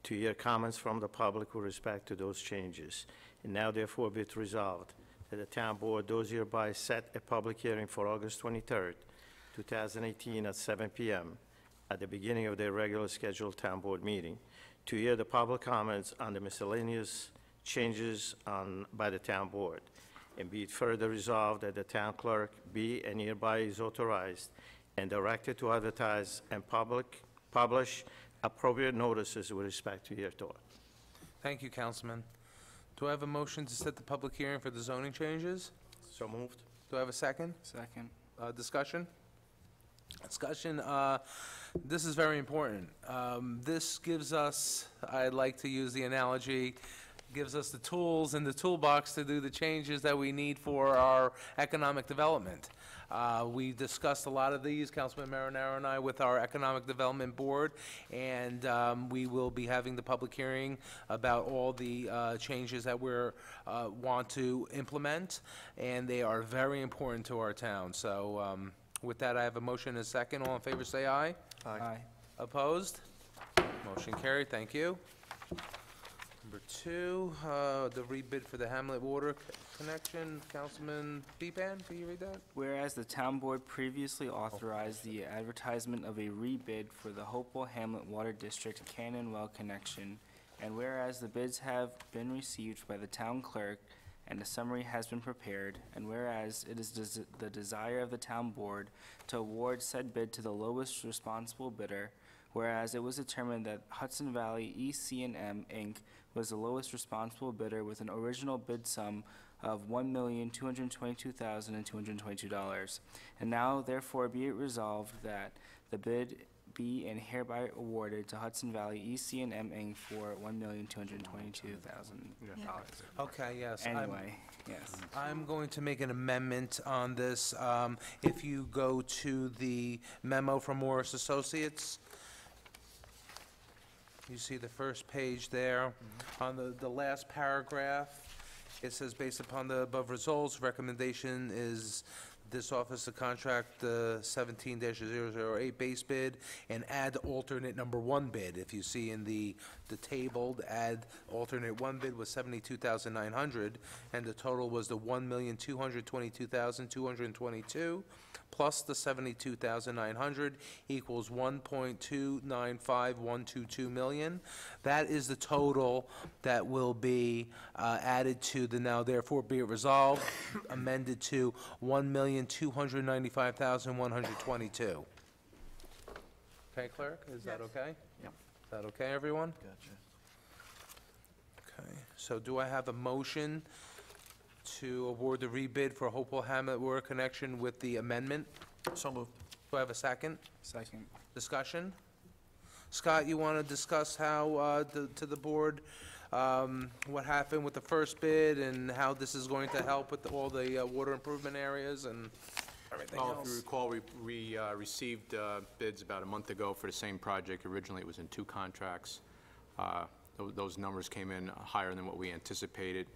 to hear comments from the public with respect to those changes, and now therefore be it resolved that the town board does hereby set a public hearing for August 23rd, 2018 at 7 p.m. at the beginning of their regular scheduled town board meeting to hear the public comments on the miscellaneous changes by the town board. And be it further resolved that the town clerk be and hereby is authorized and directed to advertise and publish appropriate notices with respect to hereto. Thank you, Councilman. Do I have a motion to set the public hearing for the zoning changes? So moved. Do I have a second? Second. Discussion? Discussion, this is very important. This gives us, I'd like to use the analogy, gives us the tools in the toolbox to do the changes that we need for our economic development. We discussed a lot of these, Councilman Marinaro and I, with our Economic Development Board, and we will be having the public hearing about all the changes that we're want to implement, and they are very important to our town. So with that, I have a motion and a second. All in favor, say aye. Aye. Opposed? Motion carried, thank you. Number two, the rebid for the Hamlet Water Connection. Councilman Pepan, can you read that? Whereas the town board previously authorized the advertisement of a rebid for the Hopewell Hamlet Water District Cannon Well connection, and whereas the bids have been received by the town clerk and a summary has been prepared, and whereas it is the desire of the town board to award said bid to the lowest responsible bidder, whereas it was determined that Hudson Valley EC&M Inc. was the lowest responsible bidder with an original bid sum of $1,222,222. And now therefore be it resolved that the bid be and hereby awarded to Hudson Valley EC&M Inc. for $1,222,000. Okay, yes. Anyway, yes. I'm going to make an amendment on this. If you go to the memo from Morris Associates, you see the first page there. On the last paragraph, it says, based upon the above results, recommendation is this office to contract the 17-008 base bid and add alternate number one bid. If you see in the table, add alternate one bid was $72,900, and the total was the $1,222,222 plus the $72,900 equals $1.295122 million. That is the total that will be added to the now therefore be it resolved, amended to $1,295,122. Okay, clerk, is that okay? Yep. Is that okay, everyone? Gotcha. Okay, so do I have a motion to award the rebid for Hopewell Hamlet Water Connection with the amendment? So moved. Do I have a second? Second. Discussion? Scott, you want to discuss how, to the board, what happened with the first bid and how this is going to help with all the water improvement areas and everything Well, if you else? recall, we received bids about a month ago for the same project. Originally, it was in 2 contracts. Those numbers came in higher than what we anticipated.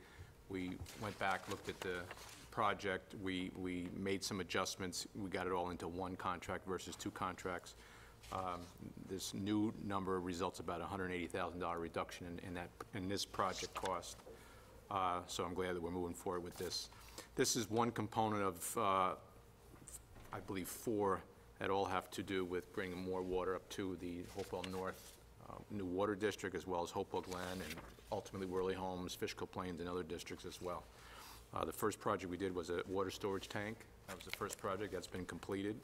We went back, looked at the project, we made some adjustments, we got it all into 1 contract versus 2 contracts. This new number results about $180,000 reduction in this project cost. So I'm glad that we're moving forward with this. This is one component of, I believe, 4 that all have to do with bringing more water up to the Hopewell North new water district, as well as Hopewell Glen, and ultimately Worley Homes, Fishkill Plains, and other districts as well. The first project we did was a water storage tank. That was the first project that's been completed.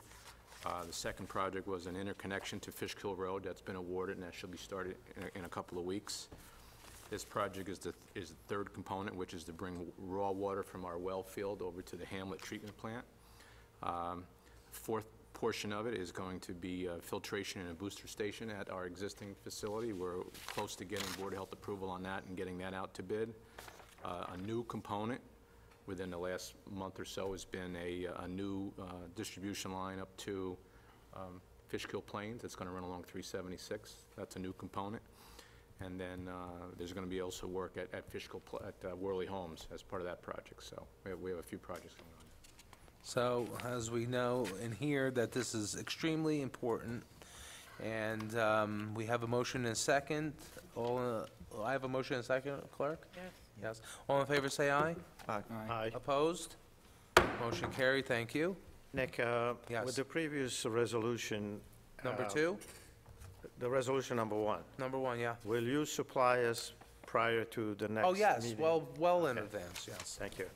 The second project was an interconnection to Fishkill Road that's been awarded, and that should be started in a couple of weeks. This project is the third component, which is to bring raw water from our well field over to the Hamlet treatment plant. Fourth portion of it is going to be filtration and a booster station at our existing facility. We're close to getting Board of Health approval on that and getting that out to bid. A new component within the last month or so has been a new distribution line up to Fishkill Plains. It's going to run along 376. That's a new component. And then there's going to be also work at Worley Homes as part of that project. So we have a few projects going on. So, as we know in here, that this is extremely important, and we have a motion and a second. I have a motion and a second, clerk? Yes. All in favor, say aye. Aye. Opposed? Motion carried, thank you. Nick, Yes. with the previous resolution. Number 2? The resolution number 1. Number 1, yeah. Will you supply us prior to the next Oh, meeting? yes, well in advance, yes. Thank you.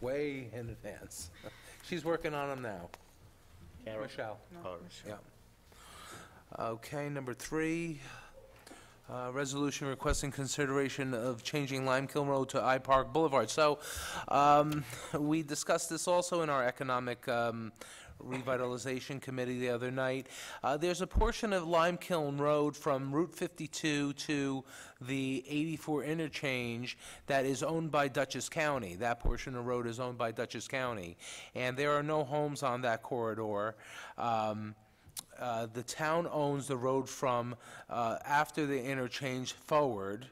Way in advance. She's working on them now. Michelle. Yeah. Okay, number 3, resolution requesting consideration of changing Limekiln Road to I Park Boulevard. So, we discussed this also in our Economic Revitalization Committee the other night. There's a portion of Limekiln Road from Route 52 to the 84 interchange that is owned by Dutchess County. That portion of road is owned by Dutchess County, and there are no homes on that corridor. The town owns the road from after the interchange forward,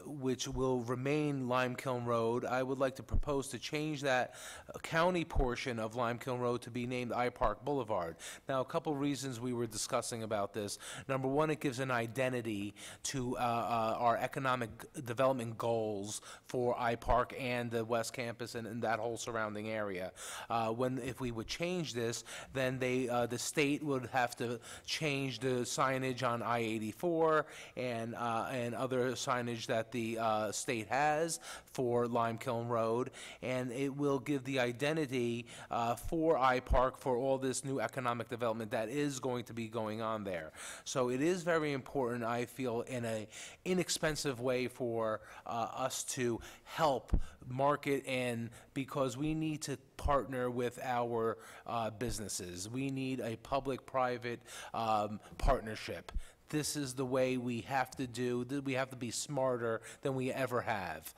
which will remain Limekiln Road. I would like to propose to change that county portion of Limekiln Road to be named I Park Boulevard. Now, a couple reasons we were discussing about this. Number one, it gives an identity to our economic development goals for I Park and the West Campus and that whole surrounding area. If we would change this, then the state would have to change the signage on I-84 and other signage that the state has for Limekiln Road, and it will give the identity for I-Park for all this new economic development that is going to be going on there. So it is very important, I feel, in an inexpensive way for us to help market in, because we need to partner with our businesses. We need a public-private partnership. This is the way we have to do. We have to be smarter than we ever have.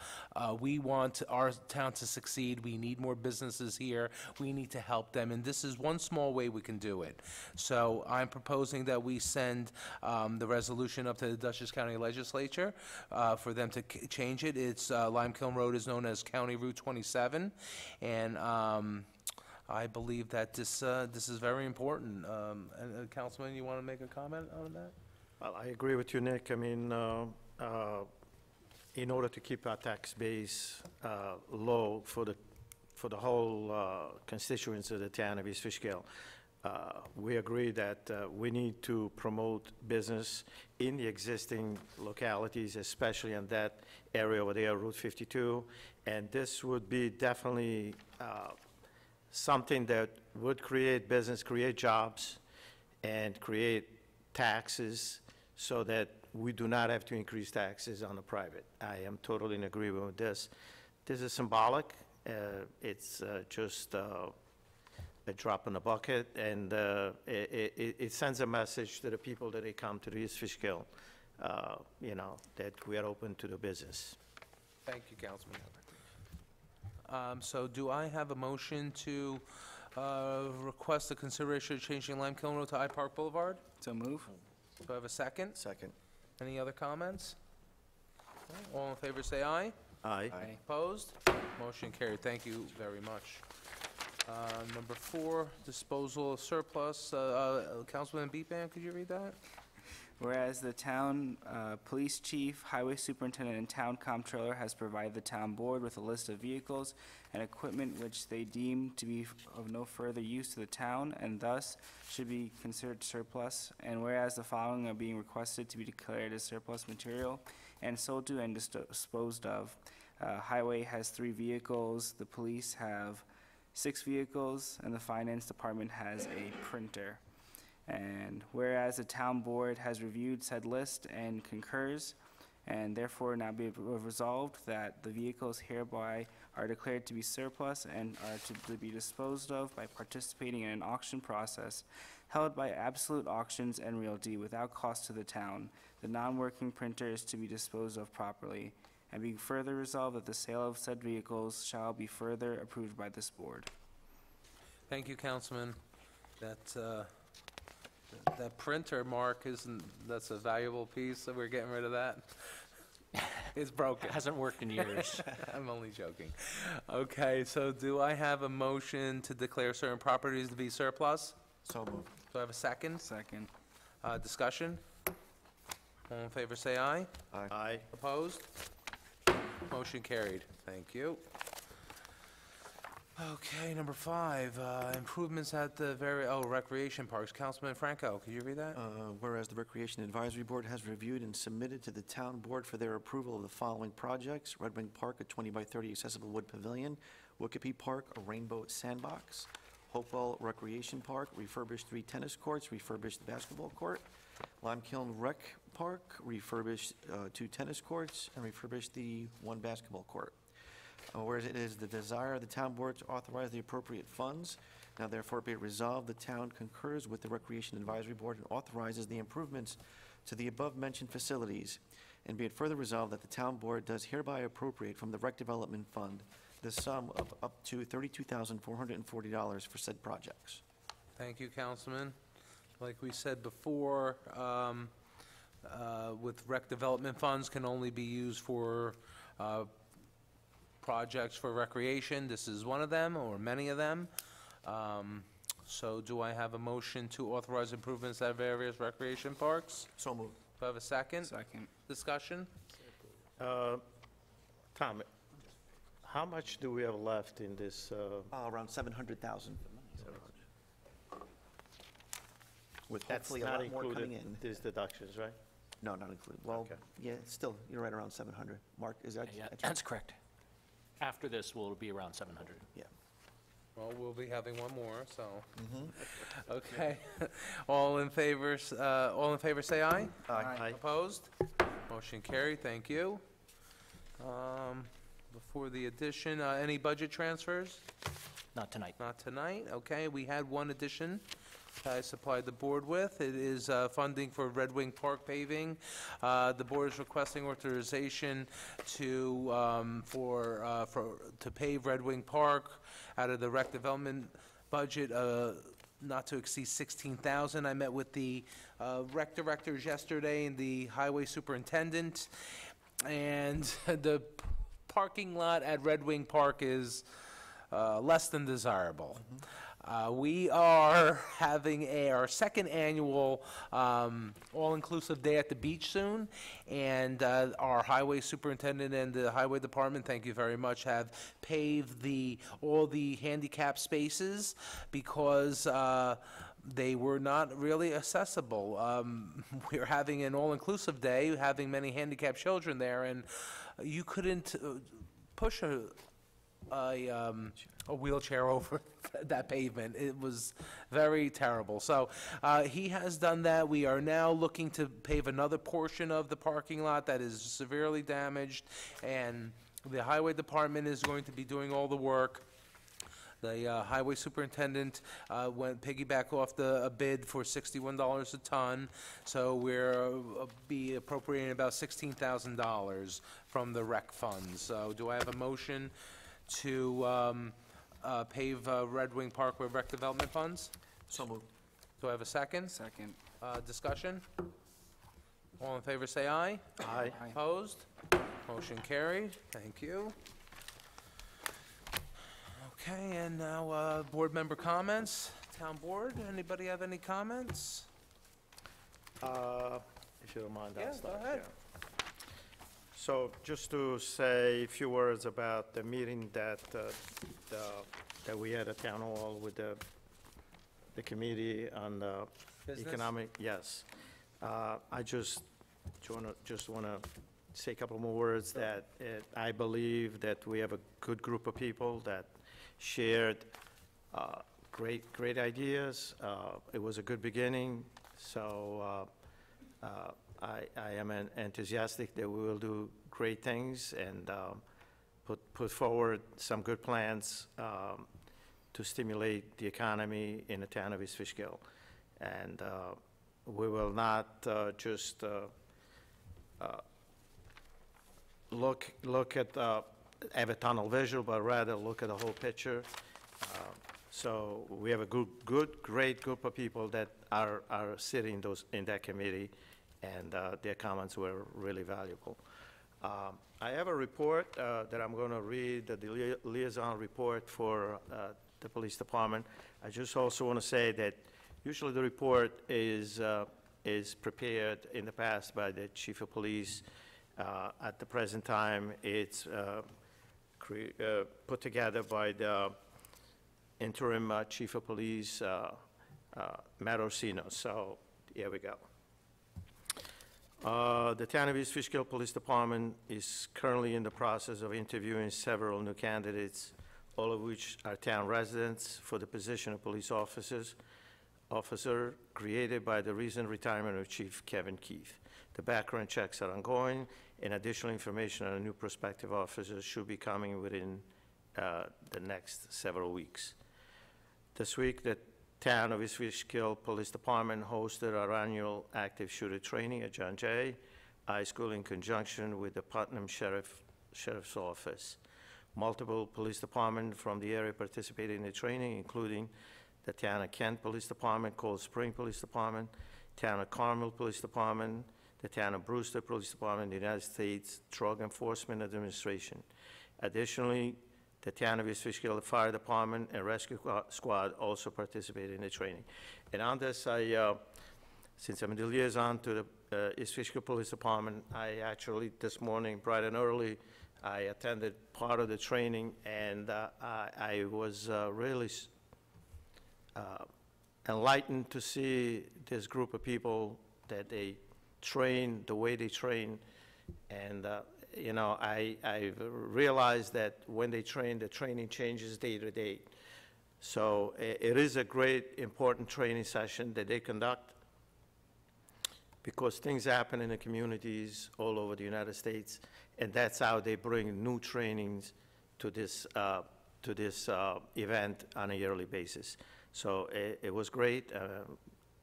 We want our town to succeed. We need more businesses here. We need to help them, and this is one small way we can do it. So I'm proposing that we send the resolution up to the Dutchess County Legislature for them to change it. It's Limekiln Road is known as County Route 27, and I believe that this is very important. And Councilman, you want to make a comment on that? Well, I agree with you, Nick. I mean, in order to keep our tax base low for the whole constituents of the town of East Fishkill, we agree that we need to promote business in the existing localities, especially in that area over there, Route 52. And this would be definitely something that would create business, create jobs, and create taxes, so that we do not have to increase taxes on the private. I am totally in agreement with this. This is symbolic. It's just a drop in the bucket, and it sends a message to the people that they come to the East Fishkill, that we are open to the business. Thank you, Councilman. So do I have a motion to request the consideration of changing Limekiln Road to I Park Boulevard? So move. Do I have a second? Second. Any other comments? All in favor, say aye. Aye. Opposed? Motion carried. Thank you very much. Number 4, disposal of surplus. Councilman Beatman, could you read that? Whereas the town police chief, highway superintendent, and town comptroller has provided the town board with a list of vehicles and equipment which they deem to be of no further use to the town and thus should be considered surplus. And whereas the following are being requested to be declared as surplus material and sold to and disposed of. Highway has 3 vehicles, the police have 6 vehicles, and the finance department has a printer. And whereas the town board has reviewed said list and concurs, and therefore now be resolved that the vehicles hereby are declared to be surplus and are to be disposed of by participating in an auction process held by Absolute Auctions and Realty without cost to the town. The non-working printer is to be disposed of properly, and being further resolved that the sale of said vehicles shall be further approved by this board. Thank you, Councilman. That That printer, Mark, that's a valuable piece, so we're getting rid of that? It's broken. Hasn't worked in years. I'm only joking. Okay, so do I have a motion to declare certain properties to be surplus? So moved. Do I have a second? Second. Discussion? All in favor, say aye. Aye. Opposed? Motion carried. Thank you. Okay, number 5, improvements at the recreation parks. Councilman Franco, could you read that? Whereas the Recreation Advisory Board has reviewed and submitted to the town board for their approval of the following projects: Red Wing Park, a 20 by 30 accessible wood pavilion; Wikipi Park, a rainbow sandbox; Hopewell Recreation Park, refurbished 3 tennis courts, refurbished basketball court; Lime Kiln Rec Park, refurbished 2 tennis courts, and refurbished the 1 basketball court. Whereas it is the desire of the town board to authorize the appropriate funds, now therefore be it resolved, the town concurs with the Recreation Advisory Board and authorizes the improvements to the above-mentioned facilities. And be it further resolved that the town board does hereby appropriate from the Rec Development Fund the sum of up to $32,440 for said projects. Thank you, Councilman. Like we said before, with rec development funds can only be used for projects for recreation. This is one of them, or many of them. So do I have a motion to authorize improvements at various recreation parks? So moved. Do I have a second? Second. Discussion? Tom, how much do we have left in this? Around $700,000. With That's hopefully a not lot more coming included, in. these deductions, right? No, not included. Well, Okay. yeah, still, you're right around 700. Mark, is that? Yeah, right? that's correct. After this, will be around 700. Yeah. Well, we'll be having one more, so. Okay. All in favor, say aye. Aye. Opposed? Motion carried, thank you. Before the addition, any budget transfers? Not tonight. Not tonight, okay. We had one addition I supplied the board with. It is funding for Red Wing Park paving. The board is requesting authorization to pave Red Wing Park out of the rec development budget, not to exceed $16,000. I met with the rec directors yesterday and the highway superintendent, and the parking lot at Red Wing Park is less than desirable. We are having our second annual all-inclusive day at the beach soon, and our highway superintendent and the highway department, thank you very much, have paved all the handicap spaces because they were not really accessible. We're having an all-inclusive day, having many handicapped children there, and you couldn't push a wheelchair over that pavement. It was very terrible. So he has done that. We are now looking to pave another portion of the parking lot that is severely damaged, and the highway department is going to be doing all the work. The highway superintendent went piggyback off a bid for $61 a ton, so we'll be appropriating about $16,000 from the rec funds. So do I have a motion to pave Red Wing Park with rec development funds? So moved. Do I have a second? Second. Discussion? All in favor, say aye. Aye. Opposed? Motion carried. Thank you. Okay, and now board member comments. Town board, anybody have any comments? If you don't mind, I'll Yeah, start. go ahead. yeah. So just to say a few words about the meeting that we had at Town Hall with the committee on the Business? economic, yes. I just want to say a couple more words that I believe that we have a good group of people that shared great ideas. It was a good beginning, so I am enthusiastic that we will do great things and put forward some good plans to stimulate the economy in the town of East Fishkill. And we will not just look at have a tunnel visual, but rather look at the whole picture. So we have a great group of people that are sitting in that committee, and their comments were really valuable. I have a report that I'm going to read, the liaison report for the police department. I just also want to say that usually the report is prepared in the past by the chief of police. At the present time, it's put together by the interim chief of police, Matt Orsino. So here we go. The Town of East Fishkill Police Department is currently in the process of interviewing several new candidates, all of which are town residents, for the position of police officer created by the recent retirement of Chief Kevin Keefe. The background checks are ongoing, and additional information on a new prospective officers should be coming within the next several weeks. This week, the Town of East Fishkill Police Department hosted our annual active shooter training at John Jay High School in conjunction with the Putnam Sheriff's Office. Multiple police departments from the area participated in the training, including the Town of Kent Police Department, Cold Spring Police Department, Town of Carmel Police Department, the Town of Brewster Police Department, the United States Drug Enforcement Administration. Additionally, the Town of East Fishkill Fire Department and Rescue Squad also participated in the training. And on this, since I'm the liaison to the East Fishkill Police Department, I actually, this morning, bright and early, I attended part of the training, and I was really enlightened to see this group of people, that they train the way they train. And you know, I realized that when they train, the training changes day to day. So it is a great, important training session that they conduct, because things happen in the communities all over the United States, and that's how they bring new trainings to this event on a yearly basis. So it was great.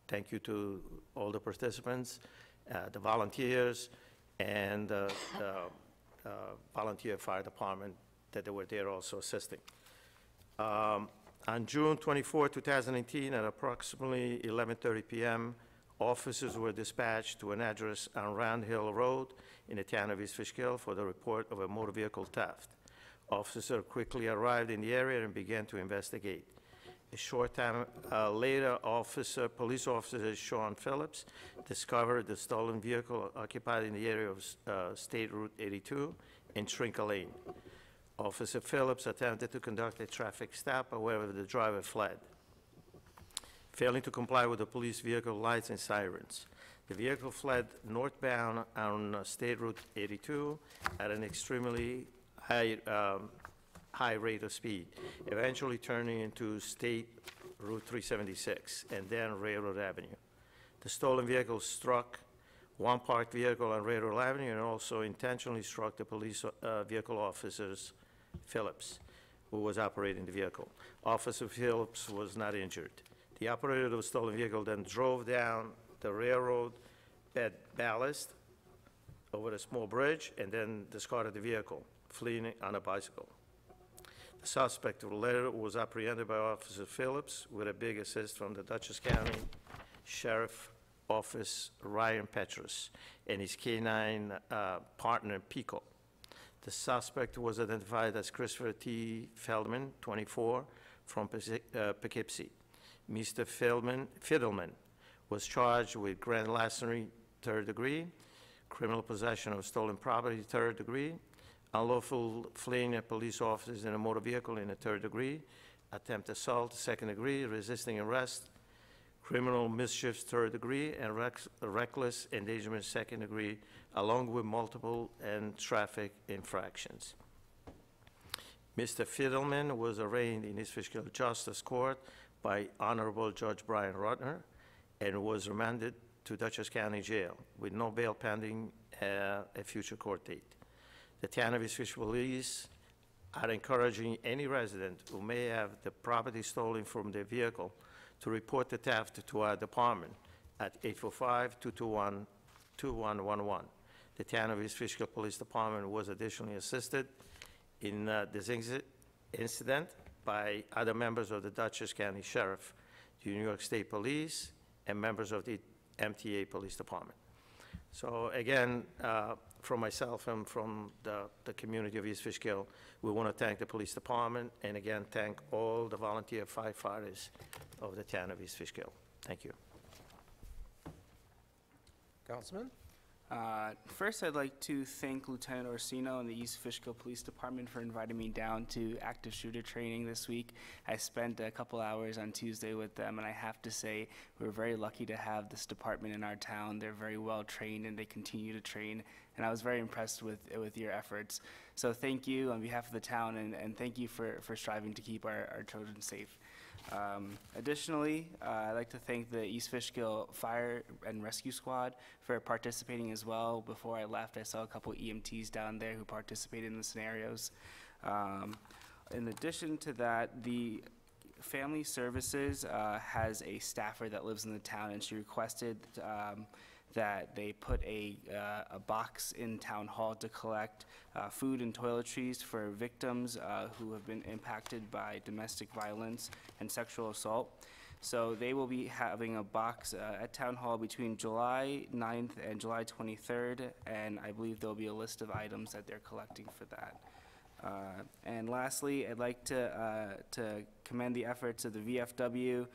Thank you to all the participants, the volunteers, and the volunteer fire department that they were there also assisting. On June 24, 2018, at approximately 11:30 p.m., officers were dispatched to an address on Round Hill Road in the Town of East Fishkill for the report of a motor vehicle theft. Officers quickly arrived in the area and began to investigate. A short time later, police officer Sean Phillips discovered the stolen vehicle occupied in the area of State Route 82 in Trinca Lane. Officer Phillips attempted to conduct a traffic stop, however, the driver fled, failing to comply with the police vehicle lights and sirens. The vehicle fled northbound on State Route 82 at an extremely high rate of speed, eventually turning into State Route 376 and then Railroad Avenue. The stolen vehicle struck one parked vehicle on Railroad Avenue and also intentionally struck the police vehicle officers Phillips, who was operating the vehicle. Officer Phillips was not injured. The operator of the stolen vehicle then drove down the railroad bed ballast over a small bridge and then discarded the vehicle, fleeing on a bicycle. The suspect later was apprehended by Officer Phillips with a big assist from the Dutchess County Sheriff Office Ryan Petrus and his canine partner Pico. The suspect was identified as Christopher T. Feldman, 24, from Poughkeepsie. Mr. Fiddleman was charged with grand larceny, 3rd degree, criminal possession of stolen property, 3rd degree, unlawful fleeing at police officers in a motor vehicle in the 3rd degree, attempt assault, 2nd degree, resisting arrest, criminal mischief, 3rd degree, and reckless endangerment, 2nd degree, along with multiple and traffic infractions. Mr. Fiddleman was arraigned in East Fishkill Justice Court by Honorable Judge Brian Rutner and was remanded to Dutchess County Jail with no bail pending a future court date. The Town of East Fishkill Police are encouraging any resident who may have the property stolen from their vehicle to report the theft to our department at 845-221-2111. The Town of East Fishkill Police Department was additionally assisted in this incident by other members of the Dutchess County Sheriff, the New York State Police, and members of the MTA Police Department. So again, from myself and from the community of East Fishkill, we want to thank the police department, and again, thank all the volunteer firefighters of the town of East Fishkill. Thank you. Councilman? First, I'd like to thank Lieutenant Orsino and the East Fishkill Police Department for inviting me down to active shooter training this week. I spent a couple hours on Tuesday with them, and I have to say we're very lucky to have this department in our town. They're very well trained, and they continue to train, and I was very impressed with your efforts. So thank you on behalf of the town, and thank you for striving to keep our children safe. Additionally, I'd like to thank the East Fishkill Fire and Rescue Squad for participating as well. Before I left, I saw a couple EMTs down there who participated in the scenarios. In addition to that, the Family Services has a staffer that lives in the town, and she requested that they put a box in Town Hall to collect food and toiletries for victims who have been impacted by domestic violence and sexual assault. So they will be having a box at Town Hall between July 9th and July 23rd, and I believe there'll be a list of items that they're collecting for that. And lastly, I'd like to commend the efforts of the VFW,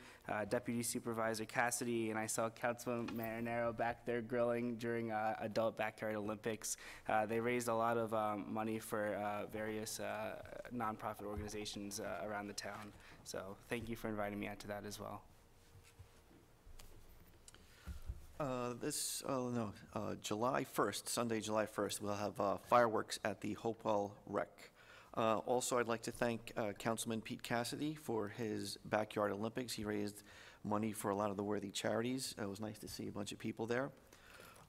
Deputy Supervisor Cassidy, and I saw Councilman Marinero back there grilling during Adult Backyard Olympics. They raised a lot of money for various nonprofit organizations around the town. So thank you for inviting me out to that as well. July 1st, Sunday, July 1st, we'll have fireworks at the Hopewell Rec. Also, I'd like to thank Councilman Pete Cassidy for his Backyard Olympics. He raised money for a lot of the worthy charities. It was nice to see a bunch of people there.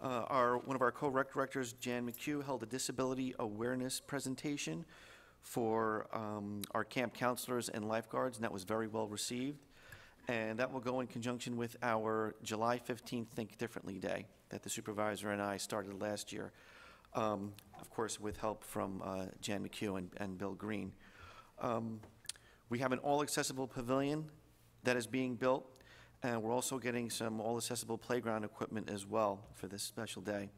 One of our co-rec directors, Jan McHugh, held a disability awareness presentation for our camp counselors and lifeguards, and that was very well received. And that will go in conjunction with our July 15th Think Differently Day that the supervisor and I started last year, of course, with help from Jan McHugh and Bill Green. We have an all-accessible pavilion that is being built, and we're also getting some all-accessible playground equipment as well for this special day.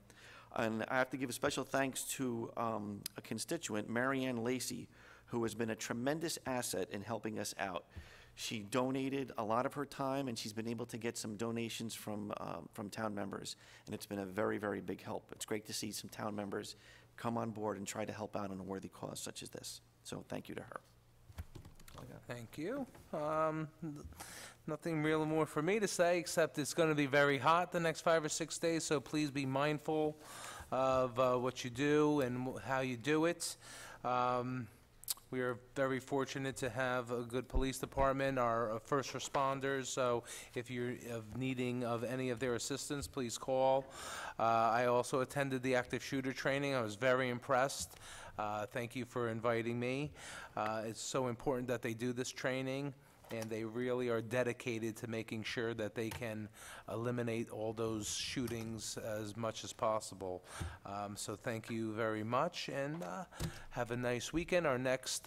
And I have to give a special thanks to a constituent, Marianne Lacey, who has been a tremendous asset in helping us out. She donated a lot of her time, and she's been able to get some donations from town members, and it's been a very, very big help. It's great to see some town members come on board and try to help out on a worthy cause such as this. So thank you to her. Thank you. Nothing real more for me to say, except it's going to be very hot the next 5 or 6 days, so please be mindful of what you do and how you do it. We are very fortunate to have a good police department, our first responders, so if you're needing of any of their assistance, please call. I also attended the active shooter training. I was very impressed. Thank you for inviting me. It's so important that they do this training, and they really are dedicated to making sure that they can eliminate all those shootings as much as possible. So thank you very much, and have a nice weekend. Our next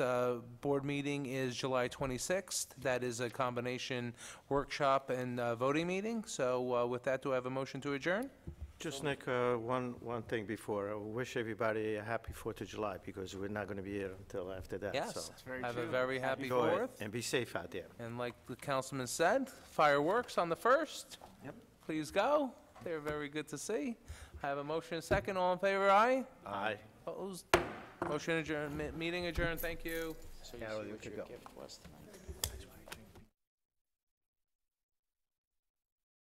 board meeting is July 26th. That is a combination workshop and voting meeting. So with that, do I have a motion to adjourn? Just, Nick, one thing before. I wish everybody a happy 4th of July, because we're not going to be here until after that. Yes, so. have a very happy Go ahead 4th. and be safe out there. And like the councilman said, fireworks on the 1st. Yep. Please go. They're very good to see. I have a motion and second. All in favor, aye? Aye. Opposed? Motion adjourned, meeting adjourned. Thank you. So Carol, see you what could your go. gift was tonight.